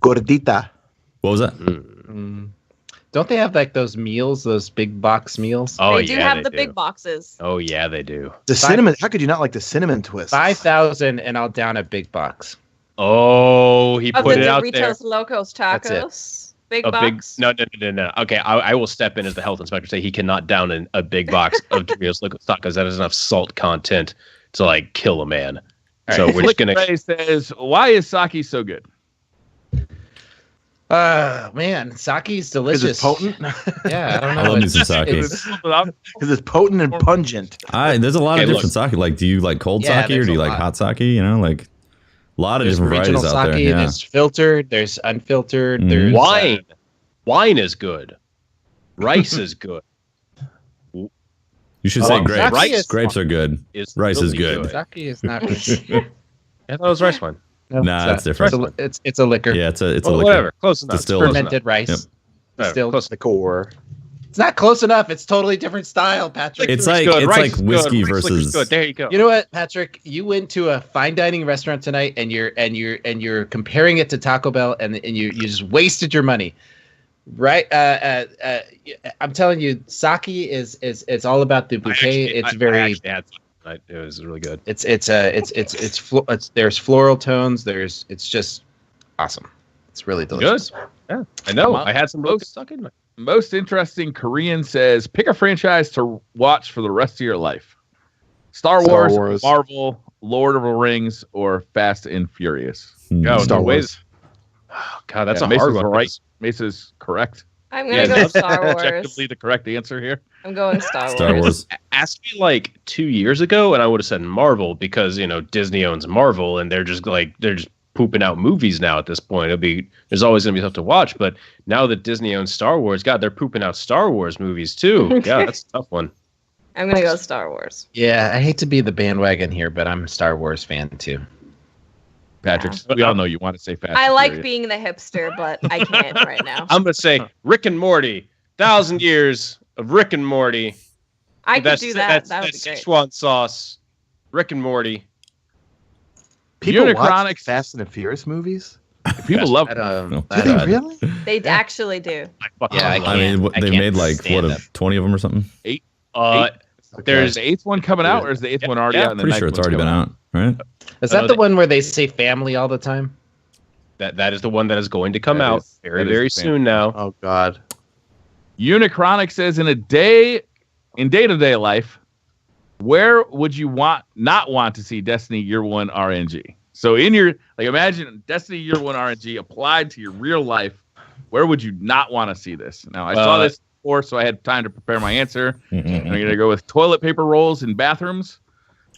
Gordita. What was that? Don't they have like those meals, those big box meals? Oh, they do have the big boxes. Oh, yeah, they do. The cinnamon. How could you not like the cinnamon twist? 5,000 and I'll down a big box. Oh, he put it out there. Doritos Locos Tacos. Big box. No. Okay, I will step in as the health inspector. Say he cannot down a big box of Doritos Locos Tacos. That is enough salt content to like kill a man. So we're just gonna. Ray says, "Why is sake so good?" Man, sake's Is delicious. it potent? Yeah, I don't know. I love me some sake. Because it's potent and pungent. There's a lot of Okay, different sake. Like, do you like cold Yeah, sake or there's do you a like lot. hot sake? You know, like a lot of There's different original varieties out sake. there. Yeah. There's filtered. There's unfiltered. Mhm. There's Wine. Wine is good. Rice is good. You should Oh, say sake grapes. is- Grapes are good. Is Rice is really good. Sake is not. I thought it was rice wine. No, Nah, it's different. It's a liquor. Yeah, it's a Well, liquor. whatever. Close enough. Distilled. Close Fermented rice. Yep. enough. Still, Close The core. it's not close enough. It's totally different style, Patrick. It's Liquor's like good. it's Rice like is whiskey good. Rice liquor's versus. good. There you go. You know what, Patrick? You went to a fine dining restaurant tonight, and you're comparing it to Taco Bell, and you just wasted your money, right? I'm telling you, sake is all about the bouquet. I actually had some. It was really good. There's floral tones. It's just awesome. It's really delicious. Good. Yeah, I know. I had some roast stuck in my. Most interesting Korean says, pick a franchise to watch for the rest of your life. Star Wars, Marvel, Lord of the Rings, or Fast and Furious. Oh, Star no Wars. ways. Oh, God, that's a Mesa's hard one. Right. Mesa's correct. I'm gonna go with Star Wars. Objectively the correct answer here. I'm going Star Wars. Star Wars. Ask me like 2 years ago, and I would have said Marvel because Disney owns Marvel, and they're just pooping out movies now. At this point, there's always gonna be stuff to watch. But now that Disney owns Star Wars, God, they're pooping out Star Wars movies too. Yeah, that's a tough one. I'm gonna go Star Wars. Yeah, I hate to be the bandwagon here, but I'm a Star Wars fan too. Patrick, we all know you want to say Fast I and like Furious. being the hipster, but I can't right now. I'm gonna say Rick and Morty. 1,000 years of Rick and Morty. I could do that. That would be that's great. Szechuan sauce. Rick and Morty. People watch Unicronics. Fast and the Furious movies? People love I don't. No. Do they really? They actually do. Yeah, I mean, I they can't made like stand what, them. 20 of them or something? There's There's the eighth one coming out, or is the eighth one already Yeah, out? And the Pretty ninth sure it's one's already been coming out, right? Is I know that the that- one where they say family all the time? that is the one that is going to come That out is- very that is very the soon now. Oh, God. Unicronic says, in day-to-day life, where would you not want to see Destiny Year One RNG? So imagine Destiny Year One RNG applied to your real life. Where would you not want to see this? Now, I saw this before, so I had time to prepare my answer. I'm going to go with toilet paper rolls in bathrooms.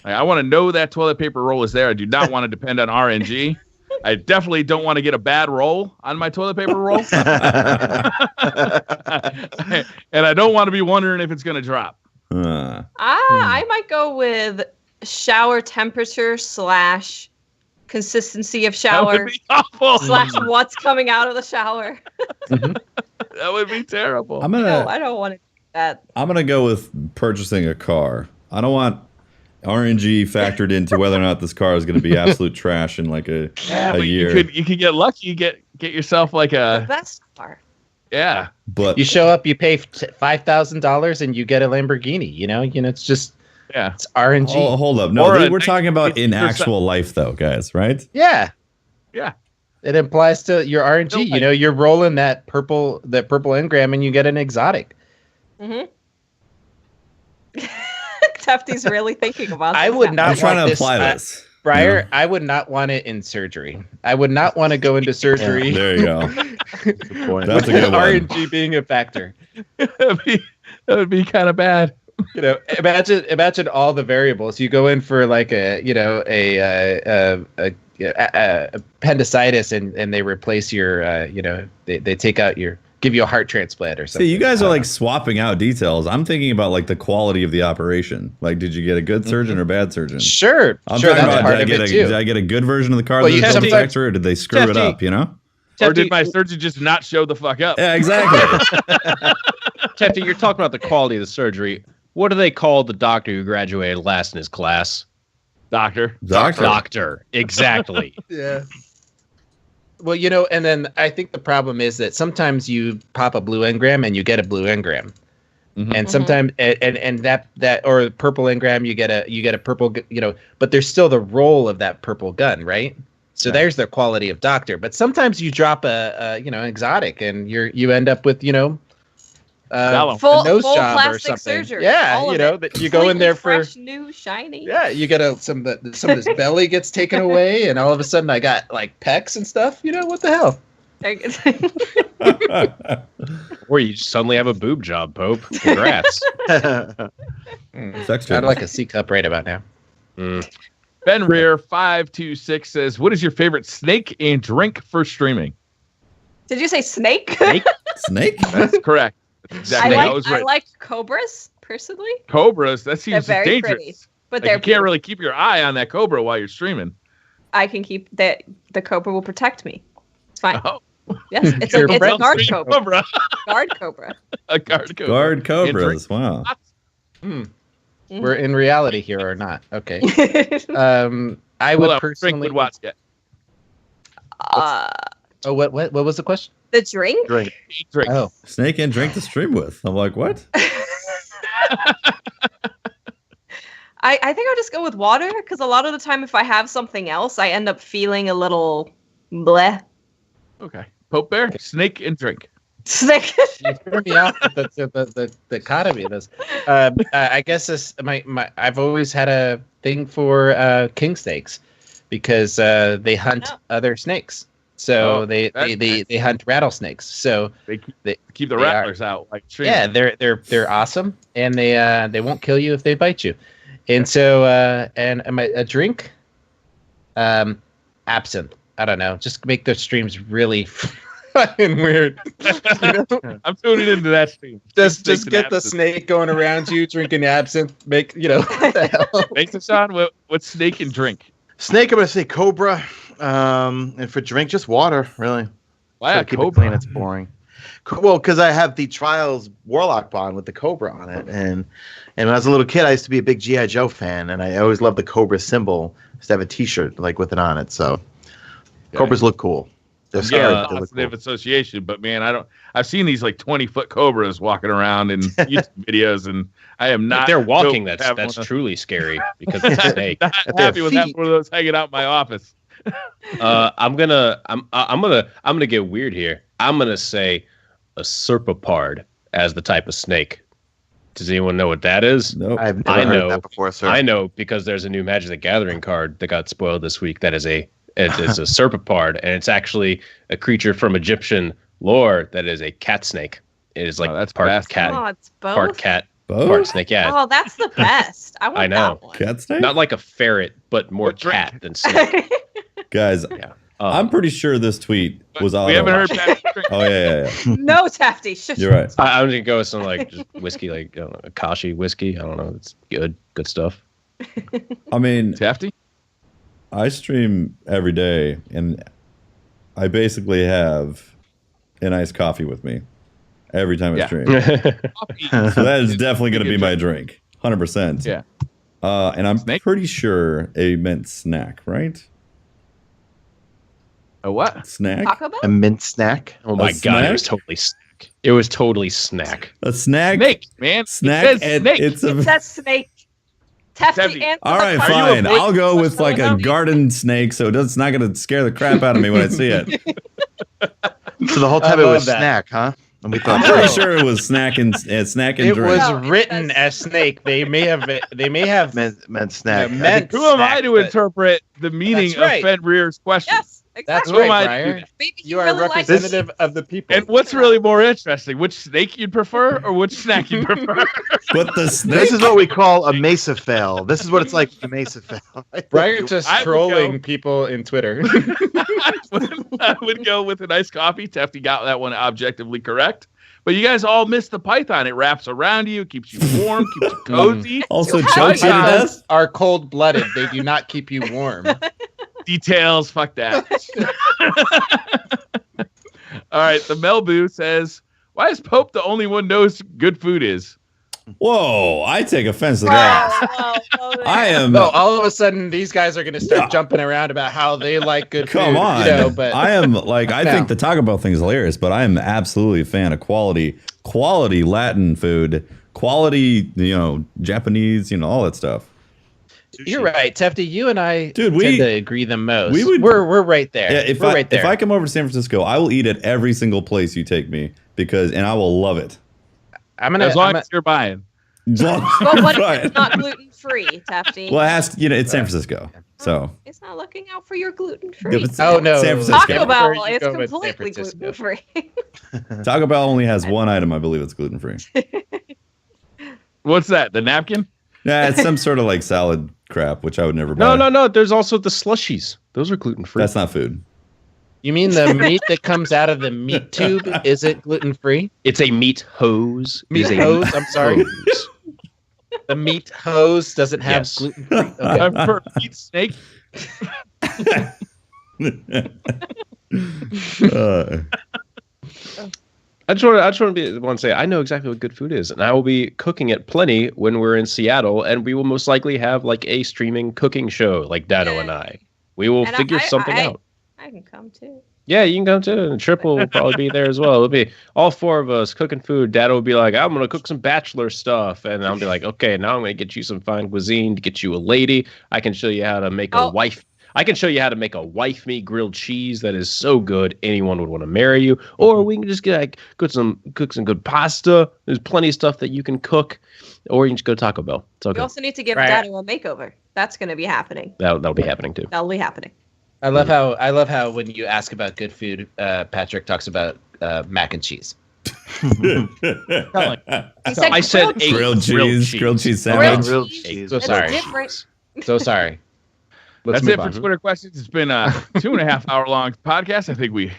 I want to know that toilet paper roll is there. I do not want to depend on RNG. I definitely don't want to get a bad roll on my toilet paper roll. And I don't want to be wondering if it's going to drop. I might go with shower temperature / consistency of That shower would be awful. / what's coming out of the shower. That would be terrible. No, I don't want to do that. I'm gonna go with purchasing a car. I don't want RNG factored into whether or not this car is going to be absolute trash in like a But year. You could get lucky. You get yourself like The a best car. yeah. But You show up, you pay $5,000, and you get a Lamborghini. It's just Yeah. it's RNG. hold up, no, Or a we're talking about in 90%. actual life though, guys, right? Yeah. Yeah. It implies to your RNG. No, You're rolling that purple engram, and you get an exotic. Mm-hmm. Tefty's really thinking about this. I would now. not I'm trying want to this, apply this. Briar, I would not want it in surgery. I would not want to go into surgery. There you go. Point. That's a good one. RNG being a factor. that would be kind of bad. Imagine all the variables. You go in for like a appendicitis, and they replace your they take out give you a heart transplant or something. See, you guys are like swapping out details. I'm thinking about like the quality of the operation. Like, did you get a good surgeon or bad surgeon? Sure, I'm sure. talking That's about part did of it did too. I get a good version of the car Well, that you was sometimes- manufactured, or did they screw it up? Or did my surgeon just not show the fuck up? Yeah, exactly. Tefty, you're talking about the quality of the surgery. What do they call the doctor who graduated last in his class? Doctor. Doctor. Exactly. Yeah. Well, and then I think the problem is that sometimes you pop a blue engram and you get a blue engram, Mhm. and sometimes and that or a purple engram you get a purple, but there's still the roll of that purple gun, right? So there's the quality of doctor. But sometimes you drop an exotic and you end up with Sallow. Full a nose full job or plastic something. surgery. Yeah, all of that you go in Completely there for. fresh, new, shiny. Yeah, you get some of this belly gets taken away, and all of a sudden I got like pecs and stuff. What the hell? Or you suddenly have a boob job, Pope. Congrats. Sex I'd job. like a C cup right about now. Ben Rear 526 says, "What is your favorite snake and drink for streaming?" Did you say snake? Snake? That's correct. That's exactly how I was I right. like cobras personally, Cobras. That seems very dangerous. pretty, but Like, they're you can't really keep your eye on that cobra while you're streaming. I can keep that. The cobra will protect me. It's fine. Oh. Yes, it's a guard cobra. Guard cobra. A guard cobra. Guard cobras. Wow. We're in reality here or not? Okay. I would personally. Drink watch it. Oh, what was the question? The drink? Drink. Drink. Oh, Snake and drink to stream with. I'm like, what? I think I'll just go with water because a lot of the time, if I have something else, I end up feeling a little bleh. Okay. Pope Bear, snake and drink. Snake. you threw me off with the dichotomy of this. I guess this I've always had a thing for king snakes because they hunt other snakes. So they hunt rattlesnakes. So They keep the rattlers out. Like yeah, they're awesome, and they won't kill you if they bite you. And so a drink, absinthe. I don't know, just make those streams really fucking weird. I'm tuning into that stream. Just get the snake going around you drinking absinthe. What the hell? Mesa Sean, what's snake and drink? Snake, I'm gonna say cobra. And for drink, just water, really. Why a keep cobra? it clean, it's boring. Well, because I have the Trials Warlock bond with the Cobra on it, and when I was a little kid, I used to be a big G.I. Joe fan, and I always loved the Cobra symbol. I used to have a T-shirt like with it on it, so Cobras look cool. They're scary. Yeah, but they look positive cool. association, but man, I've seen these like 20-foot cobras walking around in YouTube videos, and I am not. If they're walking, built to that's have one of- truly scary because it's a snake. not they happy have with having feet. one of those hanging out in my office. I'm gonna get weird here. I'm gonna say a serpapard as the type of snake. Does anyone know what that is? Nope. I've I never know. heard that before, sir. I know because there's a new Magic the Gathering card that got spoiled this week. That is a serpapard, and it's actually a creature from Egyptian lore that is a cat snake. It is like that's part badass. cat, Oh, it's both. part cat, Both? part snake. Yeah, Oh, that's the best. I want I know. that one. Cat snake? not like a ferret, but more What drink? cat than snake. Guys, Yeah. I'm pretty sure this tweet was We haven't heard auto. back. Oh, yeah. No, Tafty. Shush. You're right. I'm gonna go with some like just whiskey, like I don't know, Akashi whiskey. I don't know. It's good stuff. I mean, Tafty? I stream every day, and I basically have an iced coffee with me every time I Yeah. stream. So that is definitely going to be my drink, 100%. Yeah. And I'm Snake? pretty sure it meant snack, right? A what? Snack? Taco Bell? A mint snack. Oh my A god, it was snack? totally snack. It was totally snack. A snack? Snake, man. Snack? It says And snake. it's It a. says snake. Tafty Tafty. answer. All right, the Are you a fine. big I'll go with like a marshmallow? garden snake, so it's not going to scare the crap out of me when I see it. So the whole time I it love was that. snack, huh? And we I'm thought, pretty oh, sure it was snack and drink. It was No, it written says- as snake. They may have meant snack. meant Who am I snack, to but- interpret the meaning That's right. of Fenrir's question? Yes, That's exactly. Who am I right, to do Briar. that? Maybe You are a really likes representative of the people. And what's really more interesting, which snake you'd prefer or which snack you'd prefer? But the snake. This is what we call a Mesa fail. This is what it's like to Mesa fail. Briar just I would trolling go- people in Twitter. I would go with a nice coffee. Tefty got that one objectively correct. But you guys all missed the python. It wraps around you, keeps you warm, keeps you cozy. Also You chokes you to Pythons death? are cold-blooded. They do not keep you warm. Details, fuck that. All right, the Melbu says, "Why is Pope the only one knows good food is?" Whoa, I take offense to that. I am. No, all of a sudden these guys are going to start jumping around about how they like good Come food. on. You know, but I am like, I No. think the Taco Bell thing is hilarious, but I am absolutely a fan of quality Latin food, quality, Japanese, all that stuff. you're right, Tefty. You and I Dude, tend to agree the most. we would- we're right there. Yeah, if we're I right there. if I come over to San Francisco, I will eat at every single place you take me and I will love it. I'm gonna. As long I'm as you're buying. Well, what if it's not gluten-free, Tefty? Well, it's San Francisco, so it's not looking out for your gluten-free. Oh no, San Francisco. Taco Bell is completely gluten-free. Taco Bell only has one item, I believe, it's gluten-free. What's that? The napkin? Yeah, it's some sort of like salad crap, which I would never buy. No. There's also the slushies. Those are gluten-free. That's not food. You mean the meat that comes out of the meat tube isn't gluten-free? It's a meat hose. Meat hose. I'm sorry. The meat hose doesn't have gluten-free. Okay. For meat snake. I just want to say I know exactly what good food is, and I will be cooking it plenty when we're in Seattle, and we will most likely have like a streaming cooking show, like Dado and I. We will figure something out. I can come too. Yeah, you can come too. And Triple will probably be there as well. It'll be all four of us cooking food. Dad will be like, I'm going to cook some bachelor stuff. And I'll be like, okay, now I'm going to get you some fine cuisine to get you a lady. I can show you how to make a wife. I can show you how to make a wife me grilled cheese that is so good anyone would want to marry you. Or we can just cook some good pasta. There's plenty of stuff that you can cook. Or you can just go to Taco Bell. It's okay. We also need to give Dado a makeover. That's going to be happening. That'll be happening too. That'll be happening. I love how when you ask about good food, Patrick talks about mac and cheese. I said grilled cheese sandwich. Grilled cheese. So sorry. So sorry. That's it for Twitter questions. It's been a 2.5 hour long podcast. I think we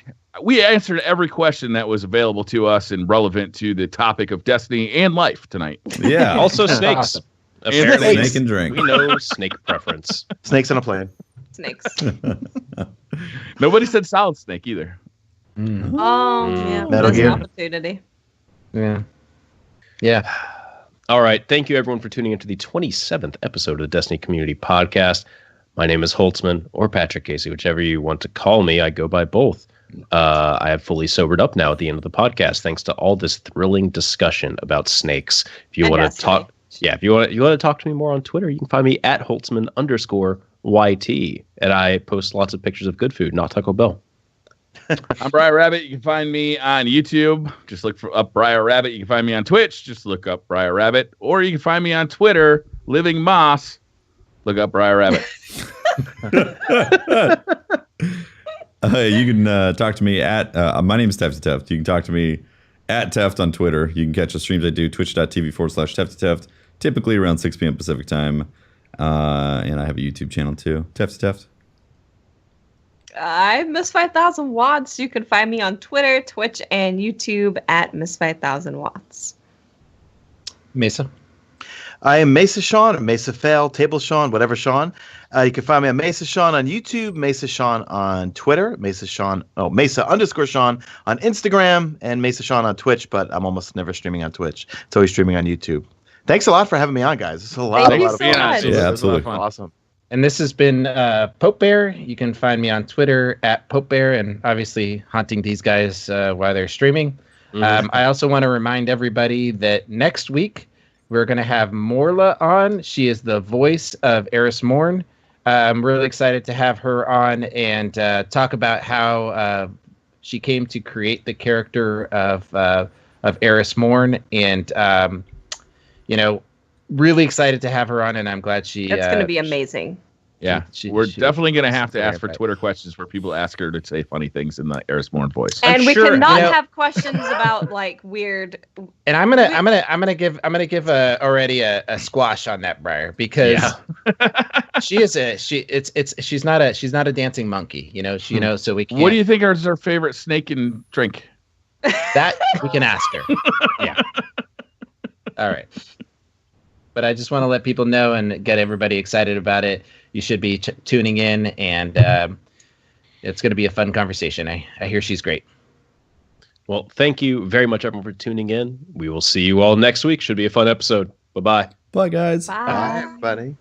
answered every question that was available to us and relevant to the topic of destiny and life tonight. Yeah. Also snakes. Awesome. Apparently, snake and drink. We know snake preference. Snakes on a plane. Snakes. Nobody said solid snake either. Oh, yeah. Metal That's Gear. an opportunity. Yeah. All right. Thank you, everyone, for tuning into the 27th episode of the Destiny Community Podcast. My name is Holtzmann or Patrick Casey, whichever you want to call me. I go by both. I have fully sobered up now at the end of the podcast, thanks to all this thrilling discussion about snakes. If you want to talk, if you want to talk to me more on Twitter, you can find me at Holtzmann_YT, and I post lots of pictures of good food, not Taco Bell. I'm Briar Rabbit. You can find me on YouTube. Just look up Briar Rabbit. You can find me on Twitch. Just look up Briar Rabbit. Or you can find me on Twitter, Living Moss. Look up Briar Rabbit. You can talk to me at my name is Teft. You can talk to me at Teft on Twitter. You can catch the streams I do, twitch.tv/Teft. Typically around 6 p.m. Pacific time. And I have a YouTube channel too. Teft. I'm Miss 5000 Watts. You can find me on Twitter, Twitch, and YouTube at Miss 5000 Watts. Mesa. I am Mesa Sean, or Mesa Fail, Table Sean, whatever Sean. You can find me on Mesa Sean on YouTube, Mesa Sean on Twitter, Mesa_Sean on Instagram, and Mesa Sean on Twitch, but I'm almost never streaming on Twitch. It's always streaming on YouTube. Thanks a lot for having me on, guys. It's a lot of fun. Yeah, absolutely. Awesome. And this has been Pope Bear. You can find me on Twitter at Pope Bear, and obviously hunting these guys while they're streaming. I also want to remind everybody that next week we're going to have Morla on. She is the voice of Eris Morn. I'm really excited to have her on and talk about how she came to create the character of Eris Morn, and really excited to have her on. And I'm glad she. That's going to be amazing. Yeah, we're definitely going to have to ask for Twitter questions where people ask her to say funny things in the Eris Morn voice. And we cannot have questions about like weird. And I'm gonna give already a squash on that, Briar, because she's not a dancing monkey, so we can. What do you think is her favorite snake and drink? That we can ask her. Yeah. All right. But I just want to let people know and get everybody excited about it. You should be tuning in, and it's going to be a fun conversation. I hear she's great. Well, thank you very much, everyone, for tuning in. We will see you all next week. Should be a fun episode. Bye-bye. Bye, guys. Bye. Bye, everybody.